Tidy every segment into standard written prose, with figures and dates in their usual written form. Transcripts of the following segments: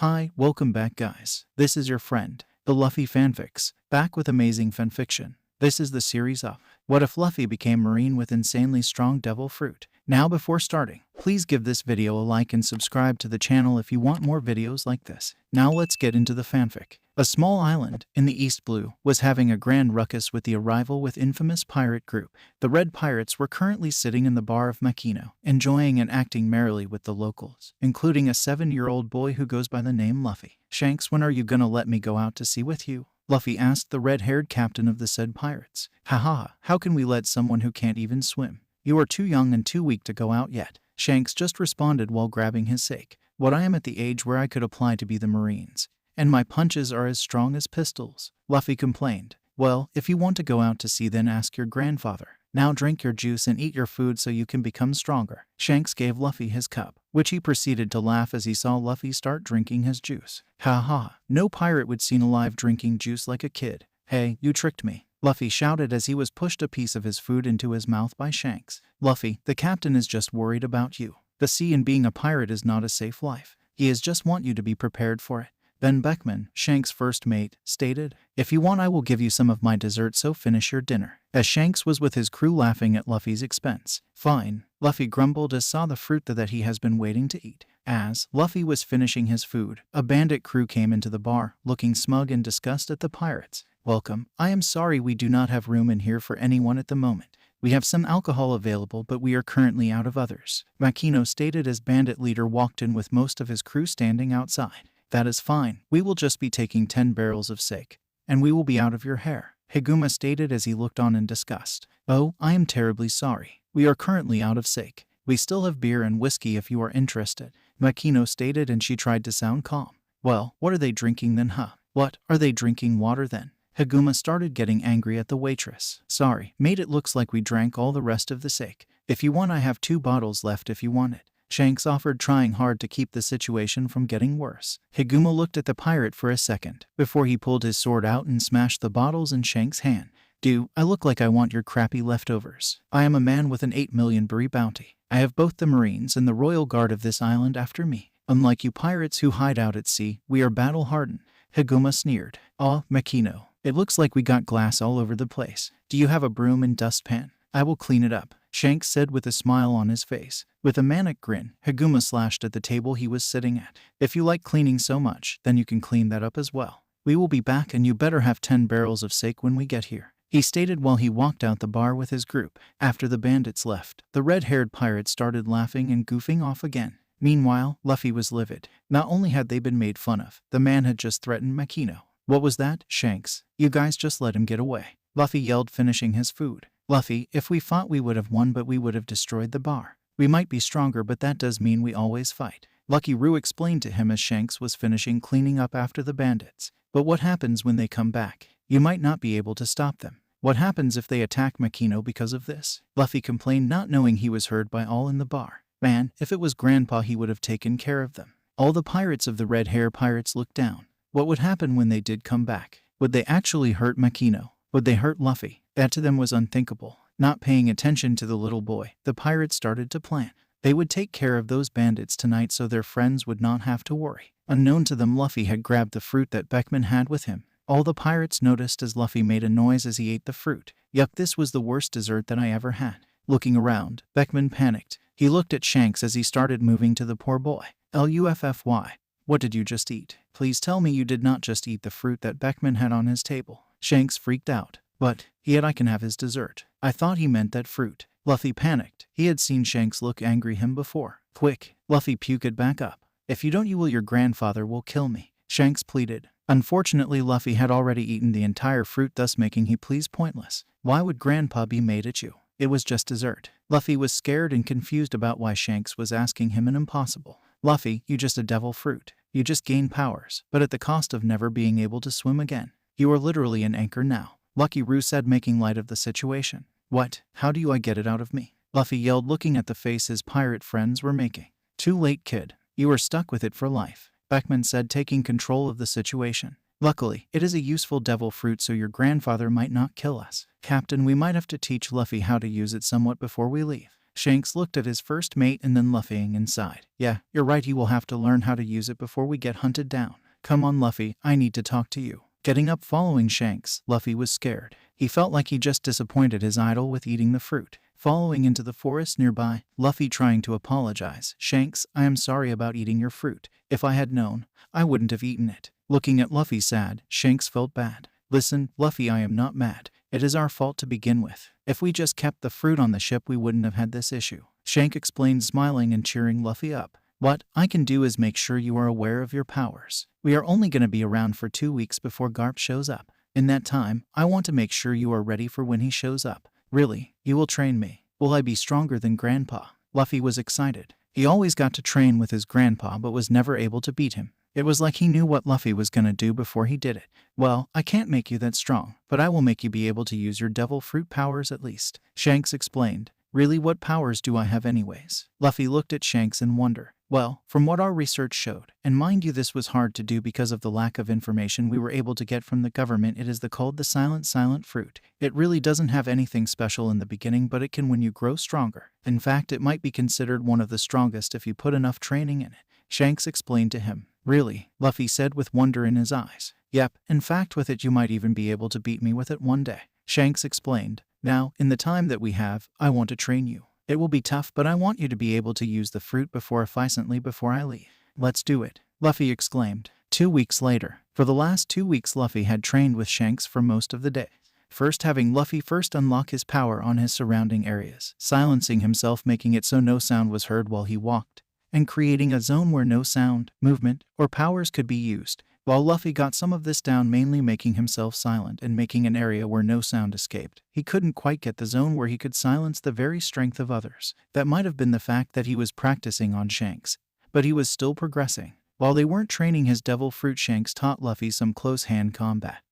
Hi, welcome back guys. This is your friend, the Luffy Fanfics, back with amazing fanfiction. This is the series of What If Luffy Became Marine with Insanely Strong Devil Fruit. Now before starting, please give this video a like and subscribe to the channel if you want more videos like this. Now let's get into the fanfic. A small island in the East Blue was having a grand ruckus with the arrival with infamous pirate group. The Red Pirates were currently sitting in the bar of Makino, enjoying and acting merrily with the locals, including a 7-year-old boy who goes by the name Luffy. Shanks, when are you gonna let me go out to sea with you? Luffy asked the red-haired captain of the said pirates. Haha, how can we let someone who can't even swim? You are too young and too weak to go out yet. Shanks just responded while grabbing his sake. What, I am at the age where I could apply to be the Marines, and my punches are as strong as pistols, Luffy complained. Well, if you want to go out to sea then ask your grandfather. Now drink your juice and eat your food so you can become stronger. Shanks gave Luffy his cup, which he proceeded to laugh as he saw Luffy start drinking his juice. Haha, no pirate would seen alive drinking juice like a kid. Hey, you tricked me, Luffy shouted as he was pushed a piece of his food into his mouth by Shanks. Luffy, the captain is just worried about you. The sea and being a pirate is not a safe life. He is just want you to be prepared for it. Then Beckman, Shanks' first mate, stated, If you want I will give you some of my dessert, so finish your dinner. As Shanks was with his crew laughing at Luffy's expense. Fine, Luffy grumbled as saw the fruit that he has been waiting to eat. As Luffy was finishing his food, a bandit crew came into the bar, looking smug and disgusted at the pirates. Welcome, I am sorry we do not have room in here for anyone at the moment. We have some alcohol available but we are currently out of others, Makino stated as bandit leader walked in with most of his crew standing outside. That is fine, we will just be taking 10 barrels of sake, and we will be out of your hair, Higuma stated as he looked on in disgust. Oh, I am terribly sorry. We are currently out of sake. We still have beer and whiskey if you are interested, Makino stated, and she tried to sound calm. Well, what are they drinking then, huh? What, are they drinking water then? Higuma started getting angry at the waitress. Sorry, mate, it looks like we drank all the rest of the sake. If you want I have 2 bottles left if you want it, Shanks offered, trying hard to keep the situation from getting worse. Higuma looked at the pirate for a second, before he pulled his sword out and smashed the bottles in Shanks' hand. Do I look like I want your crappy leftovers? I am a man with an 8 million berry bounty. I have both the Marines and the Royal Guard of this island after me. Unlike you pirates who hide out at sea, we are battle-hardened, Higuma sneered. Aw, Makino, it looks like we got glass all over the place. Do you have a broom and dustpan? I will clean it up, Shanks said with a smile on his face. With a manic grin, Higuma slashed at the table he was sitting at. If you like cleaning so much, then you can clean that up as well. We will be back and you better have 10 barrels of sake when we get here, he stated while he walked out the bar with his group. After the bandits left, the red-haired pirate started laughing and goofing off again. Meanwhile, Luffy was livid. Not only had they been made fun of, the man had just threatened Makino. What was that, Shanks? You guys just let him get away, Luffy yelled, finishing his food. Luffy, if we fought we would have won, but we would have destroyed the bar. We might be stronger, but that does mean we always fight, Lucky Roo explained to him as Shanks was finishing cleaning up after the bandits. But what happens when they come back? You might not be able to stop them. What happens if they attack Makino because of this? Luffy complained, not knowing he was heard by all in the bar. Man, if it was Grandpa he would have taken care of them. All the pirates of the Red Hair Pirates looked down. What would happen when they did come back? Would they actually hurt Makino? Would they hurt Luffy? That to them was unthinkable. Not paying attention to the little boy, the pirates started to plan. They would take care of those bandits tonight so their friends would not have to worry. Unknown to them, Luffy had grabbed the fruit that Beckman had with him. All the pirates noticed as Luffy made a noise as he ate the fruit. Yuck, this was the worst dessert that I ever had. Looking around, Beckman panicked. He looked at Shanks as he started moving to the poor boy. Luffy, what did you just eat? Please tell me you did not just eat the fruit that Beckman had on his table. Shanks freaked out. But, yet I can have his dessert. I thought he meant that fruit. Luffy panicked. He had seen Shanks look angry him before. Quick, Luffy puked back up. If you don't, your grandfather will kill me, Shanks pleaded. Unfortunately, Luffy had already eaten the entire fruit, thus making he pleas pointless. Why would Grandpa be mad at you? It was just dessert. Luffy was scared and confused about why Shanks was asking him an impossible. Luffy, you just a devil fruit. You just gain powers, but at the cost of never being able to swim again. You are literally an anchor now, Lucky Roo said, making light of the situation. What? How do I get it out of me? Luffy yelled, looking at the face his pirate friends were making. Too late, kid. You are stuck with it for life, Beckman said, taking control of the situation. Luckily, it is a useful devil fruit so your grandfather might not kill us. Captain, we might have to teach Luffy how to use it somewhat before we leave. Shanks looked at his first mate and then Luffy inside. Yeah, you're right, you will have to learn how to use it before we get hunted down. Come on Luffy, I need to talk to you. Getting up following Shanks, Luffy was scared. He felt like he just disappointed his idol with eating the fruit. Following into the forest nearby, Luffy trying to apologize. Shanks, I am sorry about eating your fruit. If I had known, I wouldn't have eaten it. Looking at Luffy sad, Shanks felt bad. Listen, Luffy, I am not mad. It is our fault to begin with. If we just kept the fruit on the ship, we wouldn't have had this issue. Shanks explained, smiling and cheering Luffy up. What I can do is make sure you are aware of your powers. We are only going to be around for 2 weeks before Garp shows up. In that time, I want to make sure you are ready for when he shows up. Really, you will train me. Will I be stronger than Grandpa? Luffy was excited. He always got to train with his grandpa but was never able to beat him. It was like he knew what Luffy was gonna do before he did it. Well, I can't make you that strong, but I will make you be able to use your devil fruit powers at least. Shanks explained. Really, what powers do I have anyways? Luffy looked at Shanks in wonder. Well, from what our research showed, and mind you this was hard to do because of the lack of information we were able to get from the government, it is called the silent fruit. It really doesn't have anything special in the beginning, but it can when you grow stronger. In fact, it might be considered one of the strongest if you put enough training in it. Shanks explained to him. Really? Luffy said with wonder in his eyes. Yep, in fact with it you might even be able to beat me with it one day. Shanks explained. Now, in the time that we have, I want to train you. It will be tough, but I want you to be able to use the fruit efficiently before I leave. Let's do it, Luffy exclaimed. 2 weeks later. For the last 2 weeks Luffy had trained with Shanks for most of the day. First having Luffy unlock his power on his surrounding areas, silencing himself, making it so no sound was heard while he walked, and creating a zone where no sound, movement, or powers could be used. While Luffy got some of this down, mainly making himself silent and making an area where no sound escaped, he couldn't quite get the zone where he could silence the very strength of others. That might have been the fact that he was practicing on Shanks, but he was still progressing. While they weren't training his devil fruit, Shanks taught Luffy some close-hand combat,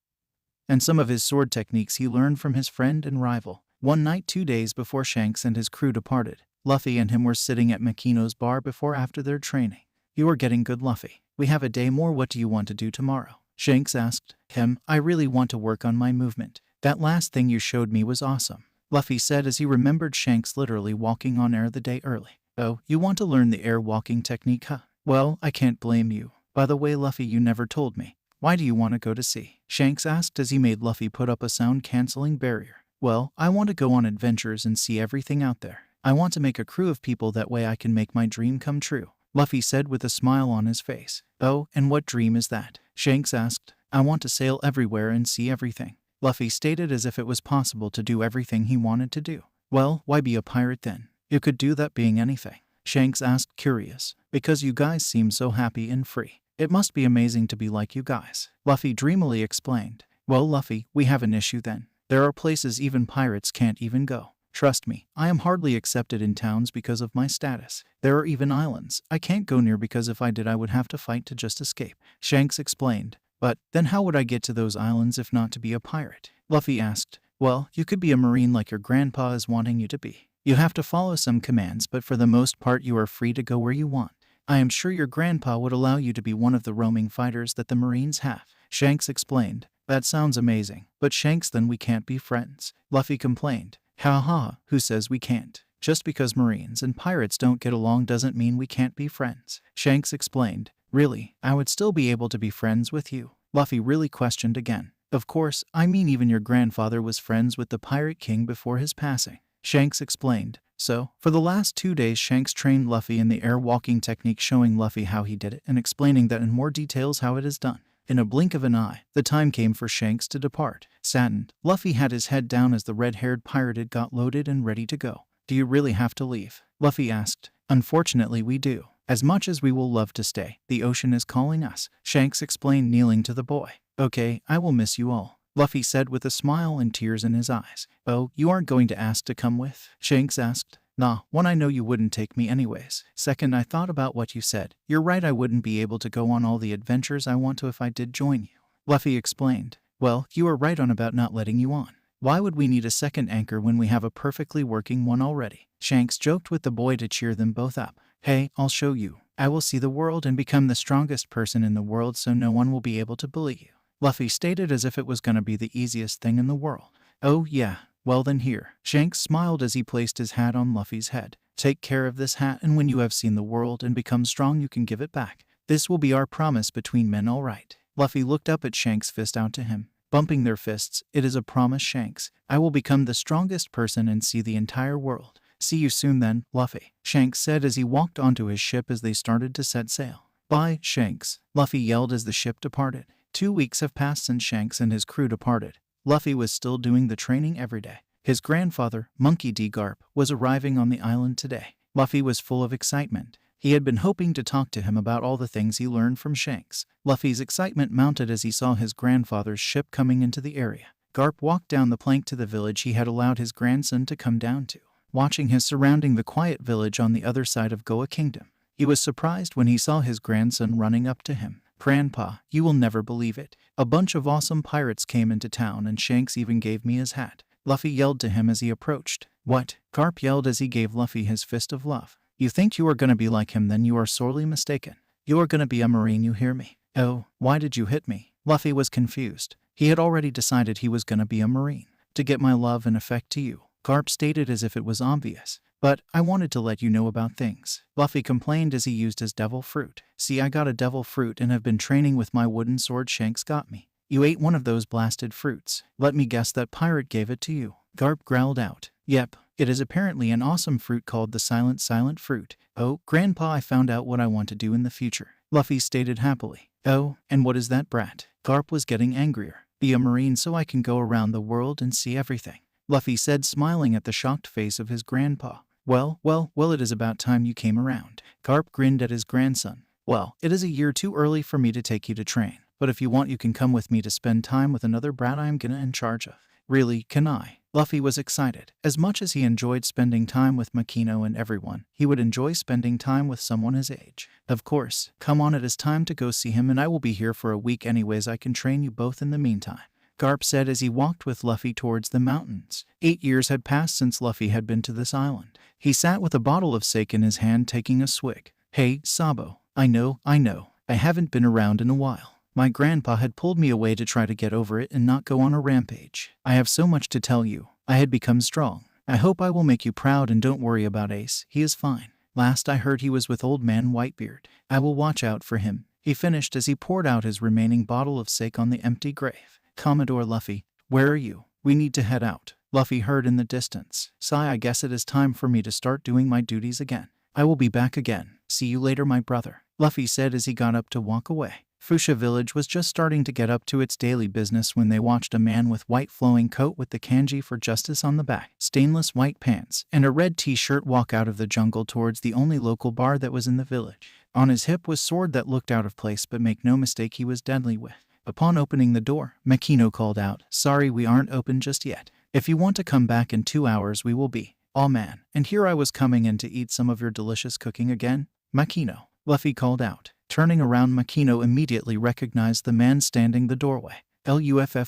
and some of his sword techniques he learned from his friend and rival. One night 2 days before Shanks and his crew departed, Luffy and him were sitting at Makino's bar after their training. You are getting good, Luffy. We have a day more. What do you want to do tomorrow? Shanks asked him. I really want to work on my movement. That last thing you showed me was awesome, Luffy said as he remembered Shanks literally walking on air the day early. Oh, you want to learn the air walking technique, huh? Well, I can't blame you. By the way, Luffy, you never told me. Why do you want to go to sea? Shanks asked as he made Luffy put up a sound-canceling barrier. Well, I want to go on adventures and see everything out there. I want to make a crew of people, that way I can make my dream come true, Luffy said with a smile on his face. Oh, and what dream is that? Shanks asked. I want to sail everywhere and see everything, Luffy stated as if it was possible to do everything he wanted to do. Well, why be a pirate then? You could do that being anything, Shanks asked, curious. Because you guys seem so happy and free. It must be amazing to be like you guys, Luffy dreamily explained. Well, Luffy, we have an issue then. There are places even pirates can't even go. Trust me, I am hardly accepted in towns because of my status. There are even islands I can't go near because if I did I would have to fight to just escape, Shanks explained. But then how would I get to those islands if not to be a pirate? Luffy asked. Well, you could be a marine like your grandpa is wanting you to be. You have to follow some commands, but for the most part you are free to go where you want. I am sure your grandpa would allow you to be one of the roaming fighters that the Marines have, Shanks explained. That sounds amazing. But Shanks, then we can't be friends, Luffy complained. Ha ha, who says we can't? Just because Marines and pirates don't get along doesn't mean we can't be friends, Shanks explained. Really, I would still be able to be friends with you? Luffy really questioned again. Of course, I mean even your grandfather was friends with the Pirate King before his passing, Shanks explained. So, for the last 2 days Shanks trained Luffy in the air walking technique, showing Luffy how he did it and explaining that in more details how it is done. In a blink of an eye, the time came for Shanks to depart. Saddened, Luffy had his head down as the red-haired pirate had got loaded and ready to go. Do you really have to leave? Luffy asked. Unfortunately we do. As much as we will love to stay, the ocean is calling us, Shanks explained, kneeling to the boy. Okay, I will miss you all, Luffy said with a smile and tears in his eyes. Oh, you aren't going to ask to come with? Shanks asked. Nah, one, I know you wouldn't take me anyways. Second, I thought about what you said. You're right, I wouldn't be able to go on all the adventures I want to if I did join you, Luffy explained. Well, you are right on about not letting you on. Why would we need a second anchor when we have a perfectly working one already? Shanks joked with the boy to cheer them both up. Hey, I'll show you. I will see the world and become the strongest person in the world so no one will be able to bully you, Luffy stated as if it was gonna be the easiest thing in the world. Oh yeah. Well then here. Shanks smiled as he placed his hat on Luffy's head. Take care of this hat, and when you have seen the world and become strong you can give it back. This will be our promise between men, all right? Luffy looked up at Shanks' fist out to him, bumping their fists. It is a promise, Shanks. I will become the strongest person and see the entire world. See you soon then, Luffy, Shanks said as he walked onto his ship as they started to set sail. Bye, Shanks, Luffy yelled as the ship departed. 2 weeks have passed since Shanks and his crew departed. Luffy was still doing the training every day. His grandfather, Monkey D. Garp, was arriving on the island today. Luffy was full of excitement. He had been hoping to talk to him about all the things he learned from Shanks. Luffy's excitement mounted as he saw his grandfather's ship coming into the area. Garp walked down the plank to the village he had allowed his grandson to come down to, watching his surrounding the quiet village on the other side of Goa Kingdom. He was surprised when he saw his grandson running up to him. Grandpa, you will never believe it. A bunch of awesome pirates came into town and Shanks even gave me his hat, Luffy yelled to him as he approached. What? Garp yelled as he gave Luffy his fist of love. You think you are gonna be like him, then you are sorely mistaken. You are gonna be a Marine, you hear me? Oh, why did you hit me? Luffy was confused. He had already decided he was gonna be a Marine. To get my love and affect to you, Garp stated as if it was obvious. But I wanted to let you know about things, Luffy complained as he used his devil fruit. See, I got a devil fruit and have been training with my wooden sword Shanks got me. You ate one of those blasted fruits. Let me guess, that pirate gave it to you, Garp growled out. Yep, it is apparently an awesome fruit called the silent fruit. Oh, Grandpa, I found out what I want to do in the future, Luffy stated happily. Oh, and what is that, brat? Garp was getting angrier. Be a Marine so I can go around the world and see everything, Luffy said, smiling at the shocked face of his grandpa. Well, it is about time you came around. Garp grinned at his grandson. Well, it is a year too early for me to take you to train, but if you want you can come with me to spend time with another brat I am gonna in charge of. Really, can I? Luffy was excited. As much as he enjoyed spending time with Makino and everyone, he would enjoy spending time with someone his age. Of course, come on, it is time to go see him and I will be here for a week anyways, I can train you both in the meantime, Garp said as he walked with Luffy towards the mountains. 8 years had passed since Luffy had been to this island. He sat with a bottle of sake in his hand taking a swig. Hey, Sabo, I know, I haven't been around in a while. My grandpa had pulled me away to try to get over it and not go on a rampage. I have so much to tell you. I had become strong. I hope I will make you proud, and don't worry about Ace, he is fine. Last I heard he was with old man Whitebeard. I will watch out for him, he finished as he poured out his remaining bottle of sake on the empty grave. Commodore Luffy, where are you? We need to head out, Luffy heard in the distance. Sigh, I guess it is time for me to start doing my duties again. I will be back again. See you later, my brother, Luffy said as he got up to walk away. Fusha village was just starting to get up to its daily business when they watched a man with white flowing coat with the kanji for justice on the back, stainless white pants, and a red t-shirt walk out of the jungle towards the only local bar that was in the village. On his hip was sword that looked out of place, but make no mistake, he was deadly with. Upon opening the door, Makino called out, Sorry, we aren't open just yet. If you want to come back in 2 hours we will be. Aw man, and here I was coming in to eat some of your delicious cooking again, Makino, Luffy called out. Turning around, Makino immediately recognized the man standing the doorway. Luffy,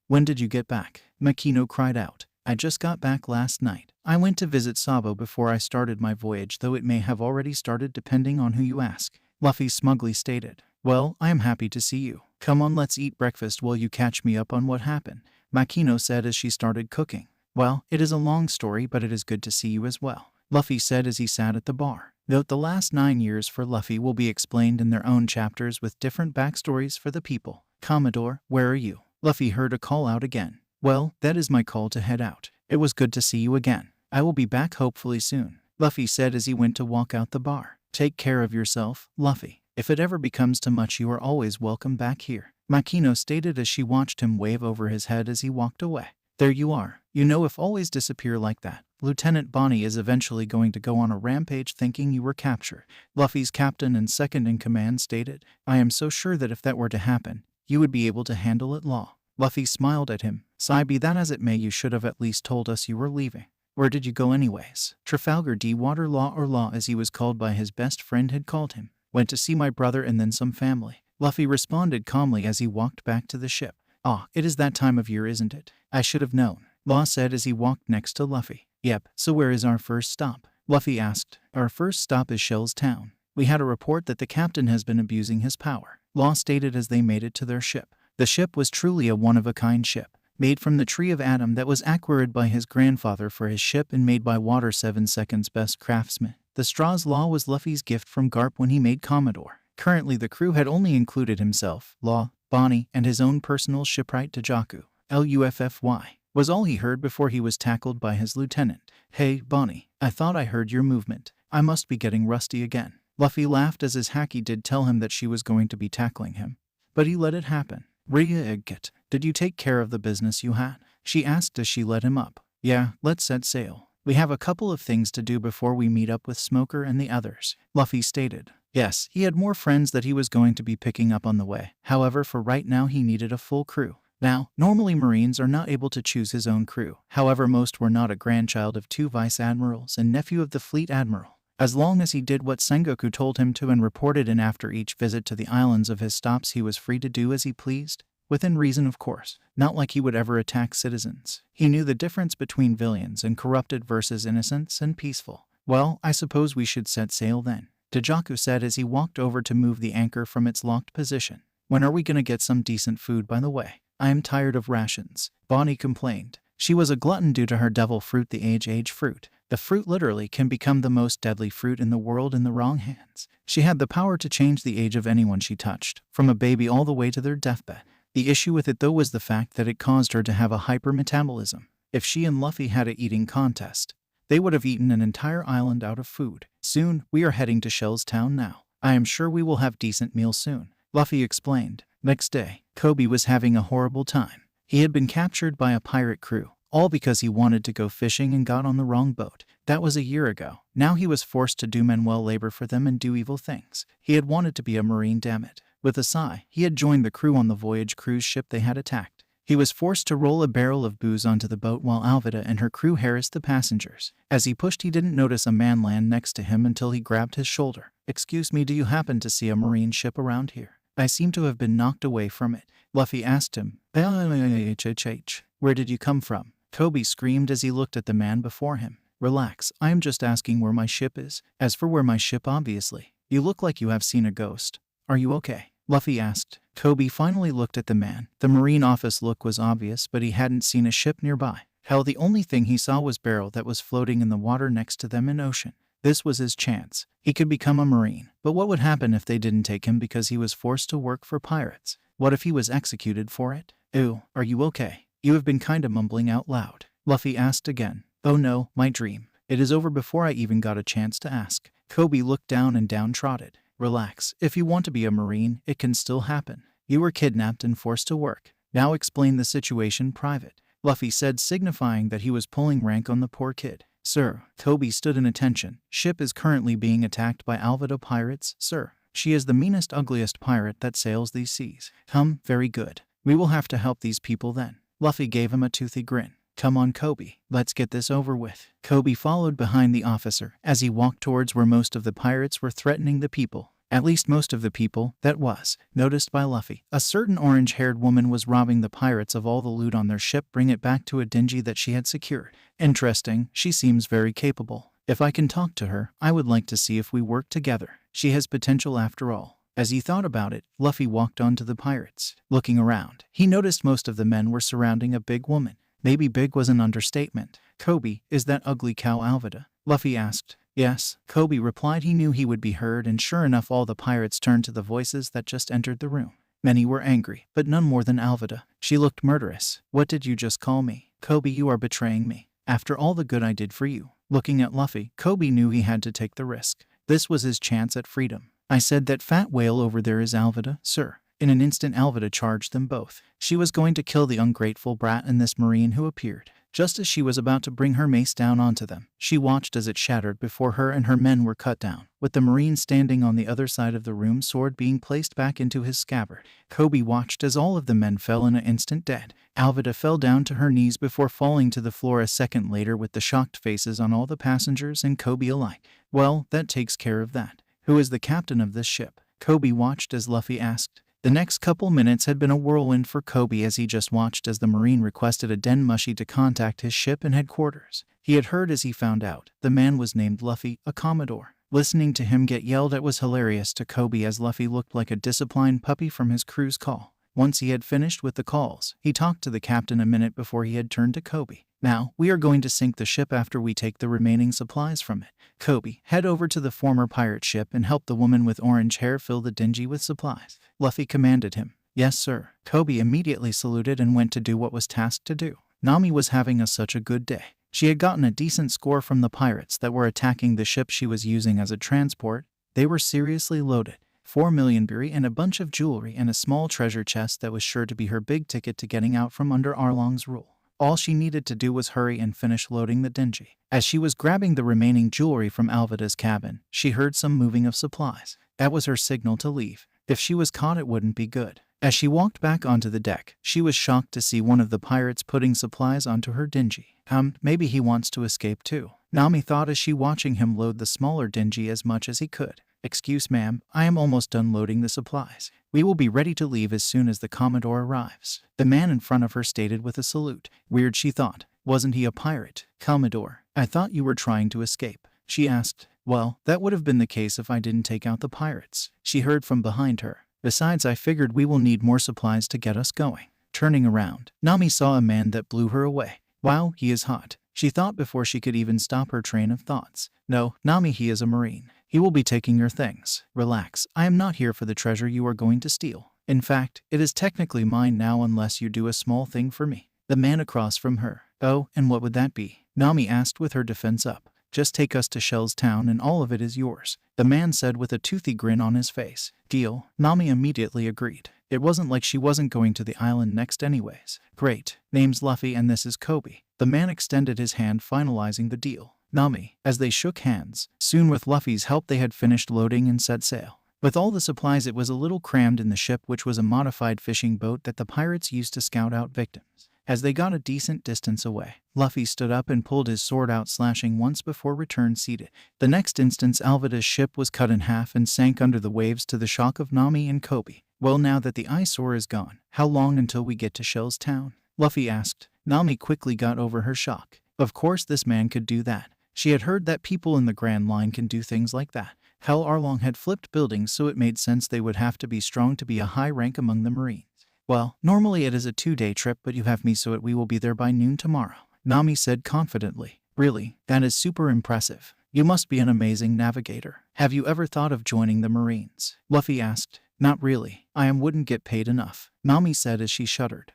when did you get back? Makino cried out. I just got back last night. I went to visit Sabo before I started my voyage, though it may have already started depending on who you ask, Luffy smugly stated. Well, I am happy to see you. Come on, let's eat breakfast while you catch me up on what happened, Makino said as she started cooking. Well, it is a long story, but it is good to see you as well, Luffy said as he sat at the bar. Note the last 9 years for Luffy will be explained in their own chapters with different backstories for the people. Commodore, where are you? Luffy heard a call out again. Well, that is my call to head out. It was good to see you again. I will be back hopefully soon, Luffy said as he went to walk out the bar. Take care of yourself, Luffy. If it ever becomes too much you are always welcome back here, Makino stated as she watched him wave over his head as he walked away. There you are. You know, if always disappear like that, Lieutenant Bonnie is eventually going to go on a rampage thinking you were captured, Luffy's captain and second in command stated. I am so sure that if that were to happen, you would be able to handle it, Law. Luffy smiled at him. Sigh, be that as it may, you should have at least told us you were leaving. Where did you go anyways? Trafalgar D. Water, Law, or Law as he was called by his best friend, had called him. Went to see my brother and then some family, Luffy responded calmly as he walked back to the ship. Ah, it is that time of year, isn't it? I should have known, Law said as he walked next to Luffy. Yep, so where is our first stop? Luffy asked. Our first stop is Shell's Town. We had a report that the captain has been abusing his power, Law stated as they made it to their ship. The ship was truly a one-of-a-kind ship. made from the tree of Adam that was acquired by his grandfather for his ship and made by Water 7 Seconds best craftsman. The straw's Law was Luffy's gift from Garp when he made Commodore. Currently the crew had only included himself, Law, Bonnie, and his own personal shipwright Tajaku. Luffy was all he heard before he was tackled by his lieutenant. Hey, Bonnie, I thought I heard your movement. I must be getting rusty again. Luffy laughed as his hacky did tell him that she was going to be tackling him. But he let it happen. Riga-Egget, did you take care of the business you had? She asked as she led him up. Yeah, let's set sail. We have a couple of things to do before we meet up with Smoker and the others, Luffy stated. Yes, he had more friends that he was going to be picking up on the way. However, for right now he needed a full crew. Now, normally Marines are not able to choose his own crew. However, most were not a grandchild of 2 vice admirals and nephew of the fleet admiral. As long as he did what Sengoku told him to and reported in after each visit to the islands of his stops, he was free to do as he pleased. Within reason, of course. Not like he would ever attack citizens. He knew the difference between villains and corrupted versus innocents and peaceful. Well, I suppose we should set sail then, Tajaku said as he walked over to move the anchor from its locked position. When are we gonna get some decent food, by the way? I am tired of rations, Bonnie complained. She was a glutton due to her devil fruit, the age fruit. The fruit literally can become the most deadly fruit in the world in the wrong hands. She had the power to change the age of anyone she touched, from a baby all the way to their deathbed. The issue with it though was the fact that it caused her to have a hypermetabolism. If she and Luffy had an eating contest, they would have eaten an entire island out of food. Soon, we are heading to Shell's Town now. I am sure we will have decent meals soon, Luffy explained. Next day, Koby was having a horrible time. He had been captured by a pirate crew, all because he wanted to go fishing and got on the wrong boat. That was a year ago. Now he was forced to do manual labor for them and do evil things. He had wanted to be a Marine, damn it. With a sigh, he had joined the crew on the voyage cruise ship they had attacked. He was forced to roll a barrel of booze onto the boat while Alvida and her crew harassed the passengers. As he pushed, he didn't notice a man land next to him until he grabbed his shoulder. Excuse me, do you happen to see a Marine ship around here? I seem to have been knocked away from it, Luffy asked him. Where did you come from? Koby screamed as he looked at the man before him. Relax, I am just asking where my ship is. As for where my ship, obviously. You look like you have seen a ghost. Are you okay? Luffy asked. Koby finally looked at the man. The Marine office look was obvious, but he hadn't seen a ship nearby. Hell, the only thing he saw was Barrel that was floating in the water next to them in ocean. This was his chance. He could become a Marine. But what would happen if they didn't take him because he was forced to work for pirates? What if he was executed for it? Ew, are you okay? You have been kinda mumbling out loud, Luffy asked again. Oh no, my dream. It is over before I even got a chance to ask. Koby looked down and downtrodden. Relax, if you want to be a Marine, it can still happen. You were kidnapped and forced to work. Now explain the situation private, Luffy said, signifying that he was pulling rank on the poor kid. Sir, Koby stood in attention. Ship is currently being attacked by Alvida pirates, sir. She is the meanest, ugliest pirate that sails these seas. Very good. We will have to help these people then. Luffy gave him a toothy grin. Come on, Koby, let's get this over with. Koby followed behind the officer as he walked towards where most of the pirates were threatening the people. At least most of the people, that was, noticed by Luffy. A certain orange-haired woman was robbing the pirates of all the loot on their ship, bring it back to a dingy that she had secured. Interesting, she seems very capable. If I can talk to her, I would like to see if we work together. She has potential after all. As he thought about it, Luffy walked on to the pirates. Looking around, he noticed most of the men were surrounding a big woman. Maybe big was an understatement. Koby, is that ugly cow Alvida? Luffy asked. Yes, Koby replied. He knew he would be heard, and sure enough all the pirates turned to the voices that just entered the room. Many were angry, but none more than Alvida. She looked murderous. What did you just call me? Koby, you are betraying me. After all the good I did for you. Looking at Luffy, Koby knew he had to take the risk. This was his chance at freedom. I said that fat whale over there is Alvida, sir. In an instant Alvida charged them both. She was going to kill the ungrateful brat and this Marine who appeared. Just as she was about to bring her mace down onto them, she watched as it shattered before her and her men were cut down, with the Marine standing on the other side of the room, sword being placed back into his scabbard. Koby watched as all of the men fell in an instant dead. Alvida fell down to her knees before falling to the floor a second later with the shocked faces on all the passengers and Koby alike. Well, that takes care of that. Who is the captain of this ship? Koby watched as Luffy asked. The next couple minutes had been a whirlwind for Koby as he just watched as the Marine requested a Den Mushi to contact his ship and headquarters. He had heard as he found out. The man was named Luffy, a Commodore. Listening to him get yelled at was hilarious to Koby as Luffy looked like a disciplined puppy from his cruise call. Once he had finished with the calls, he talked to the captain a minute before he had turned to Koby. Now, we are going to sink the ship after we take the remaining supplies from it. Koby, head over to the former pirate ship and help the woman with orange hair fill the dinghy with supplies. Luffy commanded him. Yes, sir. Koby immediately saluted and went to do what was tasked to do. Nami was having such a good day. She had gotten a decent score from the pirates that were attacking the ship she was using as a transport. They were seriously loaded. 4 million biri and a bunch of jewelry and a small treasure chest that was sure to be her big ticket to getting out from under Arlong's rule. All she needed to do was hurry and finish loading the dinghy. As she was grabbing the remaining jewelry from Alvida's cabin, she heard some moving of supplies. That was her signal to leave. If she was caught, it wouldn't be good. As she walked back onto the deck, she was shocked to see one of the pirates putting supplies onto her dinghy. Maybe he wants to escape too. Nami thought as she watching him load the smaller dinghy as much as he could. Excuse ma'am, I am almost done loading the supplies. We will be ready to leave as soon as the Commodore arrives. The man in front of her stated with a salute. Weird, she thought. Wasn't he a pirate? Commodore, I thought you were trying to escape. She asked. Well, that would have been the case if I didn't take out the pirates. She heard from behind her. Besides, I figured we will need more supplies to get us going. Turning around, Nami saw a man that blew her away. Wow, he is hot. She thought before she could even stop her train of thoughts. No, Nami, he is a Marine. He will be taking your things. Relax, I am not here for the treasure you are going to steal. In fact, it is technically mine now unless you do a small thing for me. The man across from her. Oh, and what would that be? Nami asked with her defense up. Just take us to Shell's town and all of it is yours. The man said with a toothy grin on his face. Deal. Nami immediately agreed. It wasn't like she wasn't going to the island next anyways. Great. Name's Luffy and this is Koby. The man extended his hand, finalizing the deal. Nami, as they shook hands. Soon with Luffy's help they had finished loading and set sail. With all the supplies it was a little crammed in the ship, which was a modified fishing boat that the pirates used to scout out victims. As they got a decent distance away, Luffy stood up and pulled his sword out, slashing once before return seated. The next instant Alvida's ship was cut in half and sank under the waves to the shock of Nami and Koby. Well, now that the eyesore is gone, how long until we get to Shell's town? Luffy asked. Nami quickly got over her shock. Of course this man could do that. She had heard that people in the Grand Line can do things like that. Hell, Arlong had flipped buildings, so it made sense they would have to be strong to be a high rank among the Marines. Well, normally it is a 2-day trip, but you have me so we will be there by noon tomorrow, Nami said confidently. Really? That is super impressive. You must be an amazing navigator. Have you ever thought of joining the Marines? Luffy asked. Not really. I wouldn't get paid enough, Nami said as she shuddered.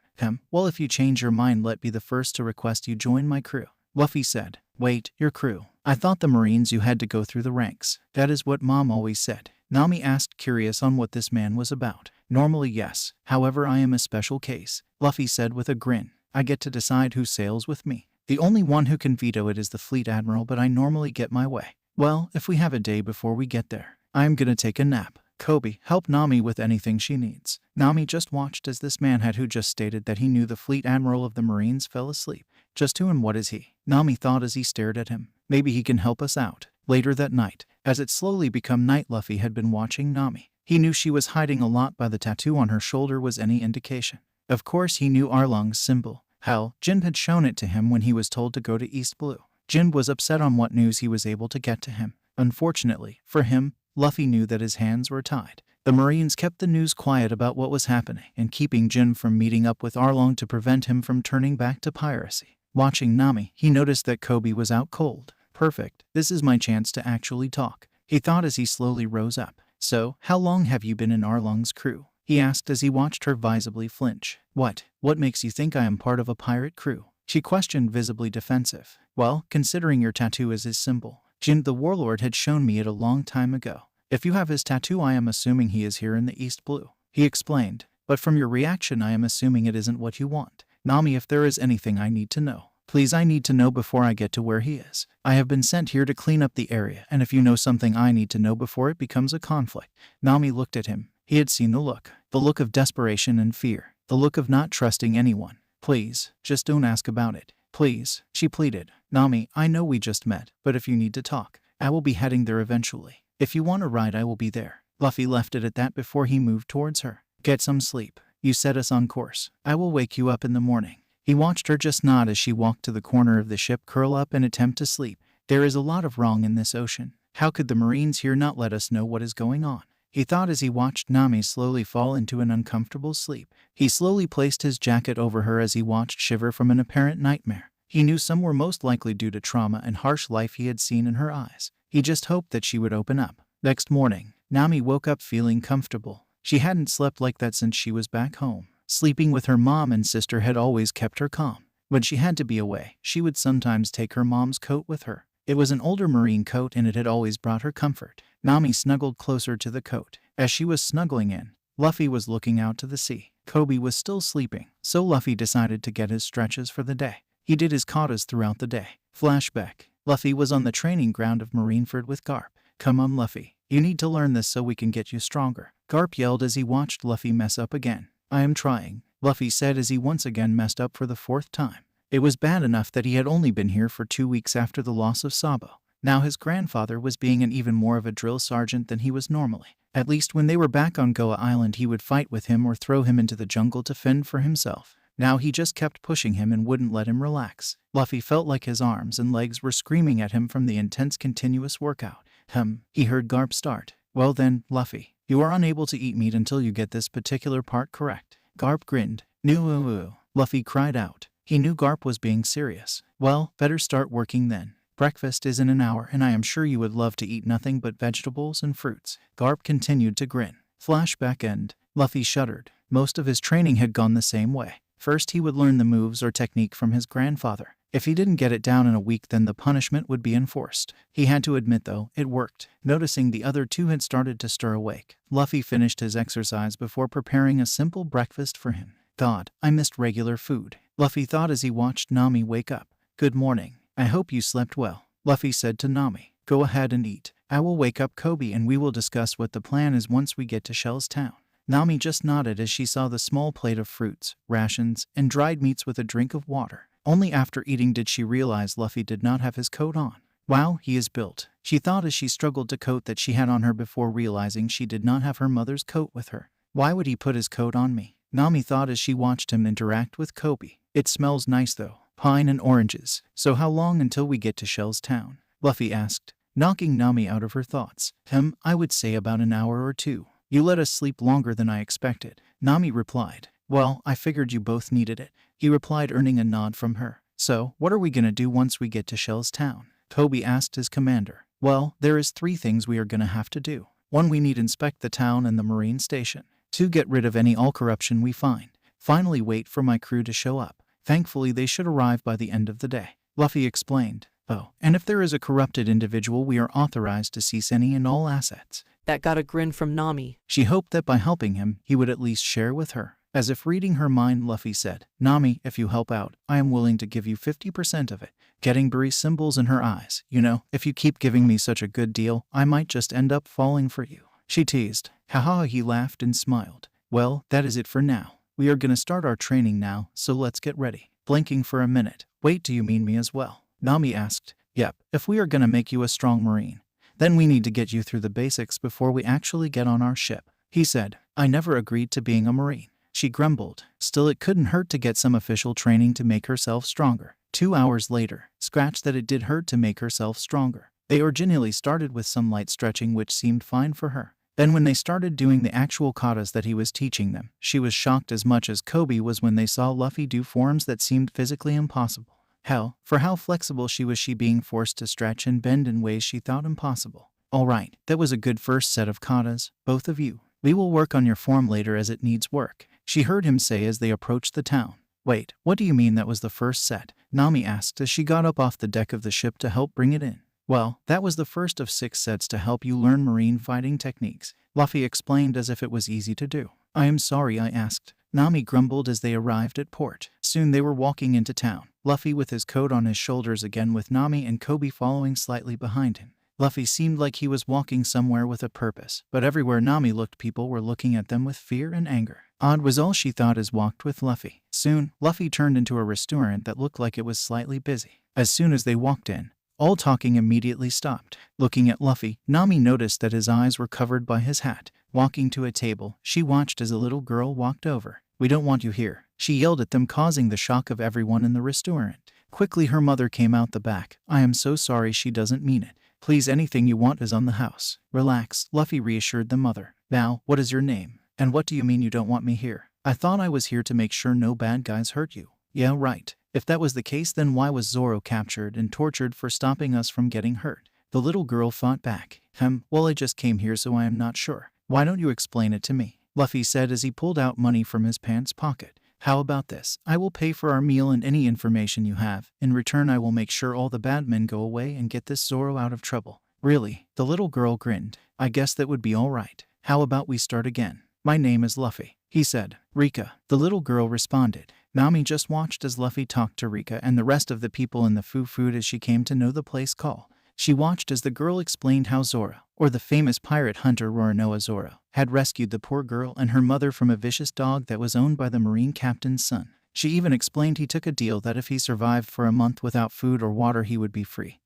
Well, if you change your mind, let be the first to request you join my crew, Luffy said. Wait, your crew? I thought the Marines you had to go through the ranks. That is what Mom always said. Nami asked, curious on what this man was about. Normally yes, however I am a special case, Luffy said with a grin. I get to decide who sails with me. The only one who can veto it is the fleet admiral, but I normally get my way. Well, if we have a day before we get there, I am gonna take a nap. Koby, help Nami with anything she needs. Nami just watched as this man who just stated that he knew the fleet admiral of the Marines fell asleep. Just who and what is he? Nami thought as he stared at him. Maybe he can help us out. Later that night, as it slowly became night, Luffy had been watching Nami. He knew she was hiding a lot by the tattoo on her shoulder was any indication. Of course he knew Arlong's symbol. Hell, Jin had shown it to him when he was told to go to East Blue. Jin was upset on what news he was able to get to him. Unfortunately, for him, Luffy knew that his hands were tied. The Marines kept the news quiet about what was happening and keeping Jin from meeting up with Arlong to prevent him from turning back to piracy. Watching Nami, he noticed that Koby was out cold. Perfect, this is my chance to actually talk, he thought as he slowly rose up. So, how long have you been in Arlong's crew? He asked as he watched her visibly flinch. What makes you think I am part of a pirate crew? She questioned, visibly defensive. Well, considering your tattoo is his symbol. Jin the warlord had shown me it a long time ago. If you have his tattoo, I am assuming he is here in the East Blue, he explained. But from your reaction, I am assuming it isn't what you want. Nami, if there is anything I need to know, please, I need to know before I get to where he is. I have been sent here to clean up the area, and if you know something, I need to know before it becomes a conflict. Nami looked at him. He had seen the look of desperation and fear, the look of not trusting anyone. Please, just don't ask about it. Please, she pleaded. Nami, I know we just met, but if you need to talk, I will be heading there eventually. If you want a ride, I will be there. Luffy left it at that before he moved towards her. Get some sleep. You set us on course. I will wake you up in the morning. He watched her just nod as she walked to the corner of the ship, curl up and attempt to sleep. There is a lot of wrong in this ocean. How could the Marines here not let us know what is going on? he thought as he watched Nami slowly fall into an uncomfortable sleep. He slowly placed his jacket over her as he watched shiver from an apparent nightmare. He knew some were most likely due to trauma and harsh life he had seen in her eyes. He just hoped that she would open up. Next morning, Nami woke up feeling comfortable. She hadn't slept like that since she was back home. Sleeping with her mom and sister had always kept her calm. When she had to be away, she would sometimes take her mom's coat with her. It was an older marine coat and it had always brought her comfort. Nami snuggled closer to the coat. As she was snuggling in, Luffy was looking out to the sea. Koby was still sleeping, so Luffy decided to get his stretches for the day. He did his katas throughout the day. Flashback. Luffy was on the training ground of Marineford with Garp. Come on, Luffy. You need to learn this so we can get you stronger. Garp yelled as he watched Luffy mess up again. I am trying, Luffy said as he once again messed up for the 4th time. It was bad enough that he had only been here for 2 weeks after the loss of Sabo. Now his grandfather was being an even more of a drill sergeant than he was normally. At least when they were back on Goa Island he would fight with him or throw him into the jungle to fend for himself. Now he just kept pushing him and wouldn't let him relax. Luffy felt like his arms and legs were screaming at him from the intense continuous workout. He heard Garp start. Well then, Luffy, you are unable to eat meat until you get this particular part correct. Garp grinned. No, Luffy cried out. He knew Garp was being serious. Well, better start working then. Breakfast is in an hour and I am sure you would love to eat nothing but vegetables and fruits. Garp continued to grin. Flashback end. Luffy shuddered. Most of his training had gone the same way. First he would learn the moves or technique from his grandfather. If he didn't get it down in a week then the punishment would be enforced. He had to admit though, it worked. Noticing the other two had started to stir awake, Luffy finished his exercise before preparing a simple breakfast for him. God, I missed regular food, Luffy thought as he watched Nami wake up. Good morning. I hope you slept well, Luffy said to Nami. Go ahead and eat. I will wake up Koby and we will discuss what the plan is once we get to Shell's town. Nami just nodded as she saw the small plate of fruits, rations, and dried meats with a drink of water. Only after eating did she realize Luffy did not have his coat on. Wow, he is built, she thought as she struggled to coat that she had on her before realizing she did not have her mother's coat with her. Why would he put his coat on me? Nami thought as she watched him interact with Koby. It smells nice though, pine and oranges. So how long until we get to Shell's town? Luffy asked, knocking Nami out of her thoughts. I would say about an hour or two. You let us sleep longer than I expected, Nami replied. Well, I figured you both needed it, he replied, earning a nod from her. So, what are we gonna do once we get to Shell's town? Koby asked his commander. Well, there is 3 things we are gonna have to do. 1, we need to inspect the town and the marine station. 2, get rid of all corruption we find. Finally, wait for my crew to show up. Thankfully, they should arrive by the end of the day, Luffy explained. Oh, and if there is a corrupted individual, we are authorized to seize any and all assets. That got a grin from Nami. She hoped that by helping him, he would at least share with her. As if reading her mind, Luffy said, Nami, if you help out, I am willing to give you 50% of it. Getting blurry symbols in her eyes. You know, if you keep giving me such a good deal, I might just end up falling for you, she teased. Haha, he laughed and smiled. Well, that is it for now. We are gonna start our training now, so let's get ready. Blinking for a minute. Wait, do you mean me as well? Nami asked. Yep, if we are gonna make you a strong marine, then we need to get you through the basics before we actually get on our ship, he said. I never agreed to being a marine, she grumbled. Still, it couldn't hurt to get some official training to make herself stronger. 2 hours later, scratch that, it did hurt to make herself stronger. They originally started with some light stretching which seemed fine for her. Then when they started doing the actual katas that he was teaching them, she was shocked as much as Koby was when they saw Luffy do forms that seemed physically impossible. Hell, for how flexible she was, she being forced to stretch and bend in ways she thought impossible. Alright, that was a good first set of katas, both of you. We will work on your form later as it needs work, she heard him say as they approached the town. Wait, what do you mean that was the first set? Nami asked as she got up off the deck of the ship to help bring it in. Well, that was the first of 6 sets to help you learn marine fighting techniques, Luffy explained as if it was easy to do. I am sorry I asked, Nami grumbled as they arrived at port. Soon they were walking into town, Luffy with his coat on his shoulders again, with Nami and Koby following slightly behind him. Luffy seemed like he was walking somewhere with a purpose, but everywhere Nami looked people were looking at them with fear and anger. Odd was all she thought as walked with Luffy. Soon, Luffy turned into a restaurant that looked like it was slightly busy. As soon as they walked in, all talking immediately stopped. Looking at Luffy, Nami noticed that his eyes were covered by his hat. Walking to a table, she watched as a little girl walked over. We don't want you here, she yelled at them, causing the shock of everyone in the restaurant. Quickly her mother came out the back. I am so sorry, she doesn't mean it, Please, anything you want is on the house. Relax, Luffy reassured the mother. Now, what is your name? And what do you mean you don't want me here? I thought I was here to make sure no bad guys hurt you. Yeah, right. If that was the case, then why was Zoro captured and tortured for stopping us from getting hurt? The little girl fought back. Well, I just came here, so I am not sure. Why don't you explain it to me? Luffy said as he pulled out money from his pants pocket. How about this? I will pay for our meal and any information you have. In return, I will make sure all the bad men go away and get this Zoro out of trouble. Really? The little girl grinned. I guess that would be all right. How about we start again? My name is Luffy, he said. Rika, the little girl responded. Nami just watched as Luffy talked to Rika and the rest of the people in the food as she came to know the place call. She watched as the girl explained how Zoro, or the famous pirate hunter Roronoa Zoro, had rescued the poor girl and her mother from a vicious dog that was owned by the marine captain's son. She even explained he took a deal that if he survived for a month without food or water he would be free,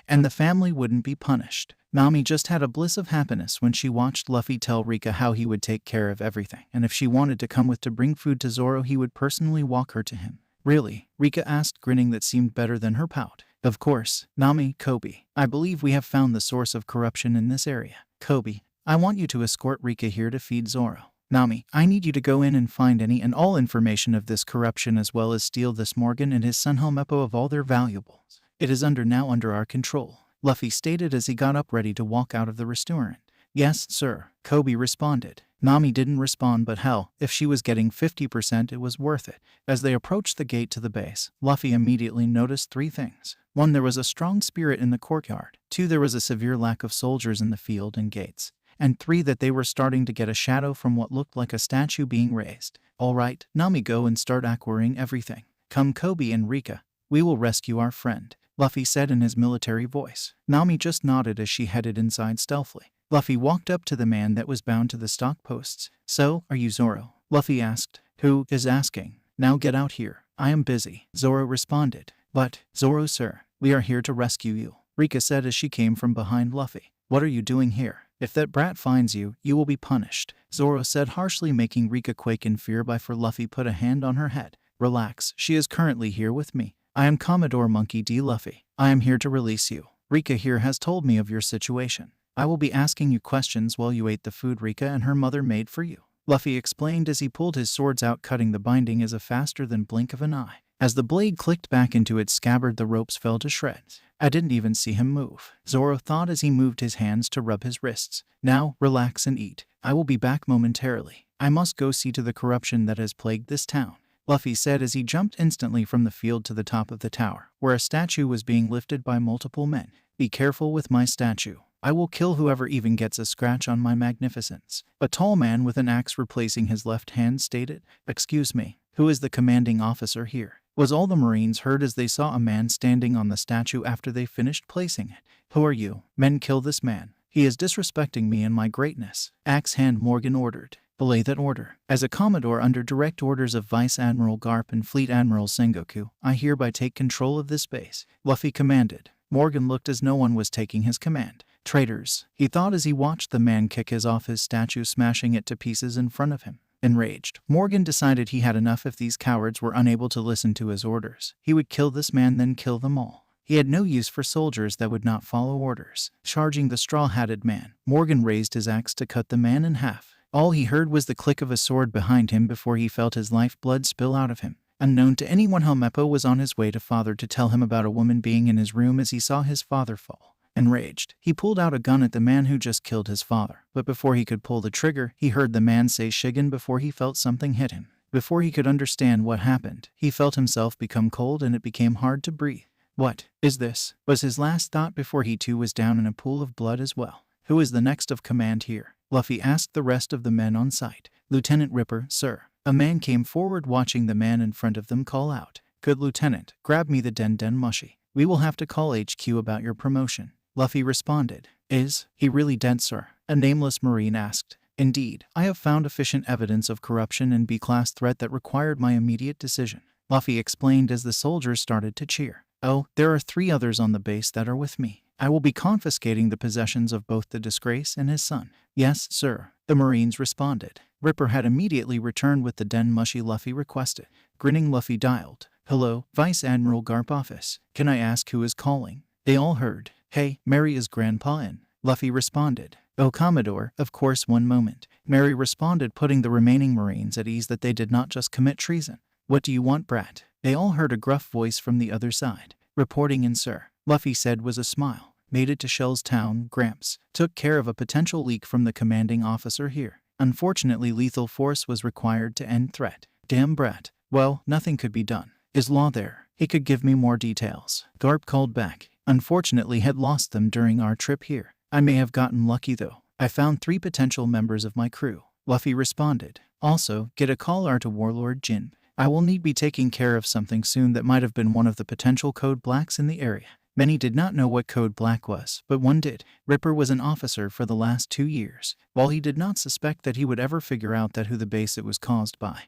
and the family wouldn't be punished. Nami just had a bliss of happiness when she watched Luffy tell Rika how he would take care of everything, and if she wanted to come with to bring food to Zoro he would personally walk her to him. Really? Rika asked, grinning that seemed better than her pout. Of course, Nami. Koby, I believe we have found the source of corruption in this area. Koby, I want you to escort Rika here to feed Zoro. Nami, I need you to go in and find any and all information of this corruption as well as steal this Morgan and his son Helmeppo of all their valuables. It is now under our control, Luffy stated as he got up ready to walk out of the restaurant. Yes, sir, Koby responded. Nami didn't respond, but hell, if she was getting 50%, it was worth it. As they approached the gate to the base, Luffy immediately noticed 3 things. 1. There was a strong spirit in the courtyard. 2. There was a severe lack of soldiers in the field and gates. And 3. That they were starting to get a shadow from what looked like a statue being raised. All right, Nami, go and start acquiring everything. Come, Koby and Rika. We will rescue our friend, Luffy said in his military voice. Nami just nodded as she headed inside stealthily. Luffy walked up to the man that was bound to the stock posts. So, are you Zoro? Luffy asked. Who is asking? Now get out here. I am busy, Zoro responded. But, Zoro sir, we are here to rescue you, Rika said as she came from behind Luffy. What are you doing here? If that brat finds you, you will be punished, Zoro said harshly, making Rika quake in fear before Luffy put a hand on her head. Relax, she is currently here with me. I am Commodore Monkey D. Luffy. I am here to release you. Rika here has told me of your situation. I will be asking you questions while you ate the food Rika and her mother made for you, Luffy explained as he pulled his swords out, cutting the binding as a faster than blink of an eye. As the blade clicked back into its scabbard, the ropes fell to shreds. I didn't even see him move, Zoro thought as he moved his hands to rub his wrists. Now, relax and eat. I will be back momentarily. I must go see to the corruption that has plagued this town, Luffy said as he jumped instantly from the field to the top of the tower, where a statue was being lifted by multiple men. Be careful with my statue. I will kill whoever even gets a scratch on my magnificence, a tall man with an axe replacing his left hand stated. Excuse me, who is the commanding officer here? Was all the Marines heard as they saw a man standing on the statue after they finished placing it. Who are you? Men, kill this man. He is disrespecting me and my greatness, Axe Hand Morgan ordered. Belay that order. As a Commodore under direct orders of Vice Admiral Garp and Fleet Admiral Sengoku, I hereby take control of this base, Luffy commanded. Morgan looked as no one was taking his command. Traitors, he thought as he watched the man kick off his statue, smashing it to pieces in front of him. Enraged, Morgan decided he had enough. If these cowards were unable to listen to his orders, he would kill this man, then kill them all. He had no use for soldiers that would not follow orders. Charging the straw-hatted man, Morgan raised his axe to cut the man in half. All he heard was the click of a sword behind him before he felt his lifeblood spill out of him. Unknown to anyone, Helmeppo was on his way to father to tell him about a woman being in his room as he saw his father fall. Enraged, he pulled out a gun at the man who just killed his father, but before he could pull the trigger, he heard the man say Shigen before he felt something hit him. Before he could understand what happened, he felt himself become cold and it became hard to breathe. What is this? Was his last thought before he too was down in a pool of blood as well. Who is the next of command here? Luffy asked the rest of the men on site. Lieutenant Ripper, sir. A man came forward, watching the man in front of them call out. Good lieutenant, grab me the Den Mushi. We will have to call HQ about your promotion, Luffy responded. Is he really dead, sir? A nameless Marine asked. Indeed, I have found efficient evidence of corruption and B-class threat that required my immediate decision, Luffy explained as the soldiers started to cheer. Oh, there are 3 others on the base that are with me. I will be confiscating the possessions of both the disgrace and his son. Yes, sir, the Marines responded. Ripper had immediately returned with the Den Mushi Luffy requested. Grinning, Luffy dialed. Hello, Vice Admiral Garp office. Can I ask who is calling? They all heard. Hey, Mary is Grandpa in. Luffy responded. Oh, Commodore, of course, one moment. Mary responded, putting the remaining Marines at ease that they did not just commit treason. What do you want, brat? They all heard a gruff voice from the other side. Reporting in, sir. Luffy said with a smile. Made it to Shell's Town, Gramps. Took care of a potential leak from the commanding officer here. Unfortunately, lethal force was required to end threat. Damn brat. Well, nothing could be done. Is Law there? He could give me more details. Garp called back. Unfortunately, had lost them during our trip here. I may have gotten lucky though. I found 3 potential members of my crew. Luffy responded. Also, get a call to Warlord Jin. I will need be taking care of something soon that might have been one of the potential Code Blacks in the area. Many did not know what Code Black was, but one did. Ripper was an officer for the last 2 years. While he did not suspect that he would ever figure out who the base it was caused by,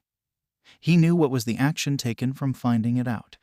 he knew what was the action taken from finding it out.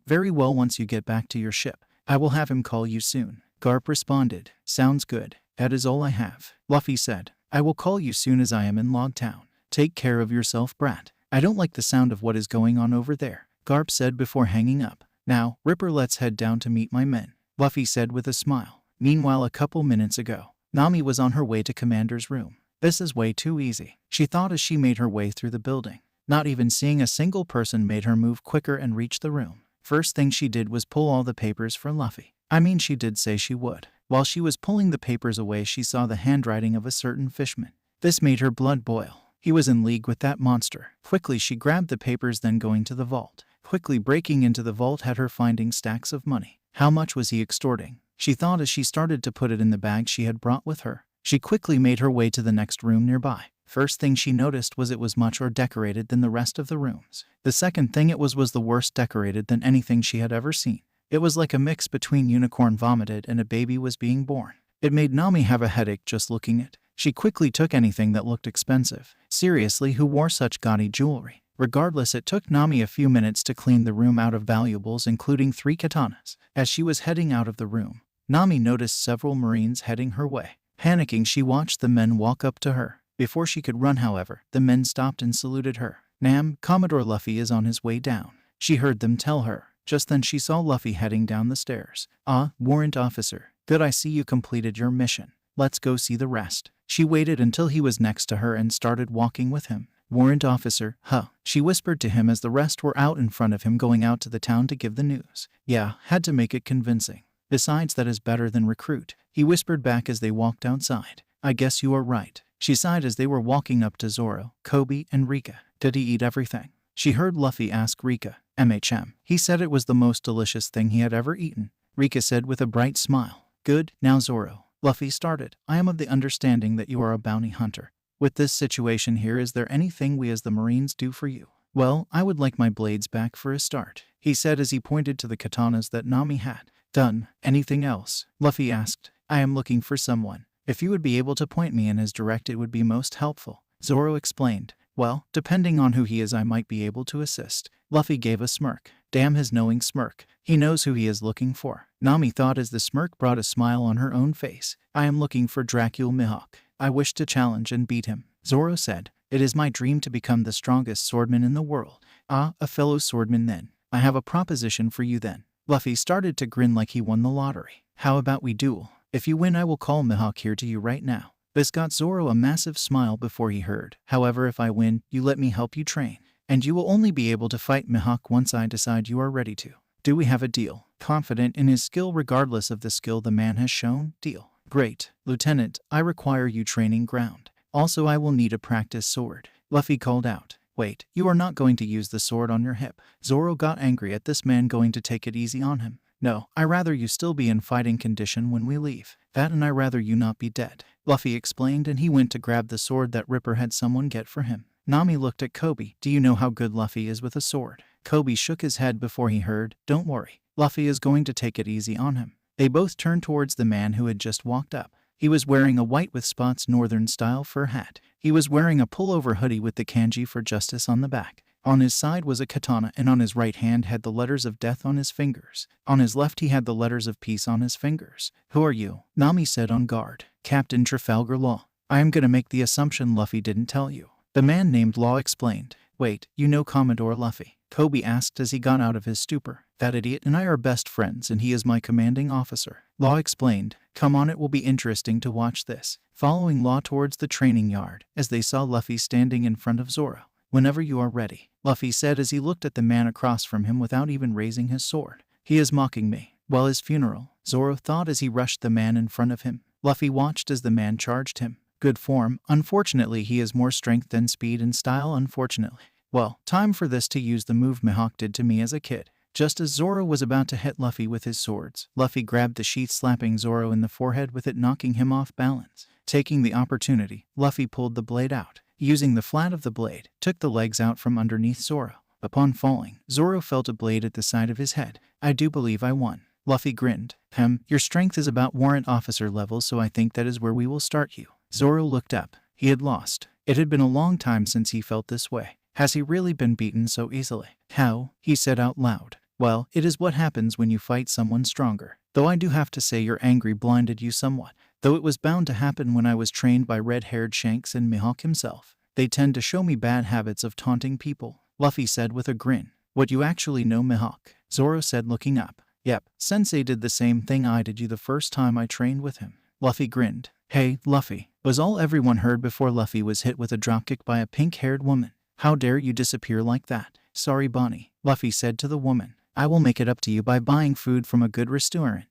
Very well, once you get back to your ship, I will have him call you soon. Garp responded. Sounds good. That is all I have. Luffy said. I will call you soon as I am in Log Town. Take care of yourself, brat. I don't like the sound of what is going on over there, Garp said before hanging up. Now, Ripper, let's head down to meet my men, Luffy said with a smile. Meanwhile, a couple minutes ago, Nami was on her way to Commander's room. This is way too easy, she thought as she made her way through the building. Not even seeing a single person made her move quicker and reach the room. First thing she did was pull all the papers for Luffy. She did say she would. While she was pulling the papers away, she saw the handwriting of a certain fishman. This made her blood boil. He was in league with that monster. Quickly she grabbed the papers, then going to the vault. Quickly breaking into the vault had her finding stacks of money. How much was he extorting? She thought as she started to put it in the bag she had brought with her. She quickly made her way to the next room nearby. First thing she noticed was it was much more decorated than the rest of the rooms. The second thing it was the worst decorated than anything she had ever seen. It was like a mix between unicorn vomited and a baby was being born. It made Nami have a headache just looking at it. She quickly took anything that looked expensive. Seriously, who wore such gaudy jewelry? Regardless, it took Nami a few minutes to clean the room out of valuables, including 3 katanas. As she was heading out of the room, Nami noticed several Marines heading her way. Panicking, she watched the men walk up to her. Before she could run, however, the men stopped and saluted her. Nam, Commodore Luffy is on his way down, she heard them tell her. Just then she saw Luffy heading down the stairs. Ah, warrant officer. Good, I see you completed your mission. Let's go see the rest. She waited until he was next to her and started walking with him. Warrant officer, huh? She whispered to him as the rest were out in front of him going out to the town to give the news. Yeah, had to make it convincing. Besides, that is better than recruit, he whispered back as they walked outside. I guess you are right. She sighed as they were walking up to Zoro, Koby, and Rika. Did he eat everything? She heard Luffy ask Rika. He said it was the most delicious thing he had ever eaten. Rika said with a bright smile. Good, now Zoro. Luffy started. I am of the understanding that you are a bounty hunter. With this situation here, is there anything we as the Marines do for you? Well, I would like my blades back for a start, he said as he pointed to the katanas that Nami had. Done. Anything else? Luffy asked. I am looking for someone. If you would be able to point me in his direct, it would be most helpful, Zoro explained. Well, depending on who he is, I might be able to assist. Luffy gave a smirk. Damn his knowing smirk. He knows who he is looking for. Nami thought as the smirk brought a smile on her own face. I am looking for Dracula Mihawk. I wish to challenge and beat him, Zoro said. It is my dream to become the strongest swordman in the world. Ah, a fellow swordman then. I have a proposition for you then. Luffy started to grin like he won the lottery. How about we duel? If you win, I will call Mihawk here to you right now. This got Zoro a massive smile before he heard. However, if I win, you let me help you train. And you will only be able to fight Mihawk once I decide you are ready to. Do we have a deal? Confident in his skill regardless of the skill the man has shown? Deal. Great. Lieutenant, I require you training ground. Also, I will need a practice sword. Luffy called out. Wait, you are not going to use the sword on your hip. Zoro got angry at this man going to take it easy on him. No, I rather you still be in fighting condition when we leave. That and I rather you not be dead, Luffy explained, and he went to grab the sword that Ripper had someone get for him. Nami looked at Koby. Do you know how good Luffy is with a sword? Koby shook his head before he heard. Don't worry, Luffy is going to take it easy on him. They both turned towards the man who had just walked up. He was wearing a white with spots northern-style fur hat. He was wearing a pullover hoodie with the kanji for justice on the back. On his side was a katana, and on his right hand had the letters of death on his fingers. On his left he had the letters of peace on his fingers. Who are you? Nami said on guard. Captain Trafalgar Law. I am going to make the assumption Luffy didn't tell you. The man named Law explained. Wait, you know Commodore Luffy? Koby asked as he got out of his stupor. That idiot and I are best friends and he is my commanding officer. Law explained. Come on, it will be interesting to watch this. Following Law towards the training yard as they saw Luffy standing in front of Zoro. Whenever you are ready, Luffy said as he looked at the man across from him without even raising his sword. He is mocking me. Well, his funeral, Zoro thought as he rushed the man in front of him. Luffy watched as the man charged him. Good form. Unfortunately, he has more strength than speed and style, unfortunately. Well, time for this to use the move Mihawk did to me as a kid. Just as Zoro was about to hit Luffy with his swords, Luffy grabbed the sheath, slapping Zoro in the forehead with it, knocking him off balance. Taking the opportunity, Luffy pulled the blade out. Using the flat of the blade, took the legs out from underneath Zoro. Upon falling, Zoro felt a blade at the side of his head. I do believe I won. Luffy grinned. Your strength is about warrant officer level, so I think that is where we will start you. Zoro looked up. He had lost. It had been a long time since he felt this way. Has he really been beaten so easily? How? He said out loud. Well, it is what happens when you fight someone stronger. Though I do have to say your angry blinded you somewhat. Though it was bound to happen when I was trained by red-haired Shanks and Mihawk himself. They tend to show me bad habits of taunting people, Luffy said with a grin. What, you actually know Mihawk? Zoro said looking up. Yep, Sensei did the same thing I did you the first time I trained with him. Luffy grinned. Hey, Luffy, was all everyone heard before Luffy was hit with a dropkick by a pink-haired woman. How dare you disappear like that? Sorry, Bonnie, Luffy said to the woman. I will make it up to you by buying food from a good restaurant.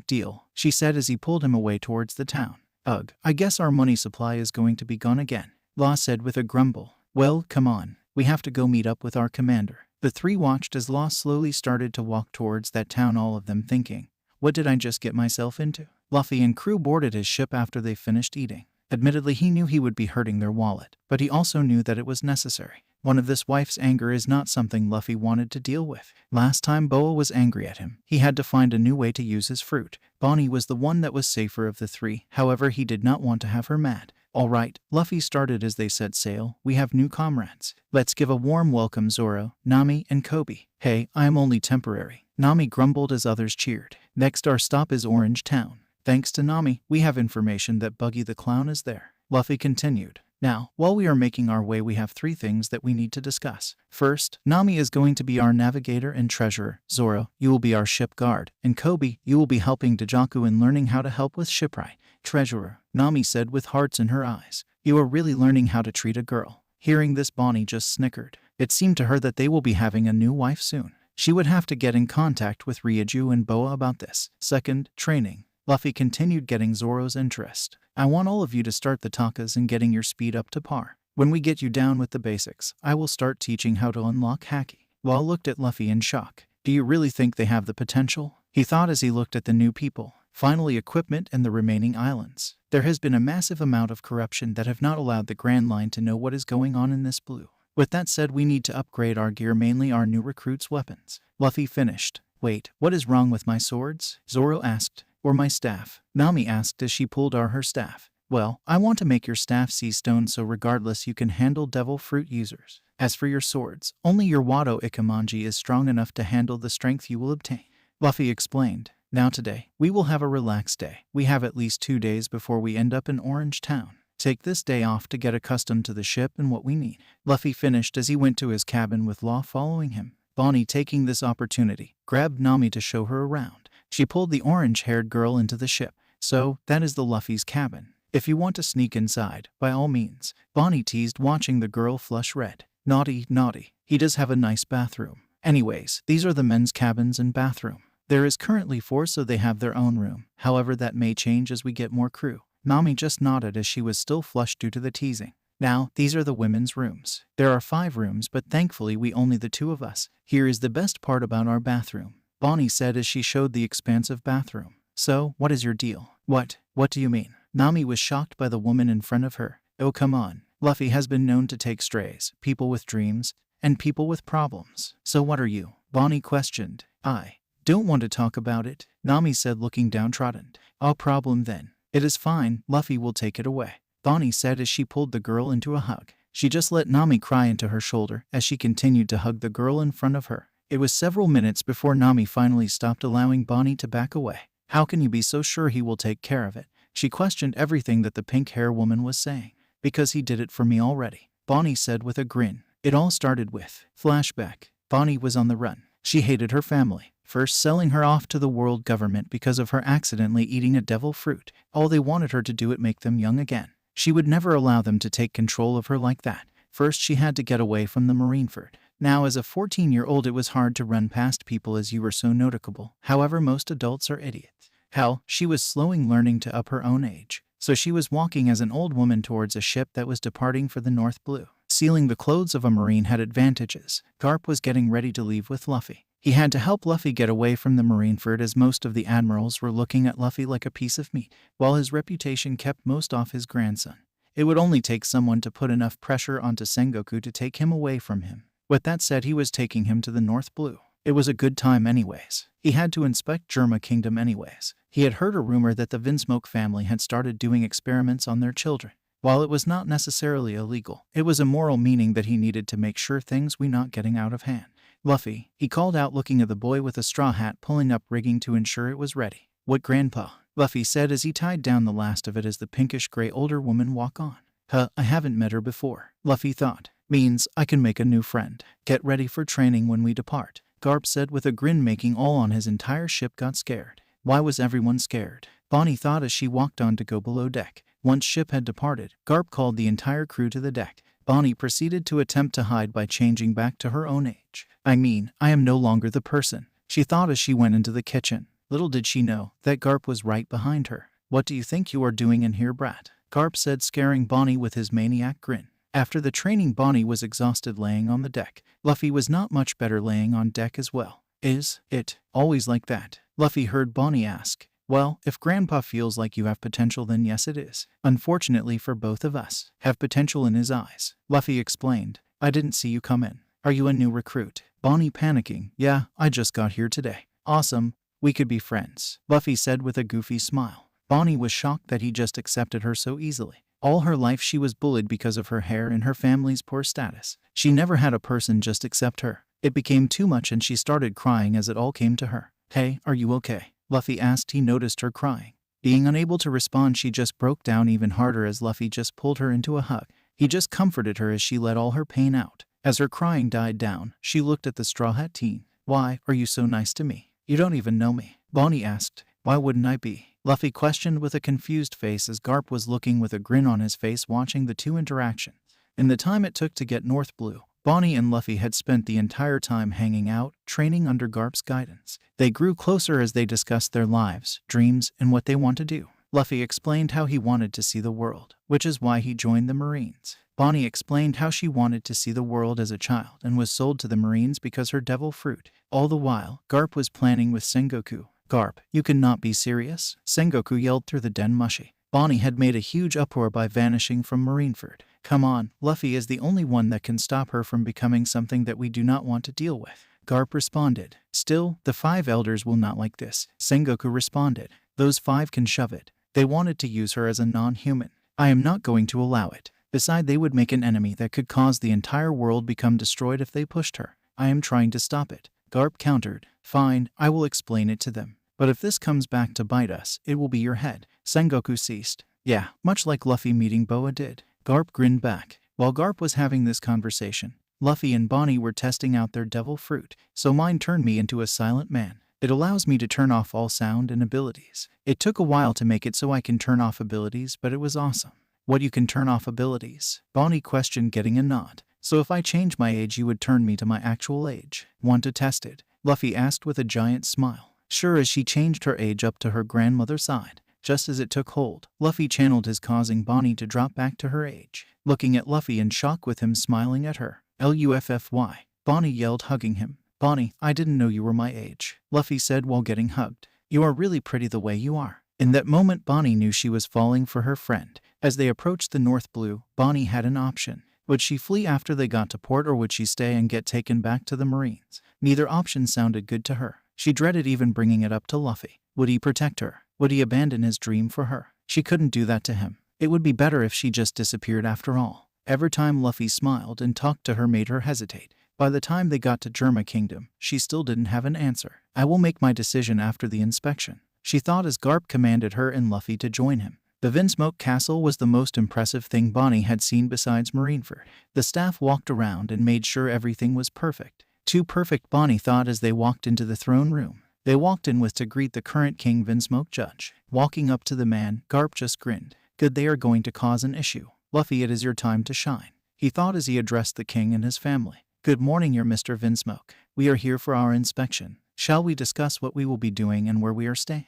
Deal, she said as he pulled him away towards the town. Ugh, I guess our money supply is going to be gone again, Law said with a grumble. Well, come on, we have to go meet up with our commander. The three watched as Law slowly started to walk towards that town, all of them thinking, what did I just get myself into? Luffy and crew boarded his ship after they finished eating. Admittedly, he knew he would be hurting their wallet, but he also knew that it was necessary. One of this wife's anger is not something Luffy wanted to deal with. Last time Boa was angry at him, he had to find a new way to use his fruit. Bonnie was the one that was safer of the three, however he did not want to have her mad. Alright, Luffy started as they set sail. We have new comrades. Let's give a warm welcome Zoro, Nami, and Koby. Hey, I am only temporary, Nami grumbled as others cheered. Next our stop is Orange Town. Thanks to Nami, we have information that Buggy the Clown is there. Luffy continued. Now, while we are making our way, we have three things that we need to discuss. First, Nami is going to be our navigator and treasurer. Zoro, you will be our ship guard. And Koby, you will be helping Dejaku in learning how to help with shipwright. Treasurer, Nami said with hearts in her eyes. You are really learning how to treat a girl. Hearing this, Bonnie just snickered. It seemed to her that they will be having a new wife soon. She would have to get in contact with Ryuju and Boa about this. Second, training. Luffy continued, getting Zoro's interest. I want all of you to start the takas and getting your speed up to par. When we get you down with the basics, I will start teaching how to unlock Haki. Law looked at Luffy in shock. Do you really think they have the potential? He thought as he looked at the new people. Finally, equipment and the remaining islands. There has been a massive amount of corruption that have not allowed the Grand Line to know what is going on in this blue. With that said, we need to upgrade our gear, mainly our new recruits' weapons. Luffy finished. Wait, what is wrong with my swords? Zoro asked. Or my staff? Nami asked as she pulled her staff. Well, I want to make your staff sea stone so regardless you can handle devil fruit users. As for your swords, only your Wado Ikamanji is strong enough to handle the strength you will obtain. Luffy explained. Now today, we will have a relaxed day. We have at least 2 days before we end up in Orange Town. Take this day off to get accustomed to the ship and what we need. Luffy finished as he went to his cabin with Law following him. Bonnie, taking this opportunity, grabbed Nami to show her around. She pulled the orange-haired girl into the ship. So, that is the Luffy's cabin. If you want to sneak inside, by all means. Bonnie teased, watching the girl flush red. Naughty, naughty. He does have a nice bathroom. Anyways, these are the men's cabins and bathroom. There is currently 4, so they have their own room. However, that may change as we get more crew. Nami just nodded as she was still flushed due to the teasing. Now, these are the women's rooms. There are 5 rooms, but thankfully we only the 2 of us. Here is the best part about our bathroom, Bonnie said as she showed the expansive bathroom. So, what is your deal? What do you mean? Nami was shocked by the woman in front of her. Oh, come on. Luffy has been known to take strays, people with dreams, and people with problems. So what are you? Bonnie questioned. I don't want to talk about it, Nami said, looking downtrodden. No problem then. It is fine, Luffy will take it away, Bonnie said as she pulled the girl into a hug. She just let Nami cry into her shoulder as she continued to hug the girl in front of her. It was several minutes before Nami finally stopped, allowing Bonnie to back away. How can you be so sure he will take care of it? She questioned everything that the pink hair woman was saying. Because he did it for me already, Bonnie said with a grin. It all started with flashback. Bonnie was on the run. She hated her family, first selling her off to the world government because of her accidentally eating a devil fruit. All they wanted her to do it make them young again. She would never allow them to take control of her like that. First she had to get away from the Marineford. Now as a 14-year-old it was hard to run past people as you were so noticeable. However, most adults are idiots. Hell, she was slowing learning to up her own age. So she was walking as an old woman towards a ship that was departing for the North Blue. Stealing the clothes of a marine had advantages. Garp was getting ready to leave with Luffy. He had to help Luffy get away from the Marineford as most of the admirals were looking at Luffy like a piece of meat, while his reputation kept most off his grandson. It would only take someone to put enough pressure onto Sengoku to take him away from him. With that said, he was taking him to the North Blue. It was a good time anyways. He had to inspect Germa Kingdom anyways. He had heard a rumor that the Vinsmoke family had started doing experiments on their children. While it was not necessarily illegal, it was immoral, meaning that he needed to make sure things were not getting out of hand. Luffy, he called out, looking at the boy with a straw hat pulling up rigging to ensure it was ready. What, Grandpa? Luffy said as he tied down the last of it as the pinkish-gray older woman walked on. I haven't met her before, Luffy thought. Means I can make a new friend. Get ready for training when we depart, Garp said with a grin, making all on his entire ship got scared. Why was everyone scared? Bonnie thought as she walked on to go below deck. Once ship had departed, Garp called the entire crew to the deck. Bonnie proceeded to attempt to hide by changing back to her own age. I am no longer the person, she thought as she went into the kitchen. Little did she know that Garp was right behind her. What do you think you are doing in here, brat? Garp said, scaring Bonnie with his maniac grin. After the training, Bonnie was exhausted laying on the deck. Luffy was not much better laying on deck as well. Is it always like that? Luffy heard Bonnie ask. Well, if Grandpa feels like you have potential, then yes it is. Unfortunately for both of us, have potential in his eyes. Luffy explained. I didn't see you come in. Are you a new recruit? Bonnie panicking. Yeah, I just got here today. Awesome. We could be friends, Luffy said with a goofy smile. Bonnie was shocked that he just accepted her so easily. All her life she was bullied because of her hair and her family's poor status. She never had a person just accept her. It became too much and she started crying as it all came to her. Hey, are you okay? Luffy asked. He noticed her crying. Being unable to respond, she just broke down even harder as Luffy just pulled her into a hug. He just comforted her as she let all her pain out. As her crying died down, she looked at the Straw Hat teen. Why are you so nice to me? You don't even know me, Bonnie asked. Why wouldn't I be? Luffy questioned with a confused face as Garp was looking with a grin on his face watching the two interactions. In the time it took to get North Blue, Bonnie and Luffy had spent the entire time hanging out, training under Garp's guidance. They grew closer as they discussed their lives, dreams, and what they want to do. Luffy explained how he wanted to see the world, which is why he joined the Marines. Bonnie explained how she wanted to see the world as a child and was sold to the Marines because her devil fruit. All the while, Garp was planning with Sengoku. Garp, you cannot be serious, Sengoku yelled through the den. Mushy. Bonnie had made a huge uproar by vanishing from Marineford. Come on, Luffy is the only one that can stop her from becoming something that we do not want to deal with, Garp responded. Still, the 5 elders will not like this, Sengoku responded. Those 5 can shove it. They wanted to use her as a non-human. I am not going to allow it. Besides, they would make an enemy that could cause the entire world become destroyed if they pushed her. I am trying to stop it, Garp countered. Fine, I will explain it to them. But if this comes back to bite us, it will be your head. Sengoku ceased. Yeah, much like Luffy meeting Boa did. Garp grinned back. While Garp was having this conversation, Luffy and Bonnie were testing out their devil fruit. So mine turned me into a silent man. It allows me to turn off all sound and abilities. It took a while to make it so I can turn off abilities, but it was awesome. What, you can turn off abilities? Bonnie questioned, getting a nod. So if I change my age, you would turn me to my actual age? Want to test it? Luffy asked with a giant smile. Sure, as she changed her age up to her grandmother's side. Just as it took hold, Luffy channeled his, causing Bonnie to drop back to her age. Looking at Luffy in shock with him smiling at her. Luffy, Bonnie yelled, hugging him. Bonnie, I didn't know you were my age, Luffy said while getting hugged. You are really pretty the way you are. In that moment, Bonnie knew she was falling for her friend. As they approached the North Blue, Bonnie had an option. Would she flee after they got to port, or would she stay and get taken back to the Marines? Neither option sounded good to her. She dreaded even bringing it up to Luffy. Would he protect her? Would he abandon his dream for her? She couldn't do that to him. It would be better if she just disappeared after all. Every time Luffy smiled and talked to her made her hesitate. By the time they got to Germa Kingdom, she still didn't have an answer. I will make my decision after the inspection, she thought as Garp commanded her and Luffy to join him. The Vinsmoke Castle was the most impressive thing Bonnie had seen besides Marineford. The staff walked around and made sure everything was perfect. Too perfect, Bonnie thought as they walked into the throne room. They walked in with to greet the current King Vinsmoke Judge. Walking up to the man, Garp just grinned. Good, they are going to cause an issue. Luffy, it is your time to shine, he thought as he addressed the king and his family. Good morning, your Mr. Vinsmoke. We are here for our inspection. Shall we discuss what we will be doing and where we are staying?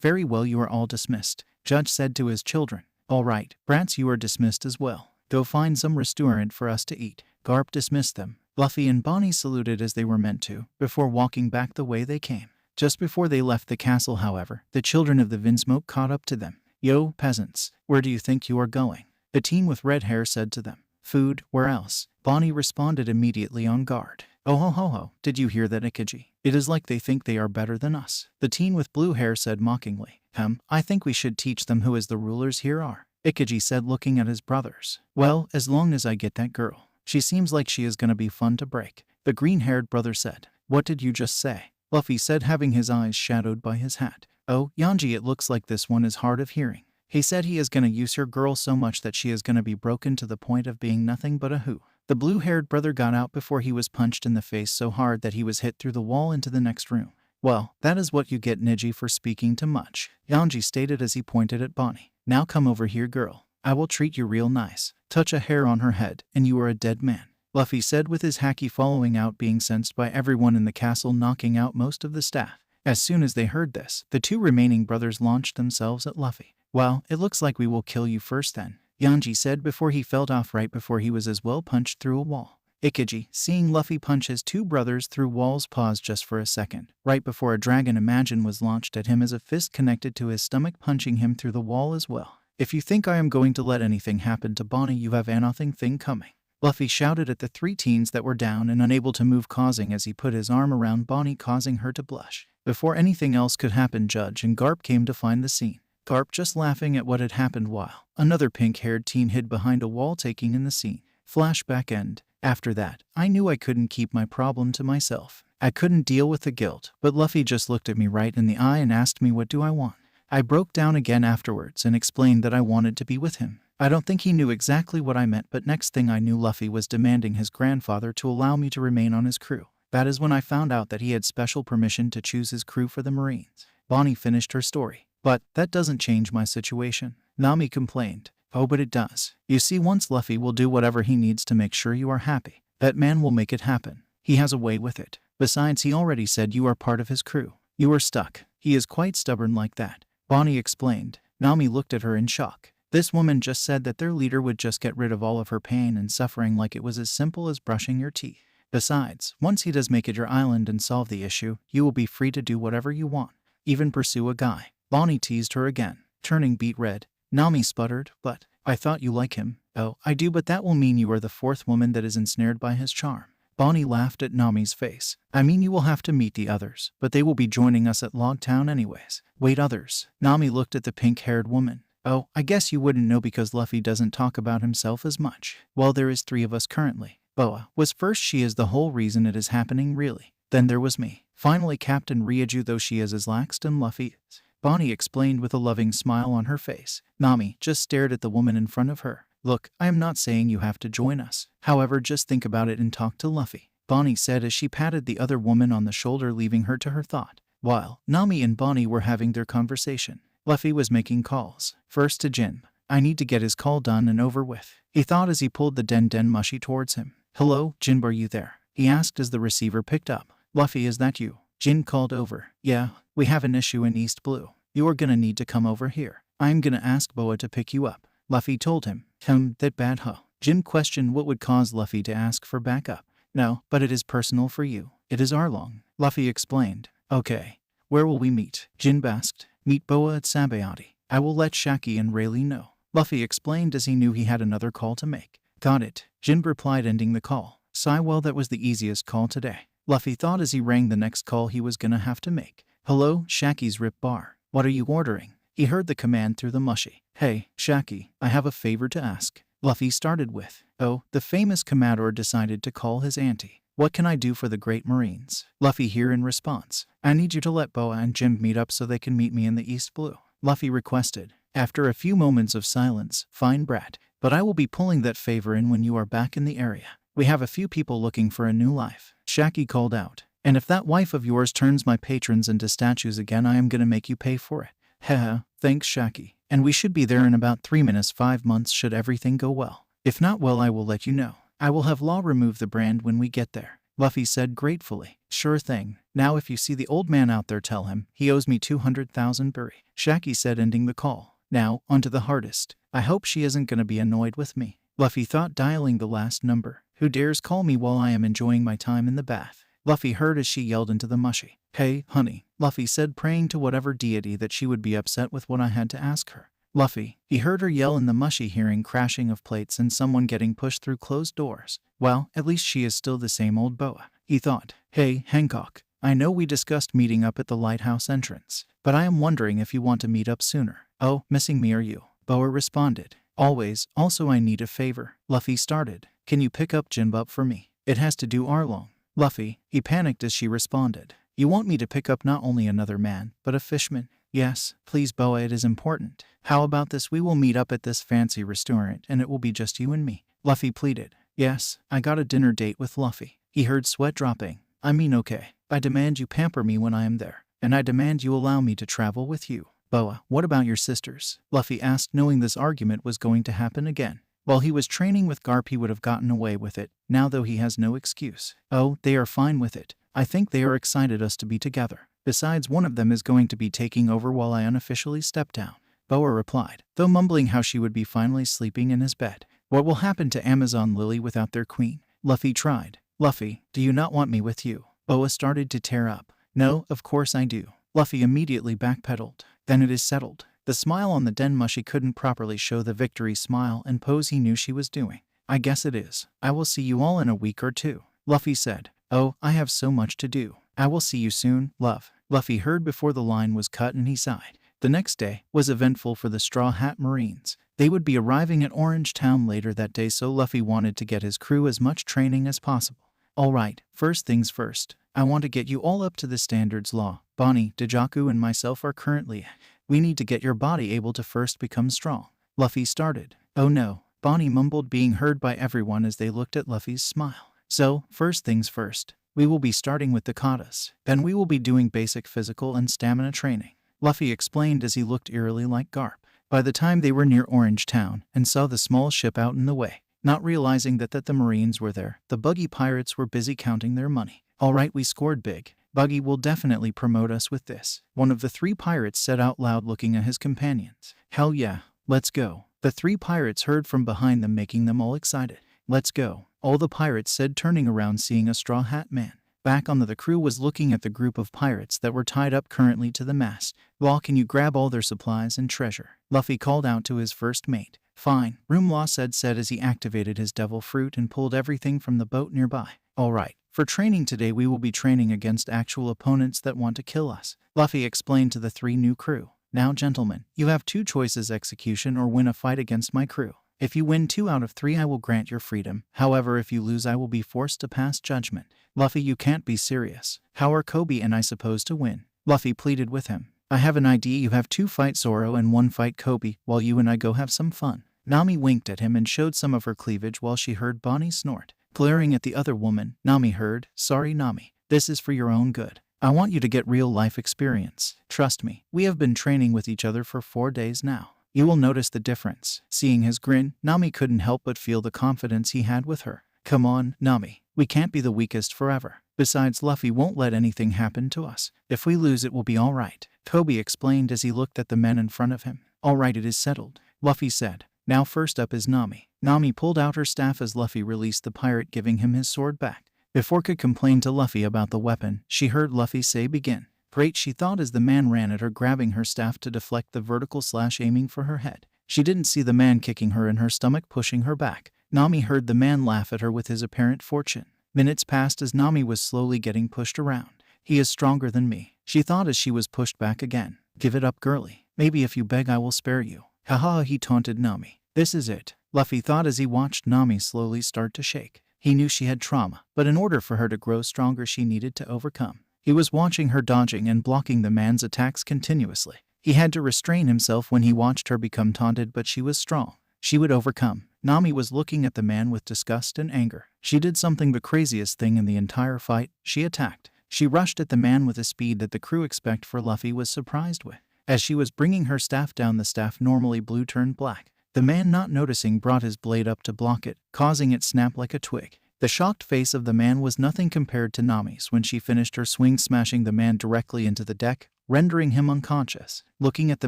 Very well, you are all dismissed, Judge said to his children. All right, brats, you are dismissed as well. Go find some restaurant for us to eat. Garp dismissed them. Luffy and Bonnie saluted as they were meant to, before walking back the way they came. Just before they left the castle, however, the children of the Vinsmoke caught up to them. Yo, peasants, where do you think you are going? The teen with red hair said to them. Food, where else? Bonnie responded immediately on guard. Oh ho ho ho, did you hear that, Ikiji? It is like they think they are better than us. The teen with blue hair said mockingly. I think we should teach them who is the rulers here are, Ikiji said, looking at his brothers. Well, as long as I get that girl. She seems like she is gonna be fun to break, the green-haired brother said. What did you just say? Luffy said, having his eyes shadowed by his hat. Oh, Yanji, it looks like this one is hard of hearing. He said he is gonna use your girl so much that she is gonna be broken to the point of being nothing but a who. The blue-haired brother got out before he was punched in the face so hard that he was hit through the wall into the next room. Well, that is what you get, Niji, for speaking too much, Yanji stated as he pointed at Bonnie. Now come over here, girl. I will treat you real nice. Touch a hair on her head, and you are a dead man, Luffy said with his haki following out being sensed by everyone in the castle, knocking out most of the staff. As soon as they heard this, the two remaining brothers launched themselves at Luffy. Well, it looks like we will kill you first then, Yanji said before he fell off right before he was as well punched through a wall. Ikiji, seeing Luffy punch his two brothers through walls, paused just for a second, right before a dragon imagine was launched at him as a fist connected to his stomach, punching him through the wall as well. If you think I am going to let anything happen to Bonnie, you have a nothing thing coming, Luffy shouted at the three teens that were down and unable to move, causing as he put his arm around Bonnie, causing her to blush. Before anything else could happen, Judge and Garp came to find the scene. Garp just laughing at what had happened while another pink-haired teen hid behind a wall, taking in the scene. Flashback end. After that, I knew I couldn't keep my problem to myself. I couldn't deal with the guilt, but Luffy just looked at me right in the eye and asked me, what do I want? I broke down again afterwards and explained that I wanted to be with him. I don't think he knew exactly what I meant, but next thing I knew, Luffy was demanding his grandfather to allow me to remain on his crew. That is when I found out that he had special permission to choose his crew for the Marines. Bonnie finished her story. But that doesn't change my situation, Nami complained. Oh, but it does. You see, once Luffy will do whatever he needs to make sure you are happy. That man will make it happen. He has a way with it. Besides, he already said you are part of his crew. You are stuck. He is quite stubborn like that, Bonnie explained. Nami looked at her in shock. This woman just said that their leader would just get rid of all of her pain and suffering like it was as simple as brushing your teeth. Besides, once he does make it your island and solve the issue, you will be free to do whatever you want. Even pursue a guy. Bonnie teased her again, turning beet red. Nami sputtered, but I thought you like him. Oh, I do, but that will mean you are the fourth woman that is ensnared by his charm. Bonnie laughed at Nami's face. I mean, you will have to meet the others, but they will be joining us at Logtown anyways. Wait, others? Nami looked at the pink-haired woman. Oh, I guess you wouldn't know because Luffy doesn't talk about himself as much. Well, there is 3 of us currently. Boa was first. She is the whole reason it is happening, really. Then there was me. Finally, Captain Ryuju, though she is as laxed and Luffy is. Bonnie explained with a loving smile on her face. Nami just stared at the woman in front of her. Look, I am not saying you have to join us. However, just think about it and talk to Luffy, Bonnie said as she patted the other woman on the shoulder, leaving her to her thought. While Nami and Bonnie were having their conversation, Luffy was making calls. First to Jin. I need to get his call done and over with, he thought as he pulled the Den Mushi towards him. Hello, Jin, are you there? He asked as the receiver picked up. Luffy, is that you? Jin called over. Yeah, we have an issue in East Blue. You are gonna need to come over here. I'm gonna ask Boa to pick you up, Luffy told him. That bad, huh? Jin questioned what would cause Luffy to ask for backup. No, but it is personal for you. It is Arlong, Luffy explained. Okay. Where will we meet? Jin asked. Meet Boa at Sabayati. I will let Shaki and Rayleigh know, Luffy explained as he knew he had another call to make. Got it, Jin replied, ending the call. Sigh, well, that was the easiest call today, Luffy thought as he rang the next call he was gonna have to make. Hello, Shaki's Rip Bar. What are you ordering? He heard the command through the mushi. Hey, Shaki, I have a favor to ask, Luffy started with. Oh, the famous Commodore decided to call his auntie. What can I do for the great Marines? Luffy here in response. I need you to let Boa and Jim meet up so they can meet me in the East Blue, Luffy requested. After a few moments of silence, fine brat, but I will be pulling that favor in when you are back in the area. We have a few people looking for a new life. Shaggy called out. And if that wife of yours turns my patrons into statues again, I am gonna make you pay for it. Haha, thanks Shaggy. And we should be there in about 3 minutes 5 months should everything go well. If not well, I will let you know. I will have Law remove the brand when we get there. Luffy said gratefully. Sure thing. Now if you see the old man out there, tell him he owes me 200,000 buri. Shaggy said, ending the call. Now, onto the hardest. I hope she isn't gonna be annoyed with me. Luffy thought, dialing the last number. Who dares call me while I am enjoying my time in the bath? Luffy heard as she yelled into the mushy. Hey, honey, Luffy said, praying to whatever deity that she would be upset with what I had to ask her. Luffy, he heard her yell in the mushy, hearing crashing of plates and someone getting pushed through closed doors. Well, at least she is still the same old boa, he thought. Hey, Hancock, I know we discussed meeting up at the lighthouse entrance, but I am wondering if you want to meet up sooner. Oh, missing me are you? Boa responded. Always. Also I need a favor. Luffy started. Can you pick up Jinbe for me? It has to do Arlong. Luffy, he panicked as she responded. You want me to pick up not only another man, but a fishman? Yes, please Boa, it is important. How about this, we will meet up at this fancy restaurant and it will be just you and me. Luffy pleaded. Yes, I got a dinner date with Luffy. He heard sweat dropping. I mean okay. I demand you pamper me when I am there, and I demand you allow me to travel with you. Boa, what about your sisters? Luffy asked, knowing this argument was going to happen again. While he was training with Garp he would have gotten away with it, now though he has no excuse. Oh, they are fine with it. I think they are excited us to be together. Besides, one of them is going to be taking over while I unofficially step down. Boa replied, though mumbling how she would be finally sleeping in his bed. What will happen to Amazon Lily without their queen? Luffy tried. Luffy, do you not want me with you? Boa started to tear up. No, of course I do. Luffy immediately backpedaled. Then it is settled. The smile on the den mushy couldn't properly show the victory smile and pose he knew she was doing. I guess it is. I will see you all in a week or two. Luffy said. Oh, I have so much to do. I will see you soon, love. Luffy heard before the line was cut and he sighed. The next day was eventful for the Straw Hat Marines. They would be arriving at Orange Town later that day, so Luffy wanted to get his crew as much training as possible. Alright, first things first. I want to get you all up to the standards law. Bonnie, Dejaku and myself are currently. We need to get your body able to first become strong. Luffy started. Oh no, Bonnie mumbled, being heard by everyone as they looked at Luffy's smile. So, first things first. We will be starting with the katas. Then we will be doing basic physical and stamina training. Luffy explained as he looked eerily like Garp. By the time they were near Orange Town and saw the small ship out in the way, not realizing that the Marines were there, the Buggy pirates were busy counting their money. Alright, we scored big. Buggy will definitely promote us with this. One of the 3 pirates said out loud, looking at his companions. Hell yeah, let's go. The 3 pirates heard from behind them, making them all excited. Let's go. All the pirates said, turning around seeing a Straw Hat Man. Back on the crew was looking at the group of pirates that were tied up currently to the mast. Law, can you grab all their supplies and treasure? Luffy called out to his first mate. Fine, Room Law said as he activated his devil fruit and pulled everything from the boat nearby. Alright, for training today we will be training against actual opponents that want to kill us. Luffy explained to the 3 new crew. Now gentlemen, you have 2 choices: execution or win a fight against my crew. If you win 2 out of 3, I will grant your freedom. However, if you lose, I will be forced to pass judgment. Luffy, you can't be serious. How are Koby and I supposed to win? Luffy pleaded with him. I have an idea. You have 2 fight Zoro and 1 fight Koby, while you and I go have some fun. Nami winked at him and showed some of her cleavage while she heard Bonnie snort. Glaring at the other woman, Nami heard, sorry Nami, this is for your own good. I want you to get real life experience. Trust me, we have been training with each other for 4 days now. You will notice the difference. Seeing his grin, Nami couldn't help but feel the confidence he had with her. Come on, Nami. We can't be the weakest forever. Besides, Luffy won't let anything happen to us. If we lose, it will be alright. Koby explained as he looked at the men in front of him. Alright, it is settled. Luffy said. Now first up is Nami. Nami pulled out her staff as Luffy released the pirate, giving him his sword back. Before could complain to Luffy about the weapon, she heard Luffy say begin. Great, she thought as the man ran at her, grabbing her staff to deflect the vertical slash, aiming for her head. She didn't see the man kicking her in her stomach, pushing her back. Nami heard the man laugh at her with his apparent fortune. Minutes passed as Nami was slowly getting pushed around. He is stronger than me, she thought as she was pushed back again. Give it up, girlie. Maybe if you beg I will spare you. Haha, he taunted Nami. This is it, Luffy thought as he watched Nami slowly start to shake. He knew she had trauma, but in order for her to grow stronger she needed to overcome. He was watching her dodging and blocking the man's attacks continuously. He had to restrain himself when he watched her become taunted, but she was strong. She would overcome. Nami was looking at the man with disgust and anger. She did something, the craziest thing in the entire fight. She attacked. She rushed at the man with a speed that the crew expect for Luffy was surprised with. As she was bringing her staff down, the staff, normally blue, turned black. The man, not noticing, brought his blade up to block it, causing it snap like a twig. The shocked face of the man was nothing compared to Nami's when she finished her swing, smashing the man directly into the deck, rendering him unconscious. Looking at the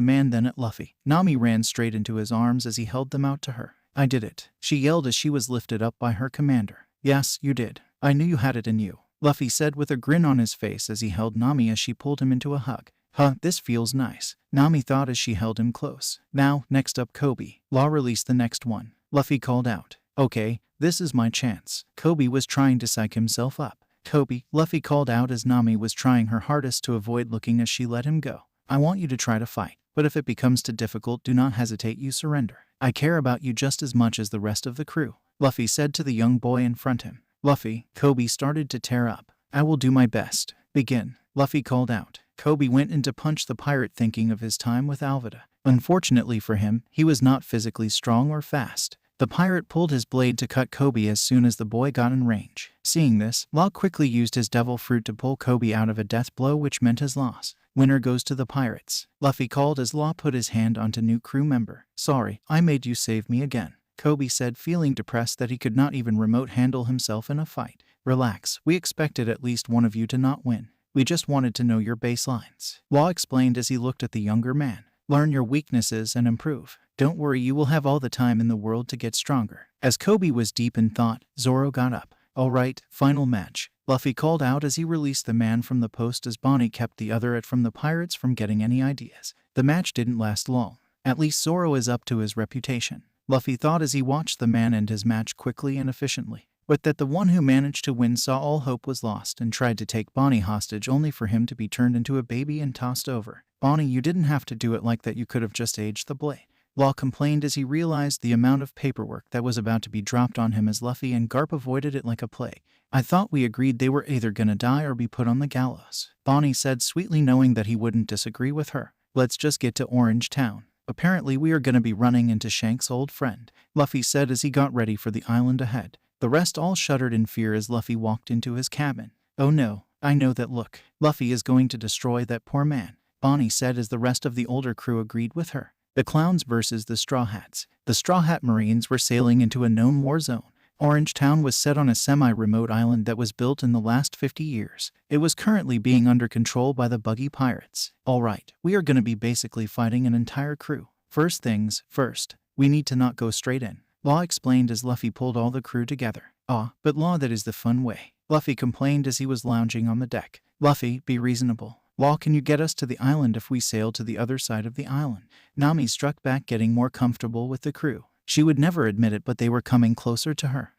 man, then at Luffy, Nami ran straight into his arms as he held them out to her. "I did it," she yelled as she was lifted up by her commander. "Yes, you did. I knew you had it in you," Luffy said with a grin on his face as he held Nami as she pulled him into a hug. "Huh, this feels nice," Nami thought as she held him close. "Now, next up, Koby. Law, release the next one," Luffy called out. "Okay, this is my chance." Koby was trying to psych himself up. "Koby," Luffy called out as Nami was trying her hardest to avoid looking as she let him go. "I want you to try to fight, but if it becomes too difficult, do not hesitate, you surrender. I care about you just as much as the rest of the crew," Luffy said to the young boy in front of him. "Luffy," Koby started to tear up. "I will do my best. Begin," Luffy called out. Koby went in to punch the pirate, thinking of his time with Alvida. Unfortunately for him, he was not physically strong or fast. The pirate pulled his blade to cut Koby as soon as the boy got in range. Seeing this, Law quickly used his devil fruit to pull Koby out of a death blow, which meant his loss. "Winner goes to the pirates," Luffy called as Law put his hand onto new crew member. "Sorry, I made you save me again," Koby said, feeling depressed that he could not even remote handle himself in a fight. "Relax, we expected at least one of you to not win. We just wanted to know your baselines," Law explained as he looked at the younger man. "Learn your weaknesses and improve. Don't worry, you will have all the time in the world to get stronger." As Koby was deep in thought, Zoro got up. "All right, final match," Luffy called out as he released the man from the post as Bonnie kept the other from the pirates from getting any ideas. The match didn't last long. At least Zoro is up to his reputation, Luffy thought as he watched the man end his match quickly and efficiently. But that the one who managed to win saw all hope was lost and tried to take Bonnie hostage, only for him to be turned into a baby and tossed over. "Bonnie, you didn't have to do it like that, you could have just aged the blade," Law complained as he realized the amount of paperwork that was about to be dropped on him as Luffy and Garp avoided it like a plague. "I thought we agreed they were either gonna die or be put on the gallows," Bonnie said sweetly, knowing that he wouldn't disagree with her. "Let's just get to Orange Town. Apparently we are gonna be running into Shanks' old friend," Luffy said as he got ready for the island ahead. The rest all shuddered in fear as Luffy walked into his cabin. "Oh no, I know that look. Luffy is going to destroy that poor man," Bonnie said as the rest of the older crew agreed with her. The clowns versus the Straw Hats. The Straw Hat Marines were sailing into a known war zone. Orange Town was set on a semi-remote island that was built in the last 50 years. It was currently being under control by the Buggy pirates. "Alright, we are going to be basically fighting an entire crew. First things first, we need to not go straight in," Law explained as Luffy pulled all the crew together. "Ah, but Law, that is the fun way," Luffy complained as he was lounging on the deck. "Luffy, be reasonable. Law, can you get us to the island if we sail to the other side of the island?" Nami struck back, getting more comfortable with the crew. She would never admit it, but they were coming closer to her.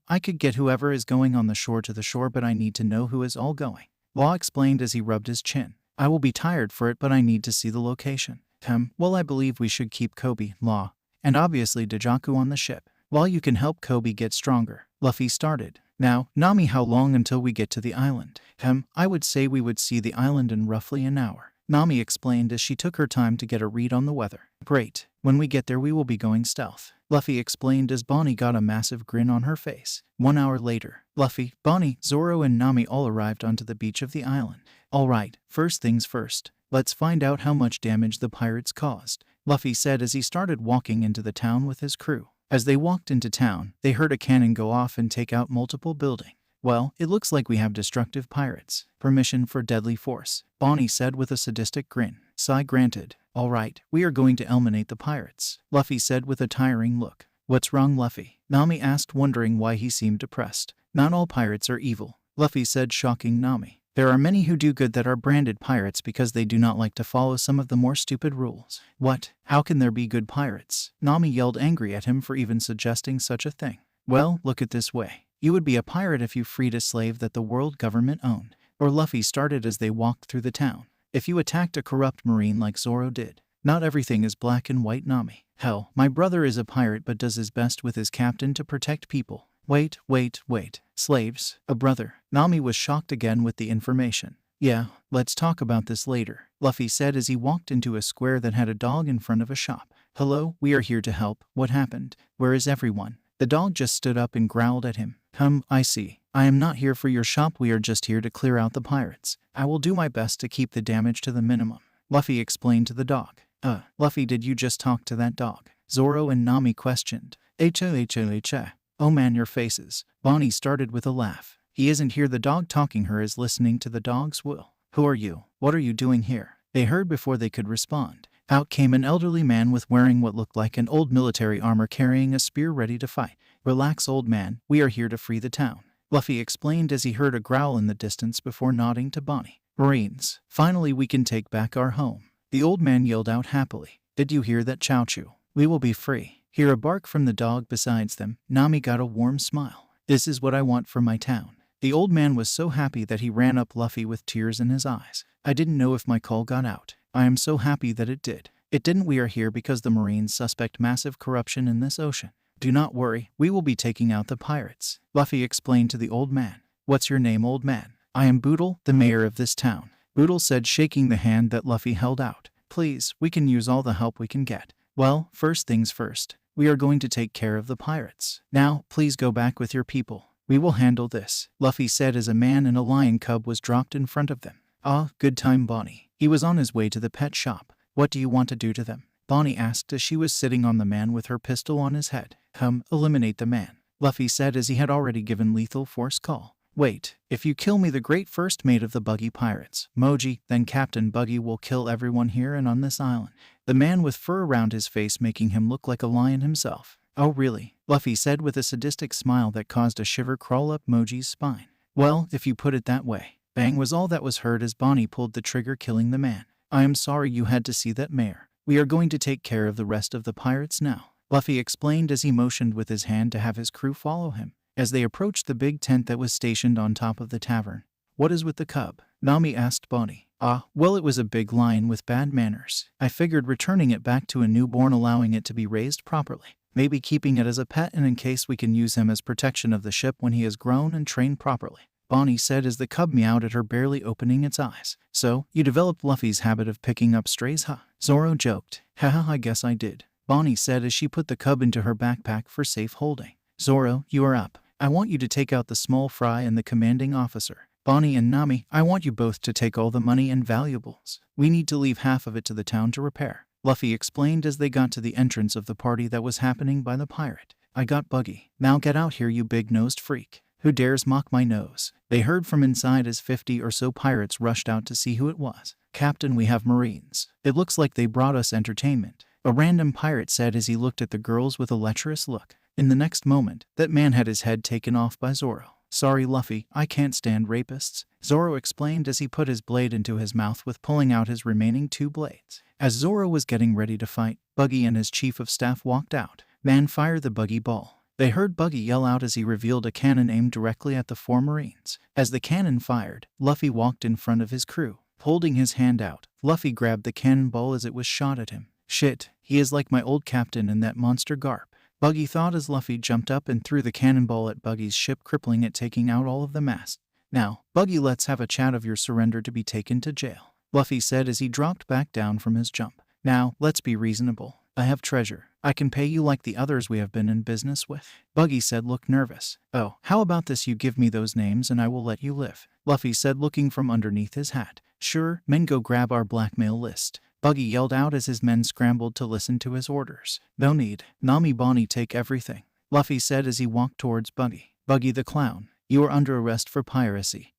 I could get whoever is going on the shore to the shore, but I need to know who is all going," Law explained as he rubbed his chin. "I will be tired for it, but I need to see the location." Well, I believe we should keep Koby, Law, and obviously Dejaku on the ship. While you can help Koby get stronger," Luffy started. "Now, Nami, how long until we get to the island?" I would say we would see the island in roughly an hour," Nami explained as she took her time to get a read on the weather. "Great. When we get there we will be going stealth," Luffy explained as Bonnie got a massive grin on her face. 1 hour later, Luffy, Bonnie, Zoro and Nami all arrived onto the beach of the island. "Alright, first things first. Let's find out how much damage the pirates caused," Luffy said as he started walking into the town with his crew. As they walked into town, they heard a cannon go off and take out multiple buildings. "Well, it looks like we have destructive pirates. Permission for deadly force," Bonnie said with a sadistic grin. "Sigh granted. Alright, we are going to eliminate the pirates," Luffy said with a tiring look. "What's wrong, Luffy?" Nami asked, wondering why he seemed depressed. "Not all pirates are evil," Luffy said, shocking Nami. "There are many who do good that are branded pirates because they do not like to follow some of the more stupid rules." "What? How can there be good pirates?" Nami yelled, angry at him for even suggesting such a thing. "Well, look at this way. You would be a pirate if you freed a slave that the world government owned," or Luffy started as they walked through the town. "If you attacked a corrupt marine like Zoro did. Not everything is black and white, Nami. Hell, my brother is a pirate but does his best with his captain to protect people." Wait. Slaves? A brother? Nami was shocked again with the information. "Yeah, let's talk about this later," Luffy said as he walked into a square that had a dog in front of a shop. Hello, we are here to help. What happened? Where is everyone? The dog just stood up and growled at him. I see. I am not here for your shop, we are just here to clear out the pirates. I will do my best to keep the damage to the minimum, Luffy explained to the dog. Luffy, did you just talk to that dog? Zoro and Nami questioned. Oh man, your faces. Bonnie started with a laugh. He isn't here, the dog talking her is listening to the dog's will. Who are you? What are you doing here? They heard before they could respond. Out came an elderly man with wearing what looked like an old military armor carrying a spear ready to fight. Relax, old man, we are here to free the town, Luffy explained as he heard a growl in the distance before nodding to Bonnie. Marines, finally we can take back our home. The old man yelled out happily. Did you hear that, Chao-Chu? We will be free. Hear a bark from the dog besides them. Nami got a warm smile. This is what I want for my town. The old man was so happy that he ran up Luffy with tears in his eyes. I didn't know if my call got out. I am so happy that it did. It didn't. We are here because the Marines suspect massive corruption in this ocean. Do not worry, we will be taking out the pirates, Luffy explained to the old man. What's your name, old man? I am Boodle, the mayor of this town, Boodle said, shaking the hand that Luffy held out. Please, we can use all the help we can get. Well, first things first. We are going to take care of the pirates. Now, please go back with your people. We will handle this, Luffy said as a man in a lion cub was dropped in front of them. Ah, good time, Bonnie. He was on his way to the pet shop. What do you want to do to them? Bonnie asked as she was sitting on the man with her pistol on his head. Eliminate the man, Luffy said as he had already given lethal force call. Wait, if you kill me, the great first mate of the Buggy pirates, Moji, then Captain Buggy will kill everyone here and on this island. The man with fur around his face making him look like a lion himself. Oh really? Luffy said with a sadistic smile that caused a shiver crawl up Moji's spine. Well, if you put it that way. Bang was all that was heard as Bonnie pulled the trigger, killing the man. I am sorry you had to see that, Mayor. We are going to take care of the rest of the pirates now, Luffy explained as he motioned with his hand to have his crew follow him. As they approached the big tent that was stationed on top of the tavern. What is with the cub? Nami asked Bonnie. Well, it was a big lion with bad manners. I figured returning it back to a newborn, allowing it to be raised properly. Maybe keeping it as a pet, and in case we can use him as protection of the ship when he has grown and trained properly, Bonnie said as the cub meowed at her, barely opening its eyes. So, you developed Luffy's habit of picking up strays, huh? Zoro joked. Haha, I guess I did, Bonnie said as she put the cub into her backpack for safe holding. Zoro, you are up. I want you to take out the small fry and the commanding officer. Bonnie and Nami, I want you both to take all the money and valuables. We need to leave half of it to the town to repair, Luffy explained as they got to the entrance of the party that was happening by the pirate. I got Buggy. Now get out here, you big-nosed freak. Who dares mock my nose? They heard from inside as 50 or so pirates rushed out to see who it was. Captain, we have Marines. It looks like they brought us entertainment, a random pirate said as he looked at the girls with a lecherous look. In the next moment, that man had his head taken off by Zoro. Sorry, Luffy, I can't stand rapists, Zoro explained as he put his blade into his mouth with pulling out his remaining 2 blades. As Zoro was getting ready to fight, Buggy and his chief of staff walked out. Man, fire the Buggy ball. They heard Buggy yell out as he revealed a cannon aimed directly at the 4 Marines. As the cannon fired, Luffy walked in front of his crew. Holding his hand out, Luffy grabbed the cannonball as it was shot at him. Shit, he is like my old captain and that monster Garp, Buggy thought as Luffy jumped up and threw the cannonball at Buggy's ship, crippling it, taking out all of the masts. Now, Buggy, let's have a chat of your surrender to be taken to jail, Luffy said as he dropped back down from his jump. Now, let's be reasonable. I have treasure. I can pay you like the others we have been in business with. Buggy said, look nervous. Oh, how about this, you give me those names and I will let you live, Luffy said, looking from underneath his hat. Sure, men, go grab our blackmail list, Buggy yelled out as his men scrambled to listen to his orders. No need. Nami, Bonnie, take everything, Luffy said as he walked towards Buggy. Buggy the clown, you are under arrest for piracy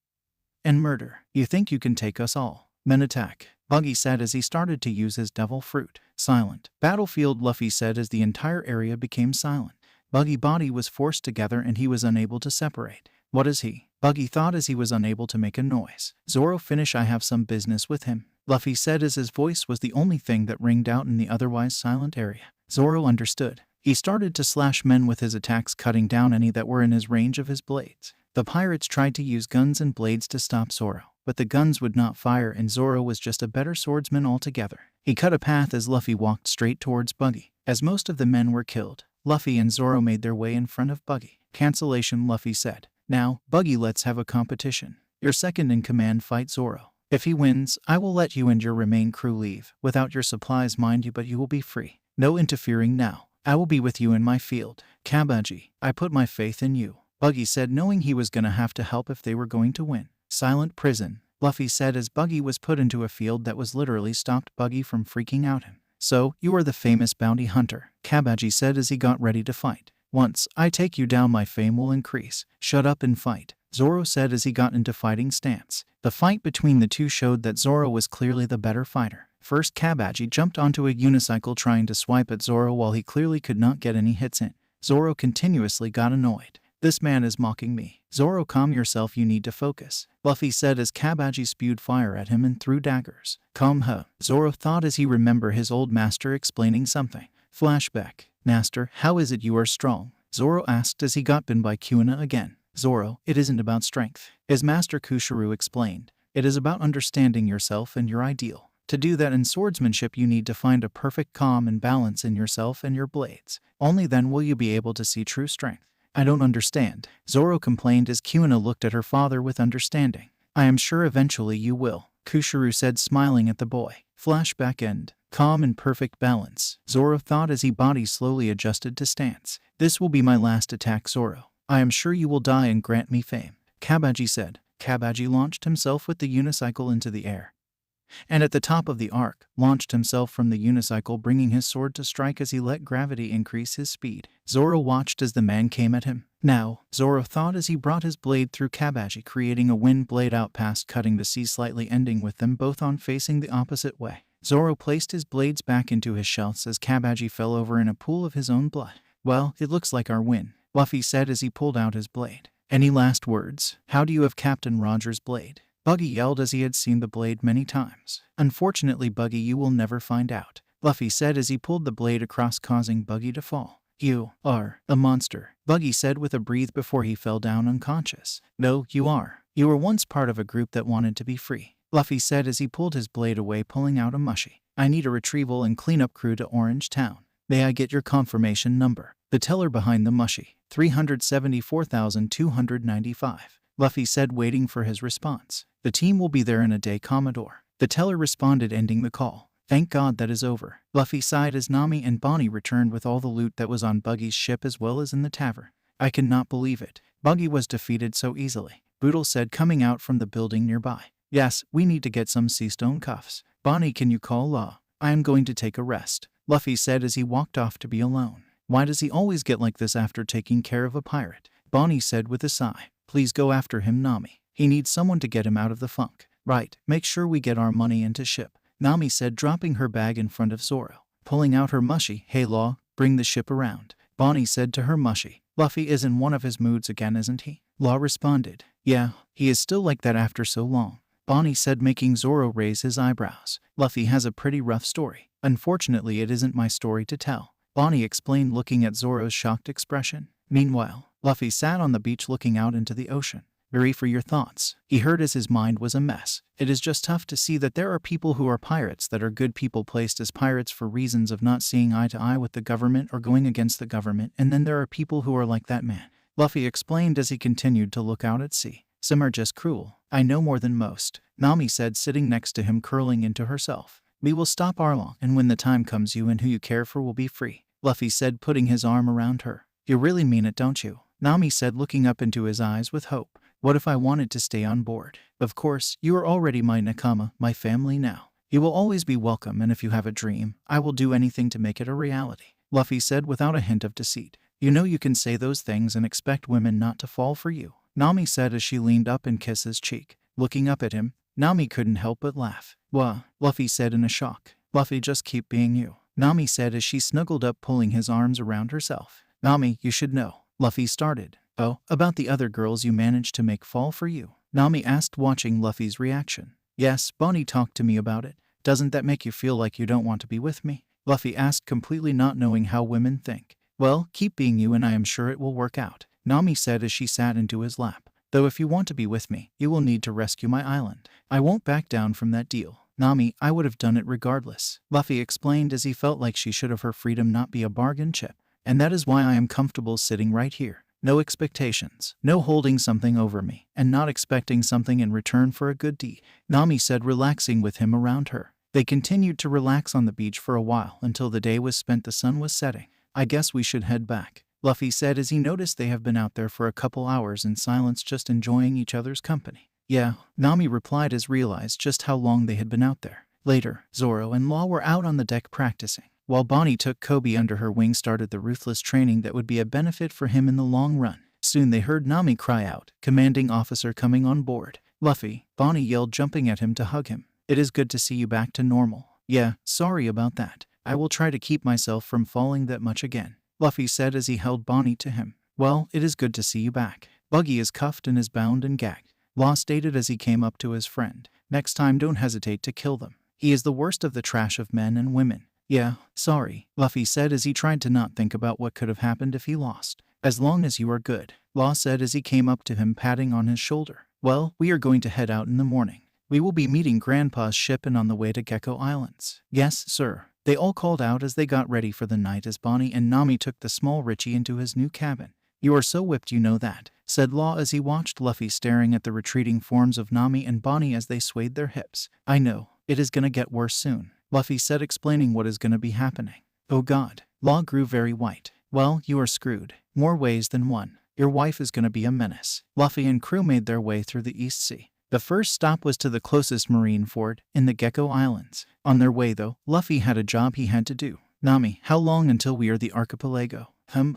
and murder. You think you can take us all? Men attack, Buggy said as he started to use his devil fruit. Silent battlefield, Luffy said as the entire area became silent. Buggy body was forced together and he was unable to separate. What is he? Buggy thought as he was unable to make a noise. Zoro, finish, I have some business with him, Luffy said as his voice was the only thing that ringed out in the otherwise silent area. Zoro understood. He started to slash men with his attacks, cutting down any that were in his range of his blades. The pirates tried to use guns and blades to stop Zoro, but the guns would not fire and Zoro was just a better swordsman altogether. He cut a path as Luffy walked straight towards Buggy. As most of the men were killed, Luffy and Zoro made their way in front of Buggy. Cancellation, Luffy said. Now, Buggy, let's have a competition. Your second in command fight Zoro. If he wins, I will let you and your remain crew leave, without your supplies mind you, but you will be free. No interfering now. I will be with you in my field. Kabaji, I put my faith in you. Buggy said, knowing he was gonna have to help if they were going to win. Silent prison, Luffy said as Buggy was put into a field that was literally stopped Buggy from freaking out him. So, you are the famous bounty hunter, Kabaji said as he got ready to fight. Once I take you down, my fame will increase. Shut up and fight, Zoro said as he got into fighting stance. The fight between the two showed that Zoro was clearly the better fighter. First, Kabaji jumped onto a unicycle trying to swipe at Zoro while he clearly could not get any hits in. Zoro continuously got annoyed. This man is mocking me. Zoro, calm yourself, you need to focus, Luffy said as Kabaji spewed fire at him and threw daggers. Calm, huh? Zoro thought as he remembered his old master explaining something. Flashback. Master, how is it you are strong? Zoro asked as he got bitten by Kuina again. Zoro, it isn't about strength. His master Kushiru explained. It is about understanding yourself and your ideal. To do that in swordsmanship you need to find a perfect calm and balance in yourself and your blades. Only then will you be able to see true strength. I don't understand, Zoro complained as Kuina looked at her father with understanding. I am sure eventually you will, Kushiru said smiling at the boy. Flashback end. Calm and perfect balance, Zoro thought as his body slowly adjusted to stance. This will be my last attack, Zoro. I am sure you will die and grant me fame, Kabaji said. Kabaji launched himself with the unicycle into the air, and at the top of the arc, launched himself from the unicycle, bringing his sword to strike as he let gravity increase his speed. Zoro watched as the man came at him. Now, Zoro thought as he brought his blade through Kabaji, creating a wind blade out past cutting the sea slightly, ending with them both on facing the opposite way. Zoro placed his blades back into his shelves as Kabaji fell over in a pool of his own blood. Well, it looks like our win, Luffy said as he pulled out his blade. Any last words? How do you have Captain Roger's blade? Buggy yelled as he had seen the blade many times. Unfortunately, Buggy, you will never find out, Luffy said as he pulled the blade across, causing Buggy to fall. You are a monster, Buggy said with a breath before he fell down unconscious. No, you are. You were once part of a group that wanted to be free, Luffy said as he pulled his blade away, pulling out a mushy. I need a retrieval and cleanup crew to Orange Town. May I get your confirmation number? The teller behind the mushy. 374,295. Luffy said, waiting for his response. The team will be there in a day, Commodore. The teller responded, ending the call. Thank God that is over. Luffy sighed as Nami and Bonnie returned with all the loot that was on Buggy's ship as well as in the tavern. I cannot believe it. Buggy was defeated so easily, Boodle said, coming out from the building nearby. Yes, we need to get some sea stone cuffs. Bonnie, can you call Law? I am going to take a rest, Luffy said as he walked off to be alone. Why does he always get like this after taking care of a pirate? Bonnie said with a sigh. Please go after him, Nami. He needs someone to get him out of the funk. Right, make sure we get our money into ship, Nami said, dropping her bag in front of Zoro. Pulling out her mushy. Hey Law, bring the ship around, Bonnie said to her mushy. Luffy is in one of his moods again, isn't he? Law responded. Yeah, he is still like that after so long, Bonnie said, making Zoro raise his eyebrows. Luffy has a pretty rough story. Unfortunately, it isn't my story to tell, Bonnie explained, looking at Zoro's shocked expression. Meanwhile, Luffy sat on the beach looking out into the ocean. Very for your thoughts, he heard as his mind was a mess. It is just tough to see that there are people who are pirates that are good people placed as pirates for reasons of not seeing eye to eye with the government or going against the government, and then there are people who are like that man, Luffy explained as he continued to look out at sea. Some are just cruel. I know more than most, Nami said, sitting next to him, curling into herself. We will stop Arlong, and when the time comes, you and who you care for will be free, Luffy said, putting his arm around her. You really mean it, don't you? Nami said, looking up into his eyes with hope. What if I wanted to stay on board? Of course, you are already my nakama, my family now. You will always be welcome, and if you have a dream, I will do anything to make it a reality, Luffy said without a hint of deceit. You know you can say those things and expect women not to fall for you, Nami said as she leaned up and kissed his cheek. Looking up at him, Nami couldn't help but laugh. Wah, Luffy said in a shock. Luffy, just keep being you, Nami said as she snuggled up, pulling his arms around herself. Nami, you should know, Luffy started. Oh, about the other girls you managed to make fall for you, Nami asked, watching Luffy's reaction. Yes, Bonnie talked to me about it. Doesn't that make you feel like you don't want to be with me? Luffy asked, completely not knowing how women think. Well, keep being you and I am sure it will work out, Nami said as she sat into his lap. Though if you want to be with me, you will need to rescue my island. I won't back down from that deal, Nami. I would have done it regardless, Luffy explained as he felt like she should have her freedom not be a bargain chip. And that is why I am comfortable sitting right here, No expectations. No holding something over me, and not expecting something in return for a good deed, Nami said, relaxing with him around her. They continued to relax on the beach for a while until the day was spent. The sun was setting. I guess we should head back, Luffy said as he noticed they have been out there for a couple hours in silence just enjoying each other's company. Yeah, Nami replied as realized just how long they had been out there. Later, Zoro and Law were out on the deck practicing, while Bonnie took Koby under her wing, started the ruthless training that would be a benefit for him in the long run. Soon they heard Nami cry out, "Commanding officer coming on board." "Luffy," Bonnie yelled, jumping at him to hug him. "It is good to see you back to normal." "Yeah, sorry about that. I will try to keep myself from falling that much again," Luffy said as he held Bonnie to him. "Well, it is good to see you back. Buggy is cuffed and is bound and gagged," Law stated as he came up to his friend. "Next time don't hesitate to kill them. He is the worst of the trash of men and women." "Yeah, sorry," Luffy said as he tried to not think about what could have happened if he lost. "As long as you are good," Law said as he came up to him, patting on his shoulder. "Well, we are going to head out in the morning. We will be meeting Grandpa's ship and on the way to Gecko Islands." "Yes, sir," they all called out as they got ready for the night as Bonnie and Nami took the small Richie into his new cabin. "You are so whipped, you know that," said Law as he watched Luffy staring at the retreating forms of Nami and Bonnie as they swayed their hips. "I know. It is gonna get worse soon," Luffy said, explaining what is gonna be happening. "Oh God." Law grew very white. "Well, you are screwed. More ways than one. Your wife is gonna be a menace." Luffy and crew made their way through the East Sea. The first stop was to the closest marine fort in the Gecko Islands. On their way, though, Luffy had a job he had to do. "Nami, how long until we are the archipelago?"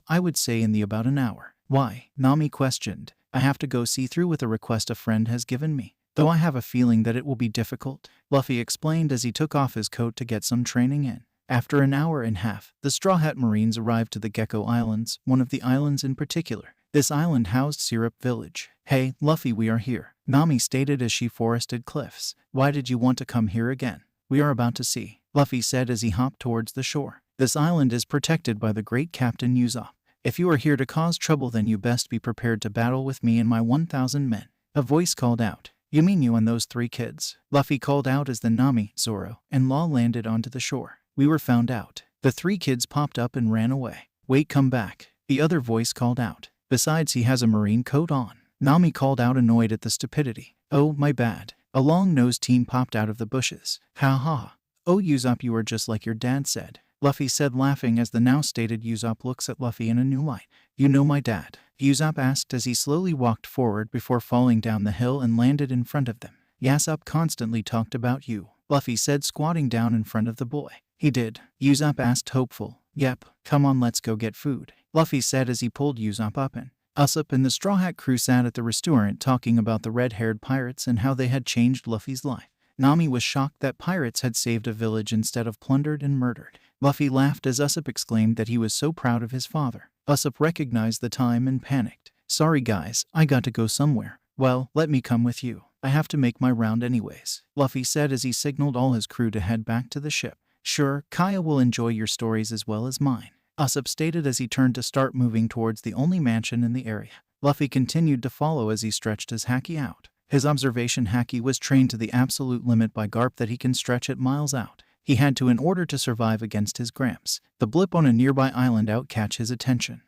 I would say in about an hour." "Why?" Nami questioned. "I have to go see through with a request a friend has given me. Though I have a feeling that it will be difficult," Luffy explained as he took off his coat to get some training in. After an hour and a half, the Straw Hat Marines arrived to the Gecko Islands, one of the islands in particular. This island housed Syrup Village. "Hey, Luffy, we are here," Nami stated as she forested cliffs. "Why did you want to come here again?" "We are about to see," Luffy said as he hopped towards the shore. "This island is protected by the great Captain Usopp. If you are here to cause trouble, then you best be prepared to battle with me and my 1,000 men." A voice called out. "You mean you and those 3 kids?" Luffy called out as the Nami, Zoro, and Law landed onto the shore. "We were found out." The 3 kids popped up and ran away. "Wait, come back," the other voice called out. "Besides, he has a marine coat on." Nami called out, annoyed at the stupidity. "Oh, my bad." A long-nosed teen popped out of the bushes. "Ha ha. Oh, Usopp, you are just like your dad said," Luffy said, laughing as the now stated Usopp looks at Luffy in a new light. "You know my dad?" Usopp asked as he slowly walked forward before falling down the hill and landed in front of them. "Usopp constantly talked about you," Luffy said, squatting down in front of the boy. "He did?" Usopp asked, hopeful. "Yep. Come on, let's go get food," Luffy said as he pulled Usopp up in. Usopp and the Straw Hat crew sat at the restaurant talking about the red-haired pirates and how they had changed Luffy's life. Nami was shocked that pirates had saved a village instead of plundered and murdered. Luffy laughed as Usopp exclaimed that he was so proud of his father. Usopp recognized the time and panicked. "Sorry guys, I got to go somewhere." "Well, let me come with you. I have to make my round anyways," Luffy said as he signaled all his crew to head back to the ship. "Sure, Kaya will enjoy your stories as well as mine," Usopp stated as he turned to start moving towards the only mansion in the area. Luffy continued to follow as he stretched his haki out. His observation haki was trained to the absolute limit by Garp that he can stretch it miles out. He had to in order to survive against his Gramps. The blip on a nearby island out catch his attention.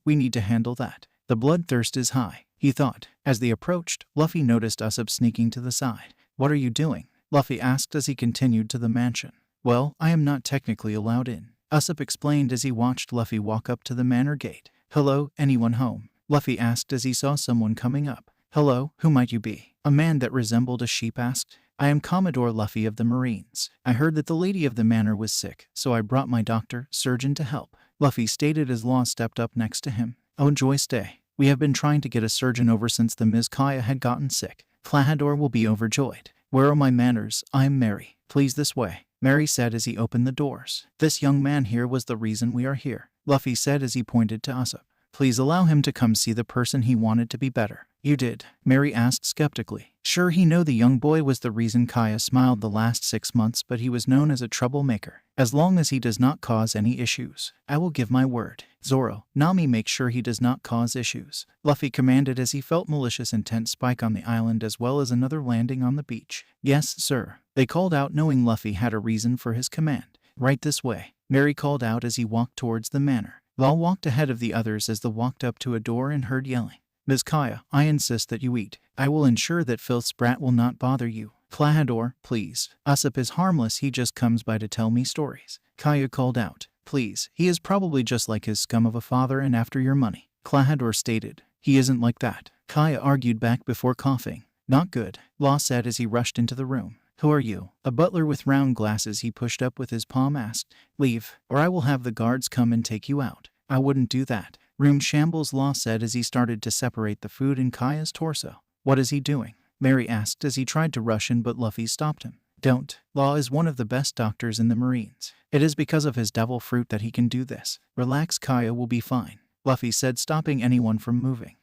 We need to handle that. The bloodthirst is high," he thought. As they approached, Luffy noticed Usopp sneaking to the side. "What are you doing?" Luffy asked as he continued to the mansion. "Well, I am not technically allowed in," Usopp explained as he watched Luffy walk up to the manor gate. "Hello, anyone home?" Luffy asked as he saw someone coming up. "Hello, who might you be?" A man that resembled a sheep asked. "I am Commodore Luffy of the Marines. I heard that the lady of the manor was sick, so I brought my doctor, surgeon to help," Luffy stated as Law stepped up next to him. "Oh, joy stay. We have been trying to get a surgeon over since the Ms. Kaya had gotten sick. Flahador will be overjoyed. Where are my manners? I am Mary. Please this way," Mary said as he opened the doors. "This young man here was the reason we are here," Luffy said as he pointed to Usopp. "Please allow him to come see the person he wanted to be better." "You did?" Mary asked skeptically. Sure, he knew the young boy was the reason Kaya smiled the last 6 months, but he was known as a troublemaker. "As long as he does not cause any issues, I will give my word." "Zoro, Nami, make sure he does not cause issues," Luffy commanded as he felt malicious intent spike on the island as well as another landing on the beach. "Yes, sir," they called out, knowing Luffy had a reason for his command. "Right this way," Mary called out as he walked towards the manor. Law walked ahead of the others as they walked up to a door and heard yelling. Ms. Kaya, I insist that you eat. I will ensure that Filth's brat will not bother you. Klahadore, please. Usopp is harmless, he just comes by to tell me stories. Kaya called out. Please, he is probably just like his scum of a father and after your money. Klahadore stated. He isn't like that. Kaya argued back before coughing. Not good, Law said as he rushed into the room. Who are you? A butler with round glasses he pushed up with his palm asked. Leave, or I will have the guards come and take you out. I wouldn't do that. Room shambles, Law said as he started to separate the food in Kaya's torso. What is he doing? Mary asked as he tried to rush in but Luffy stopped him. Don't. Law is one of the best doctors in the Marines. It is because of his devil fruit that he can do this. Relax, Kaya will be fine, Luffy said, stopping anyone from moving.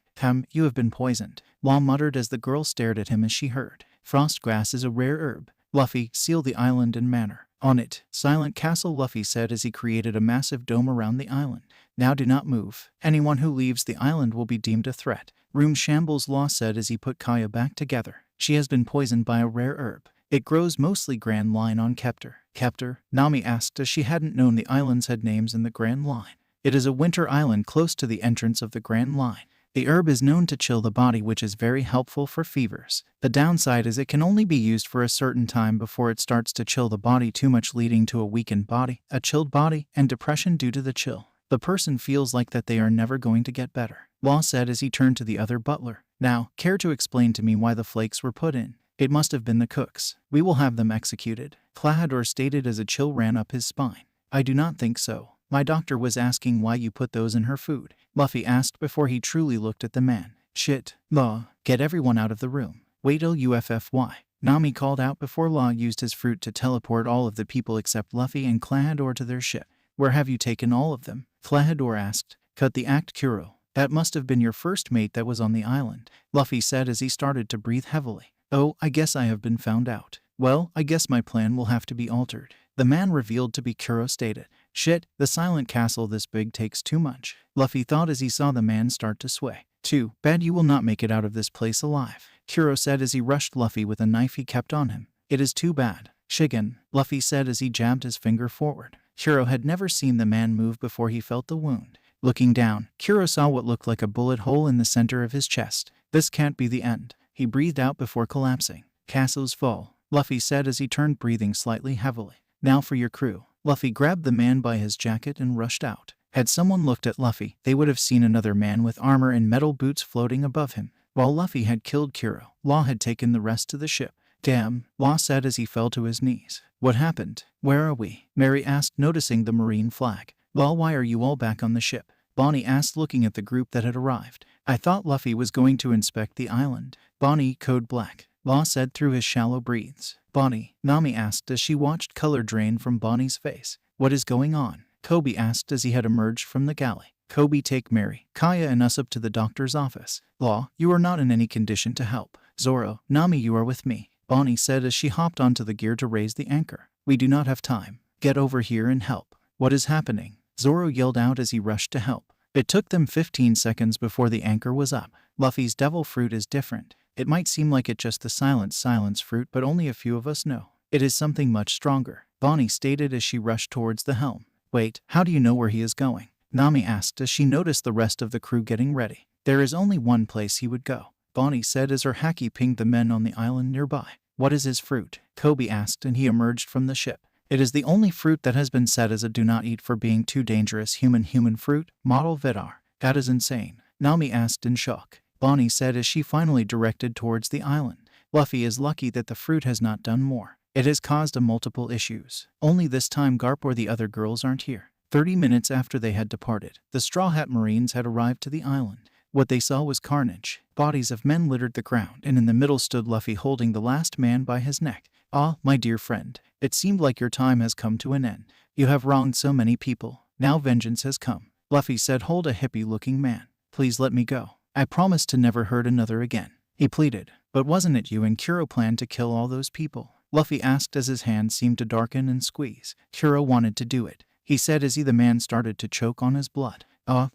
You have been poisoned, Law muttered as the girl stared at him as she heard. Frostgrass is a rare herb. Luffy, seal the island in manner. On it, Silent Castle, Luffy said as he created a massive dome around the island. Now do not move. Anyone who leaves the island will be deemed a threat. Room shambles, Law said as he put Kaya back together. She has been poisoned by a rare herb. It grows mostly Grand Line on Kepter. Kepter? Nami asked as she hadn't known the islands had names in the Grand Line. It is a winter island close to the entrance of the Grand Line. The herb is known to chill the body, which is very helpful for fevers. The downside is it can only be used for a certain time before it starts to chill the body too much, leading to a weakened body, a chilled body, and depression due to the chill. The person feels like that they are never going to get better, Law said as he turned to the other butler. Now, care to explain to me why the flakes were put in? It must have been the cooks. We will have them executed, Klahadore stated as a chill ran up his spine. I do not think so. My doctor was asking why you put those in her food, Luffy asked before he truly looked at the man. Shit, Law, get everyone out of the room. Wait till UFFY. Nami called out before Law used his fruit to teleport all of the people except Luffy and Klahadore to their ship. Where have you taken all of them? Klahadore asked. Cut the act, Kuro. That must have been your first mate that was on the island, Luffy said as he started to breathe heavily. Oh, I guess I have been found out. Well, I guess my plan will have to be altered, the man revealed to be Kuro stated. Shit, the Silent Castle this big takes too much, Luffy thought as he saw the man start to sway. Too bad you will not make it out of this place alive, Kuro said as he rushed Luffy with a knife he kept on him. It is too bad. Shigen, Luffy said as he jabbed his finger forward. Kuro had never seen the man move before he felt the wound. Looking down, Kuro saw what looked like a bullet hole in the center of his chest. This can't be the end, he breathed out before collapsing. Castles fall, Luffy said as he turned, breathing slightly heavily. Now for your crew. Luffy grabbed the man by his jacket and rushed out. Had someone looked at Luffy, they would have seen another man with armor and metal boots floating above him. While Luffy had killed Kuro, Law had taken the rest to the ship. Damn, Law said as he fell to his knees. What happened? Where are we? Mary asked, noticing the marine flag. Law, why are you all back on the ship? Bonnie asked, looking at the group that had arrived. I thought Luffy was going to inspect the island. Bonnie, code black, Law said through his shallow breaths. Bonnie, Nami asked as she watched color drain from Bonnie's face. What is going on? Koby asked as he had emerged from the galley. Koby, take Mary, Kaya and Usopp to the doctor's office. Law, you are not in any condition to help. Zoro, Nami, you are with me, Bonnie said as she hopped onto the gear to raise the anchor. We do not have time. Get over here and help. What is happening? Zoro yelled out as he rushed to help. It took them 15 seconds before the anchor was up. Luffy's devil fruit is different. It might seem like it's just the silence fruit, but only a few of us know. It is something much stronger, Bonnie stated as she rushed towards the helm. Wait, how do you know where he is going? Nami asked as she noticed the rest of the crew getting ready. There is only one place he would go, Bonnie said as her haki pinged the men on the island nearby. What is his fruit? Koby asked, and he emerged from the ship. It is the only fruit that has been set as a do not eat for being too dangerous. Human fruit, model Vidar. That is insane, Nami asked in shock. Bonnie said as she finally directed towards the island. Luffy is lucky that the fruit has not done more. It has caused multiple issues. Only this time Garp or the other girls aren't here. 30 minutes after they had departed, the Straw Hat Marines had arrived to the island. What they saw was carnage. Bodies of men littered the ground, and in the middle stood Luffy holding the last man by his neck. Ah, my dear friend, it seemed like your time has come to an end. You have wronged so many people. Now vengeance has come, Luffy said. Hold a hippie-looking man. Please let me go. I promise to never hurt another again, he pleaded. But wasn't it you and Kuro planned to kill all those people? Luffy asked as his hand seemed to darken and squeeze. Kuro wanted to do it, he said as the man started to choke on his blood. Do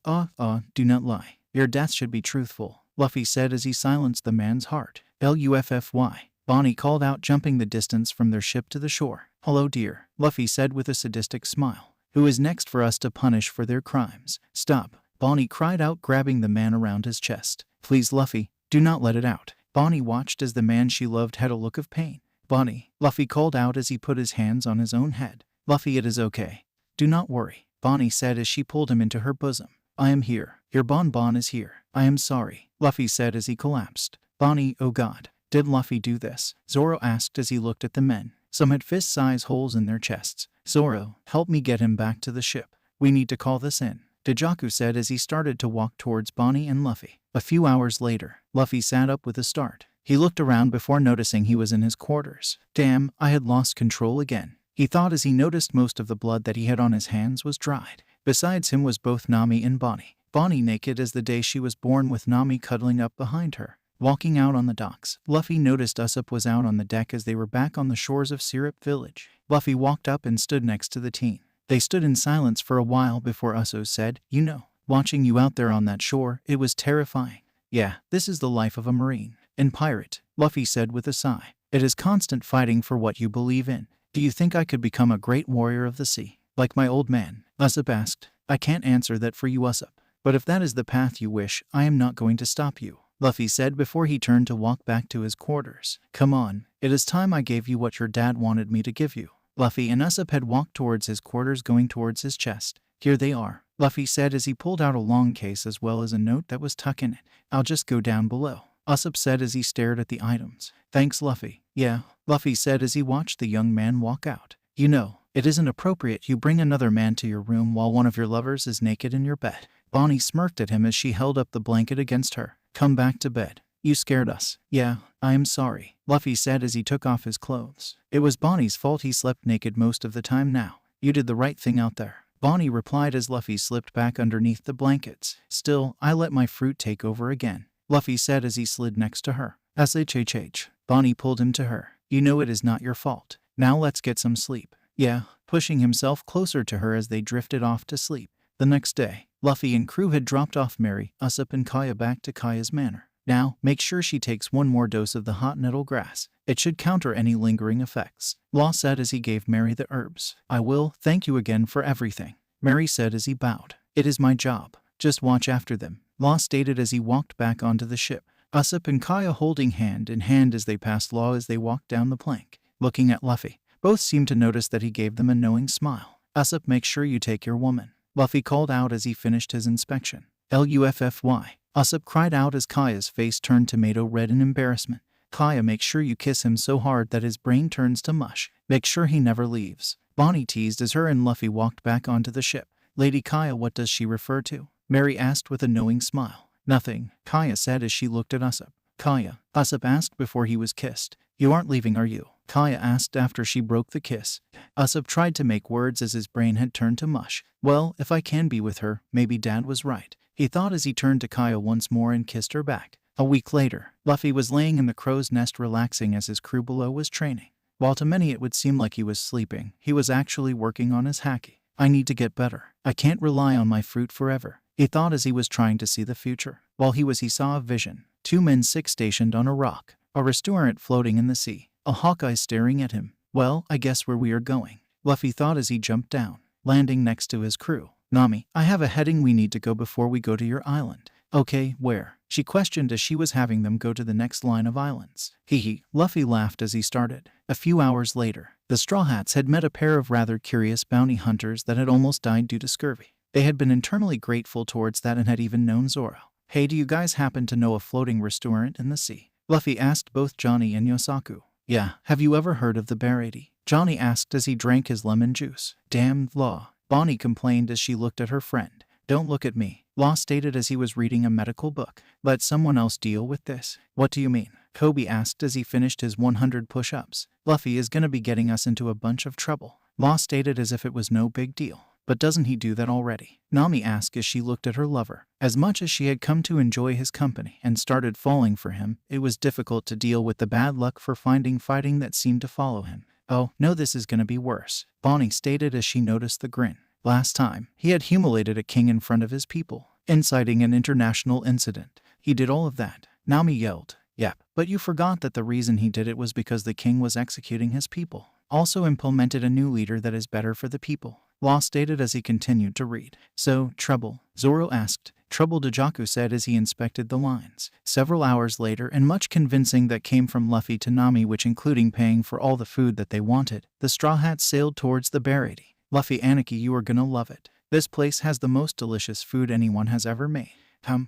not lie. Your death should be truthful, Luffy said as he silenced the man's heart. Luffy, Bonnie called out, jumping the distance from their ship to the shore. Hello dear, Luffy said with a sadistic smile. Who is next for us to punish for their crimes? Stop, Bonnie cried out, grabbing the man around his chest. Please, Luffy, do not let it out. Bonnie watched as the man she loved had a look of pain. Bonnie, Luffy called out as he put his hands on his own head. Luffy, it is okay. Do not worry, Bonnie said as she pulled him into her bosom. I am here. Your bonbon is here. I am sorry, Luffy said as he collapsed. Bonnie, oh God, did Luffy do this? Zoro asked as he looked at the men. Some had fist-sized holes in their chests. Zoro, help me get him back to the ship. We need to call this in, Dejaku said as he started to walk towards Bonnie and Luffy. A few hours later, Luffy sat up with a start. He looked around before noticing he was in his quarters. Damn, I had lost control again, he thought as he noticed most of the blood that he had on his hands was dried. Besides him was both Nami and Bonnie. Bonnie naked as the day she was born, with Nami cuddling up behind her. Walking out on the docks, Luffy noticed Usopp was out on the deck as they were back on the shores of Syrup Village. Luffy walked up and stood next to the teen. They stood in silence for a while before Usopp said, you know, watching you out there on that shore, it was terrifying. Yeah, this is the life of a marine and pirate, Luffy said with a sigh. It is constant fighting for what you believe in. Do you think I could become a great warrior of the sea, like my old man? Usopp asked. I can't answer that for you, Usopp. But if that is the path you wish, I am not going to stop you, Luffy said before he turned to walk back to his quarters. Come on, it is time I gave you what your dad wanted me to give you. Luffy and Usopp had walked towards his quarters, going towards his chest. Here they are, Luffy said as he pulled out a long case as well as a note that was tucked in it. I'll just go down below, Usopp said as he stared at the items. Thanks, Luffy. Yeah, Luffy said as he watched the young man walk out. You know, it isn't appropriate you bring another man to your room while one of your lovers is naked in your bed. Bonnie smirked at him as she held up the blanket against her. Come back to bed. You scared us. Yeah, I am sorry, Luffy said as he took off his clothes. It was Bonnie's fault he slept naked most of the time now. You did the right thing out there, Bonnie replied as Luffy slipped back underneath the blankets. Still, I let my fruit take over again, Luffy said as he slid next to her. SHHH. Bonnie pulled him to her. You know it is not your fault. Now let's get some sleep. Yeah, pushing himself closer to her as they drifted off to sleep. The next day, Luffy and crew had dropped off Mary, Usopp and Kaya back to Kaya's manor. Now, make sure she takes one more dose of the hot nettle grass. It should counter any lingering effects, Law said as he gave Mary the herbs. I will, thank you again for everything, Mary said as he bowed. It is my job. Just watch after them, Law stated as he walked back onto the ship. Usopp and Kaya holding hand in hand as they passed Law as they walked down the plank. Looking at Luffy, both seemed to notice that he gave them a knowing smile. Usopp, make sure you take your woman, Luffy called out as he finished his inspection. Luffy, Usopp cried out as Kaya's face turned tomato red in embarrassment. Kaya, make sure you kiss him so hard that his brain turns to mush. Make sure he never leaves, Bonnie teased as her and Luffy walked back onto the ship. Lady Kaya, what does she refer to? Mary asked with a knowing smile. Nothing, Kaya said as she looked at Usopp. Kaya, Usopp asked before he was kissed. You aren't leaving, are you? Kaya asked after she broke the kiss. Usopp tried to make words as his brain had turned to mush. Well, if I can be with her, maybe Dad was right, he thought as he turned to Kaya once more and kissed her back. A week later, Luffy was laying in the crow's nest relaxing as his crew below was training. While to many it would seem like he was sleeping, he was actually working on his haki. I need to get better. I can't rely on my fruit forever, he thought as he was trying to see the future. While he saw a vision. 2 men 6 stationed on a rock. A restaurant floating in the sea. A Hawkeye staring at him. Well, I guess where we are going, Luffy thought as he jumped down, landing next to his crew. Nami, I have a heading we need to go before we go to your island. Okay, where? She questioned as she was having them go to the next line of islands. Hee, Luffy laughed as he started. A few hours later, the Straw Hats had met a pair of rather curious bounty hunters that had almost died due to scurvy. They had been internally grateful towards that and had even known Zoro. Hey, do you guys happen to know a floating restaurant in the sea? Luffy asked both Johnny and Yosaku. Yeah, have you ever heard of the Baratie? Johnny asked as he drank his lemon juice. Damn, Law, Bonnie complained as she looked at her friend. Don't look at me, Law stated as he was reading a medical book. Let someone else deal with this. What do you mean? Koby asked as he finished his 100 push-ups. Luffy is gonna be getting us into a bunch of trouble, Law stated as if it was no big deal. But doesn't he do that already? Nami asked as she looked at her lover. As much as she had come to enjoy his company and started falling for him, it was difficult to deal with the bad luck for fighting that seemed to follow him. Oh, no, this is gonna be worse, Bonnie stated as she noticed the grin. Last time, he had humiliated a king in front of his people, inciting an international incident. He did all of that. Nami yelled. Yep, but you forgot that the reason he did it was because the king was executing his people. Also implemented a new leader that is better for the people. Law stated as he continued to read. So, trouble? Zoro asked. Trouble, Dojaku said as he inspected the lines. Several hours later, and much convincing that came from Luffy to Nami, which including paying for all the food that they wanted, the Straw Hats sailed towards the Baratie. Luffy, Anarchy, you are gonna love it. This place has the most delicious food anyone has ever made.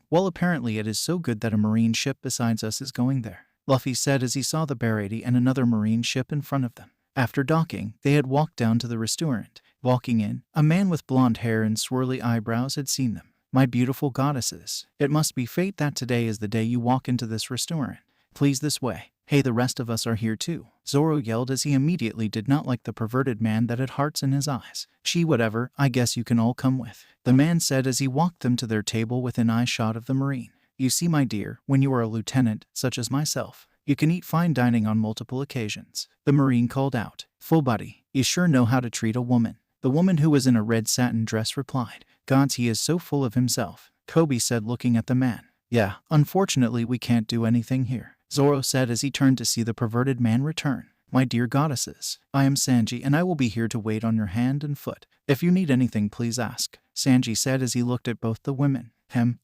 Well, apparently it is so good that a marine ship besides us is going there, Luffy said as he saw the Baratie and another marine ship in front of them. After docking, they had walked down to the restaurant. Walking in, a man with blonde hair and swirly eyebrows had seen them. My beautiful goddesses, it must be fate that today is the day you walk into this restaurant. Please, this way. Hey, the rest of us are here too, Zoro yelled as he immediately did not like the perverted man that had hearts in his eyes. Gee, whatever, I guess you can all come with, the man said as he walked them to their table within eye shot of the Marine. You see, my dear, when you are a lieutenant, such as myself, you can eat fine dining on multiple occasions. The Marine called out. Full body, you sure know how to treat a woman. The woman who was in a red satin dress replied. Gods, he is so full of himself, Koby said looking at the man. Yeah, unfortunately we can't do anything here, Zoro said as he turned to see the perverted man return. My dear goddesses, I am Sanji and I will be here to wait on your hand and foot. If you need anything, please ask, Sanji said as he looked at both the women.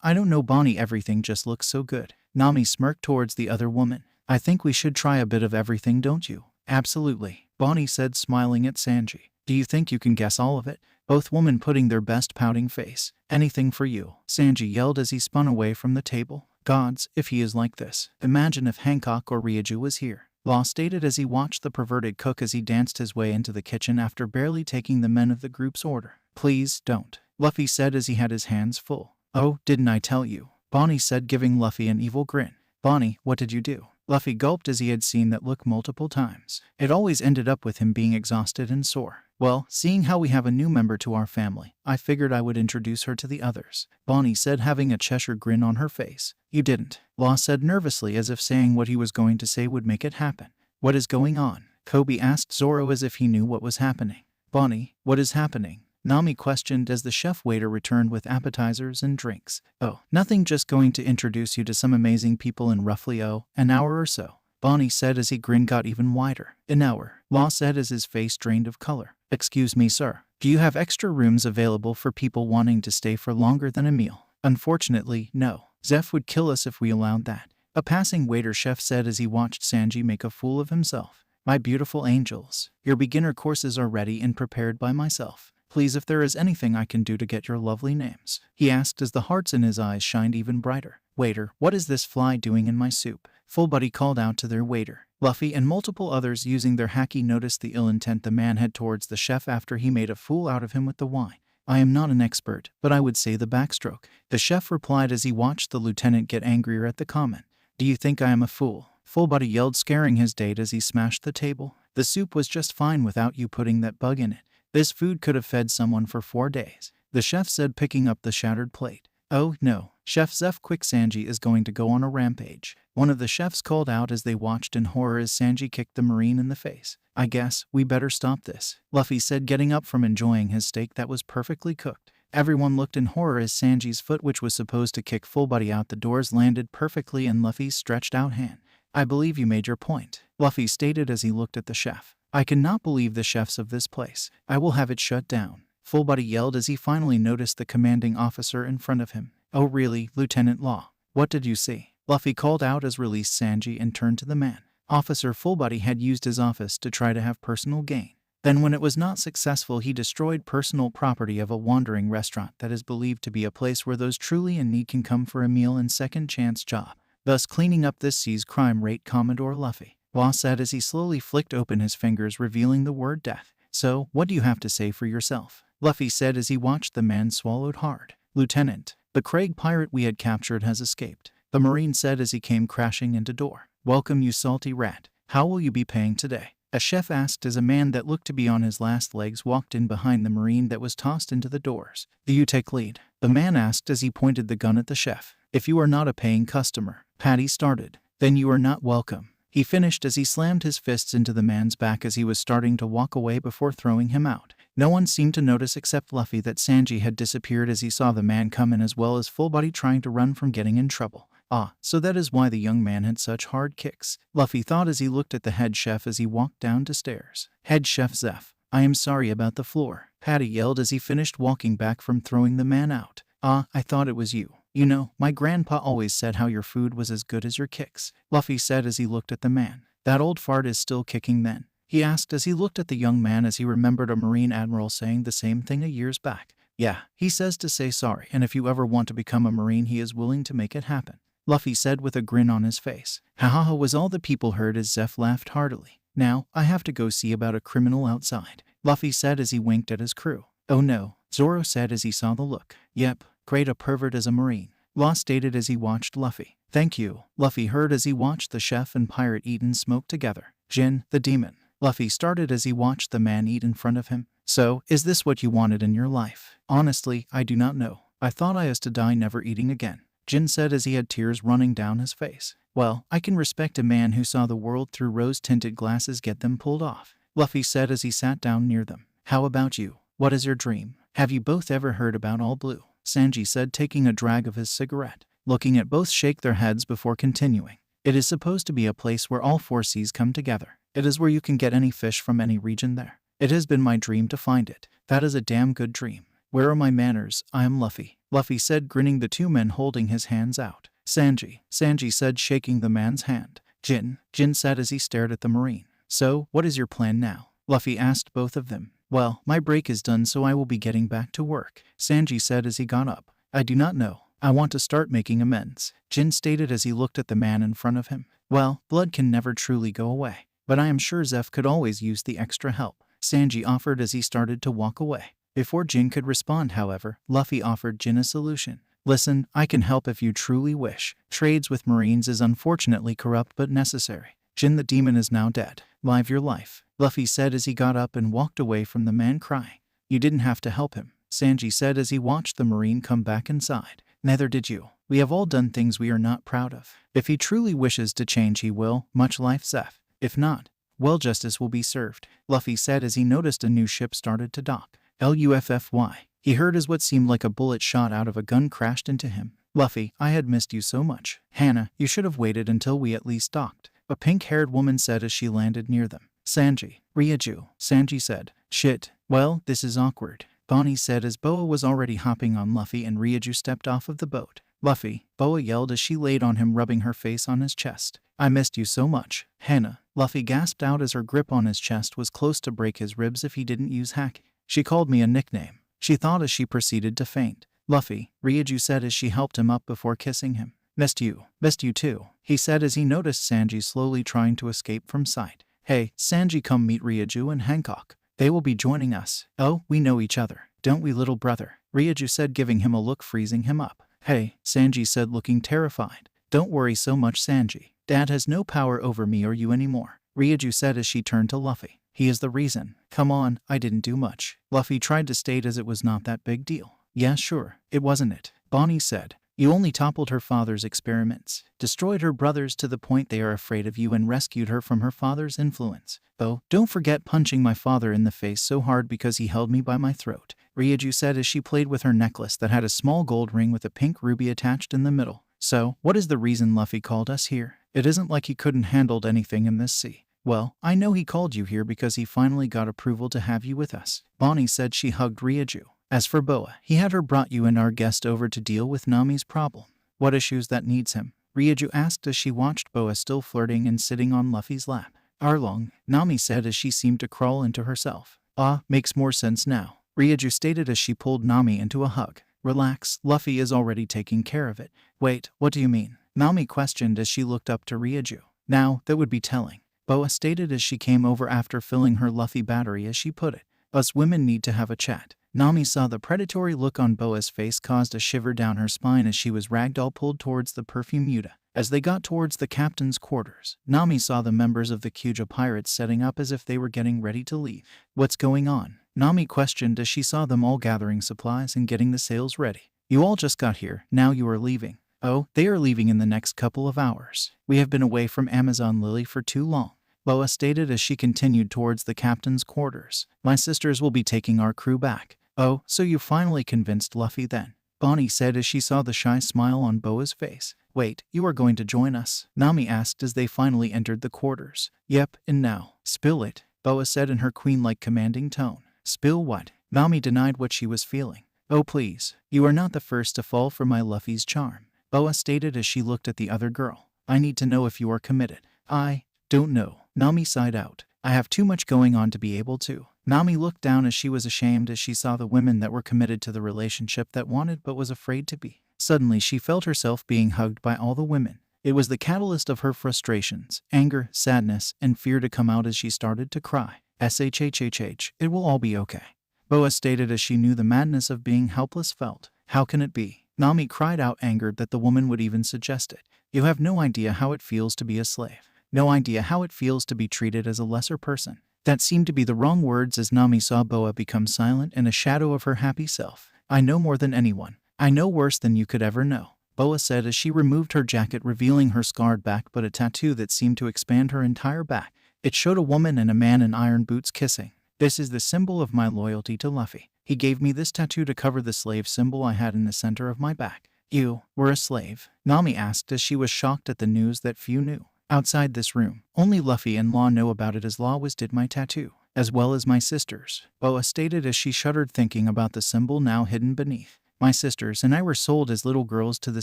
I don't know, Bonnie, everything just looks so good. Nami smirked towards the other woman. I think we should try a bit of everything, don't you? Absolutely, Bonnie said smiling at Sanji. Do you think you can guess all of it? Both women putting their best pouting face. Anything for you, Sanji yelled as he spun away from the table. Gods, if he is like this, imagine if Hancock or Ryuju was here, Law stated as he watched the perverted cook as he danced his way into the kitchen after barely taking the men of the group's order. Please don't, Luffy said as he had his hands full. Oh, didn't I tell you? Bonnie said, giving Luffy an evil grin. Bonnie, what did you do? Luffy gulped as he had seen that look multiple times. It always ended up with him being exhausted and sore. Well, seeing how we have a new member to our family, I figured I would introduce her to the others, Bonnie said, having a Cheshire grin on her face. You didn't, Law said nervously as if saying what he was going to say would make it happen. What is going on? Koby asked Zoro as if he knew what was happening. Bonnie, what is happening? Nami questioned as the chef waiter returned with appetizers and drinks. Oh, nothing, just going to introduce you to some amazing people in roughly an hour or so, Bonnie said as he grinned got even wider. An hour, Law said as his face drained of color. Excuse me, sir. Do you have extra rooms available for people wanting to stay for longer than a meal? Unfortunately, no. Zeph would kill us if we allowed that, a passing waiter chef said as he watched Sanji make a fool of himself. My beautiful angels, your beginner courses are ready and prepared by myself. Please, if there is anything I can do to get your lovely names, he asked as the hearts in his eyes shined even brighter. Waiter, what is this fly doing in my soup? Full Buddy called out to their waiter. Luffy and multiple others using their haki noticed the ill intent the man had towards the chef after he made a fool out of him with the wine. I am not an expert, but I would say the backstroke, the chef replied as he watched the lieutenant get angrier at the comment. Do you think I am a fool? Full Buddy yelled, scaring his date as he smashed the table. The soup was just fine without you putting that bug in it. This food could have fed someone for 4 days, the chef said, picking up the shattered plate. Oh no, Chef Zeph, quick, Sanji is going to go on a rampage, one of the chefs called out as they watched in horror as Sanji kicked the Marine in the face. I guess we better stop this, Luffy said, getting up from enjoying his steak that was perfectly cooked. Everyone looked in horror as Sanji's foot, which was supposed to kick Full Buddy out the doors, landed perfectly in Luffy's stretched out hand. I believe you made your point, Luffy stated as he looked at the chef. I cannot believe the chefs of this place. I will have it shut down, Full Buddy yelled as he finally noticed the commanding officer in front of him. Oh really, Lieutenant Law? What did you see? Luffy called out as released Sanji and turned to the man. Officer Full Buddy had used his office to try to have personal gain. Then when it was not successful, he destroyed personal property of a wandering restaurant that is believed to be a place where those truly in need can come for a meal and second chance job, thus cleaning up this sea's crime rate, Commodore Luffy, Law said as he slowly flicked open his fingers, revealing the word death. So, what do you have to say for yourself? Luffy said as he watched the man swallowed hard. Lieutenant, the Craig pirate we had captured has escaped, the Marine said as he came crashing into door. Welcome, you salty rat. How will you be paying today? A chef asked as a man that looked to be on his last legs walked in behind the Marine that was tossed into the doors. Do you take lead? The man asked as he pointed the gun at the chef. If you are not a paying customer, Patty started, then you are not welcome, he finished as he slammed his fists into the man's back as he was starting to walk away before throwing him out. No one seemed to notice except Luffy that Sanji had disappeared as he saw the man come in, as well as Full Buddy trying to run from getting in trouble. Ah, so that is why the young man had such hard kicks, Luffy thought as he looked at the head chef as he walked down the stairs. Head Chef Zeph, I am sorry about the floor. Patty yelled as he finished walking back from throwing the man out. "Ah, I thought it was you. You know, my grandpa always said how your food was as good as your kicks," Luffy said as he looked at the man. "That old fart is still kicking then?" he asked as he looked at the young man as he remembered a Marine admiral saying the same thing a years back. "Yeah, he says to say sorry, and if you ever want to become a Marine he is willing to make it happen," Luffy said with a grin on his face. "Ha was all the people heard as Zeph laughed heartily. "Now, I have to go see about a criminal outside," Luffy said as he winked at his crew. "Oh no," Zoro said as he saw the look. "Yep, great a pervert as a Marine," Law stated as he watched Luffy. "Thank you," Luffy heard as he watched the chef and pirate eat and smoke together. "Jin, the demon," Luffy started as he watched the man eat in front of him. "So, is this what you wanted in your life?" "Honestly, I do not know. I thought I was to die never eating again," Jin said as he had tears running down his face. "Well, I can respect a man who saw the world through rose-tinted glasses get them pulled off," Luffy said as he sat down near them. "How about you? What is your dream? Have you both ever heard about All Blue?" Sanji said, taking a drag of his cigarette. Looking at both shake their heads before continuing. "It is supposed to be a place where all four seas come together. It is where you can get any fish from any region there. It has been my dream to find it. That is a damn good dream. Where are my manners? I am Luffy," Luffy said, grinning, the two men holding his hands out. Sanji said, shaking the man's hand. Jin said as he stared at the Marine. "So, what is your plan now?" Luffy asked both of them. "Well, my break is done, so I will be getting back to work," Sanji said as he got up. "I do not know. I want to start making amends," Jin stated as he looked at the man in front of him. "Well, blood can never truly go away, but I am sure Zeph could always use the extra help," Sanji offered as he started to walk away. Before Jin could respond, however, Luffy offered Jin a solution. "Listen, I can help if you truly wish. Trades with Marines is unfortunately corrupt but necessary. Jin the demon is now dead. Live your life," Luffy said as he got up and walked away from the man crying. "You didn't have to help him," Sanji said as he watched the Marine come back inside. "Neither did you. We have all done things we are not proud of. If he truly wishes to change he will, much like Zeph. If not, well, justice will be served," Luffy said as he noticed a new ship started to dock. Luffy. He heard as what seemed like a bullet shot out of a gun crashed into him. "Luffy, I had missed you so much." "Hannah, you should have waited until we at least docked," a pink-haired woman said as she landed near them. "Sanji, Ryuju," Sanji said. "Shit, well, this is awkward," Bonnie said as Boa was already hopping on Luffy and Ryuju stepped off of the boat. "Luffy," Boa yelled as she laid on him, rubbing her face on his chest. "I missed you so much." "Hannah," Luffy gasped out as her grip on his chest was close to break his ribs if he didn't use haki. "She called me a nickname," she thought as she proceeded to faint. "Luffy," Ryuju said as she helped him up before kissing him. Missed you too," he said as he noticed Sanji slowly trying to escape from sight. "Hey, Sanji, come meet Ryuju and Hancock. They will be joining us." "Oh, we know each other, don't we, little brother?" Ryuju said, giving him a look, freezing him up. "Hey," Sanji said, looking terrified. "Don't worry so much, Sanji. Dad has no power over me or you anymore," Ryuju said as she turned to Luffy. "He is the reason." "Come on, I didn't do much," Luffy tried to state as it was not that big deal. "Yeah, sure, it wasn't it," Bonnie said. "You only toppled her father's experiments, destroyed her brothers to the point they are afraid of you, and rescued her from her father's influence. Oh, don't forget punching my father in the face so hard because he held me by my throat," Ryuju said as she played with her necklace that had a small gold ring with a pink ruby attached in the middle. "So, what is the reason Luffy called us here? It isn't like he couldn't handle anything in this sea." "Well, I know he called you here because he finally got approval to have you with us," Bonnie said. She hugged Ryuju. "As for Boa, he had her brought you and our guest over to deal with Nami's problem." "What issues that needs him?" Ryuju asked as she watched Boa still flirting and sitting on Luffy's lap. "Arlong," Nami said as she seemed to crawl into herself. "Ah, makes more sense now," Ryuju stated as she pulled Nami into a hug. "Relax, Luffy is already taking care of it." "Wait, what do you mean?" Nami questioned as she looked up to Ryuju. "Now, that would be telling," Boa stated as she came over after filling her Luffy battery, as she put it. "Us women need to have a chat." Nami saw the predatory look on Boa's face caused a shiver down her spine as she was ragdoll pulled towards the perfume Yuta. As they got towards the captain's quarters, Nami saw the members of the Kuja pirates setting up as if they were getting ready to leave. "What's going on?" Nami questioned as she saw them all gathering supplies and getting the sails ready. "You all just got here, now you are leaving." "Oh, they are leaving in the next couple of hours. We have been away from Amazon Lily for too long," Boa stated as she continued towards the captain's quarters. "My sisters will be taking our crew back." "Oh, so you finally convinced Luffy then?" Bonnie said as she saw the shy smile on Boa's face. "Wait, you are going to join us?" Nami asked as they finally entered the quarters. "Yep, and now, spill it," Boa said in her queen-like commanding tone. "Spill what?" Nami denied what she was feeling. Oh please, you are not the first to fall for my Luffy's charm, Boa stated as she looked at the other girl. I need to know if you are committed. I don't know. Nami sighed out. I have too much going on to be able to. Nami looked down as she was ashamed as she saw the women that were committed to the relationship that wanted but was afraid to be. Suddenly she felt herself being hugged by all the women. It was the catalyst of her frustrations, anger, sadness, and fear to come out as she started to cry. SHHHH, it will all be okay, Boa stated as she knew the madness of being helpless felt. How can it be? Nami cried out, angered that the woman would even suggest it. You have no idea how it feels to be a slave. No idea how it feels to be treated as a lesser person. That seemed to be the wrong words as Nami saw Boa become silent in a shadow of her happy self. I know more than anyone. I know worse than you could ever know, Boa said as she removed her jacket, revealing her scarred back but a tattoo that seemed to expand her entire back. It showed a woman and a man in iron boots kissing. This is the symbol of my loyalty to Luffy. He gave me this tattoo to cover the slave symbol I had in the center of my back. You were a slave? Nami asked as she was shocked at the news that few knew. Outside this room, only Luffy and Law know about it as Law was did my tattoo, as well as my sisters, Boa stated as she shuddered thinking about the symbol now hidden beneath. My sisters and I were sold as little girls to the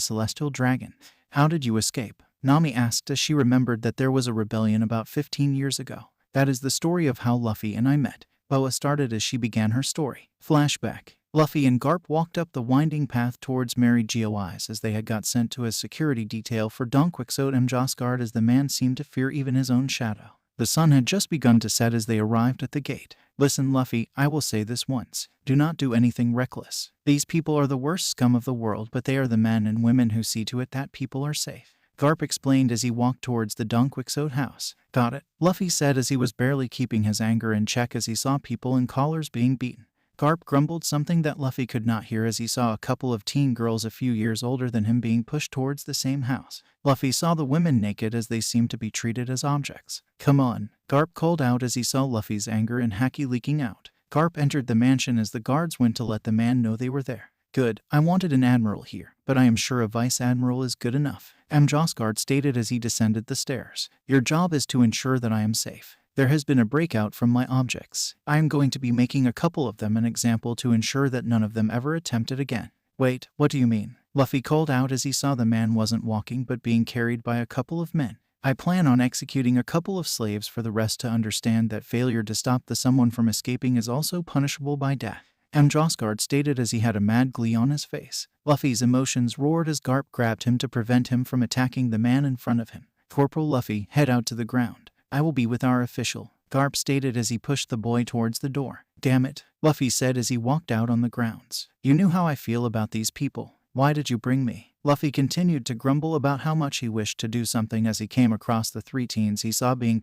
Celestial Dragon. How did you escape? Nami asked as she remembered that there was a rebellion about 15 years ago. That is the story of how Luffy and I met, Boa started as she began her story. Flashback. Luffy and Garp walked up the winding path towards Marine GOIs as they had got sent to as security detail for Don Quixote Mjosgard as the man seemed to fear even his own shadow. The sun had just begun to set as they arrived at the gate. Listen, Luffy, I will say this once. Do not do anything reckless. These people are the worst scum of the world, but they are the men and women who see to it that people are safe, Garp explained as he walked towards the Don Quixote house. Got it, Luffy said as he was barely keeping his anger in check as he saw people in collars being beaten. Garp grumbled something that Luffy could not hear as he saw a couple of teen girls a few years older than him being pushed towards the same house. Luffy saw the women naked as they seemed to be treated as objects. Come on, Garp called out as he saw Luffy's anger and haki leaking out. Garp entered the mansion as the guards went to let the man know they were there. Good, I wanted an admiral here, but I am sure a vice admiral is good enough, Mjosgard stated as he descended the stairs. Your job is to ensure that I am safe. There has been a breakout from my objects. I am going to be making a couple of them an example to ensure that none of them ever attempt it again. Wait, what do you mean? Luffy called out as he saw the man wasn't walking but being carried by a couple of men. I plan on executing a couple of slaves for the rest to understand that failure to stop the someone from escaping is also punishable by death, Mjosgard stated as he had a mad glee on his face. Luffy's emotions roared as Garp grabbed him to prevent him from attacking the man in front of him. Corporal Luffy, head out to the ground. I will be with our official, Garp stated as he pushed the boy towards the door. Damn it, Luffy said as he walked out on the grounds. You knew how I feel about these people. Why did you bring me? Luffy continued to grumble about how much he wished to do something as he came across the three teens he saw being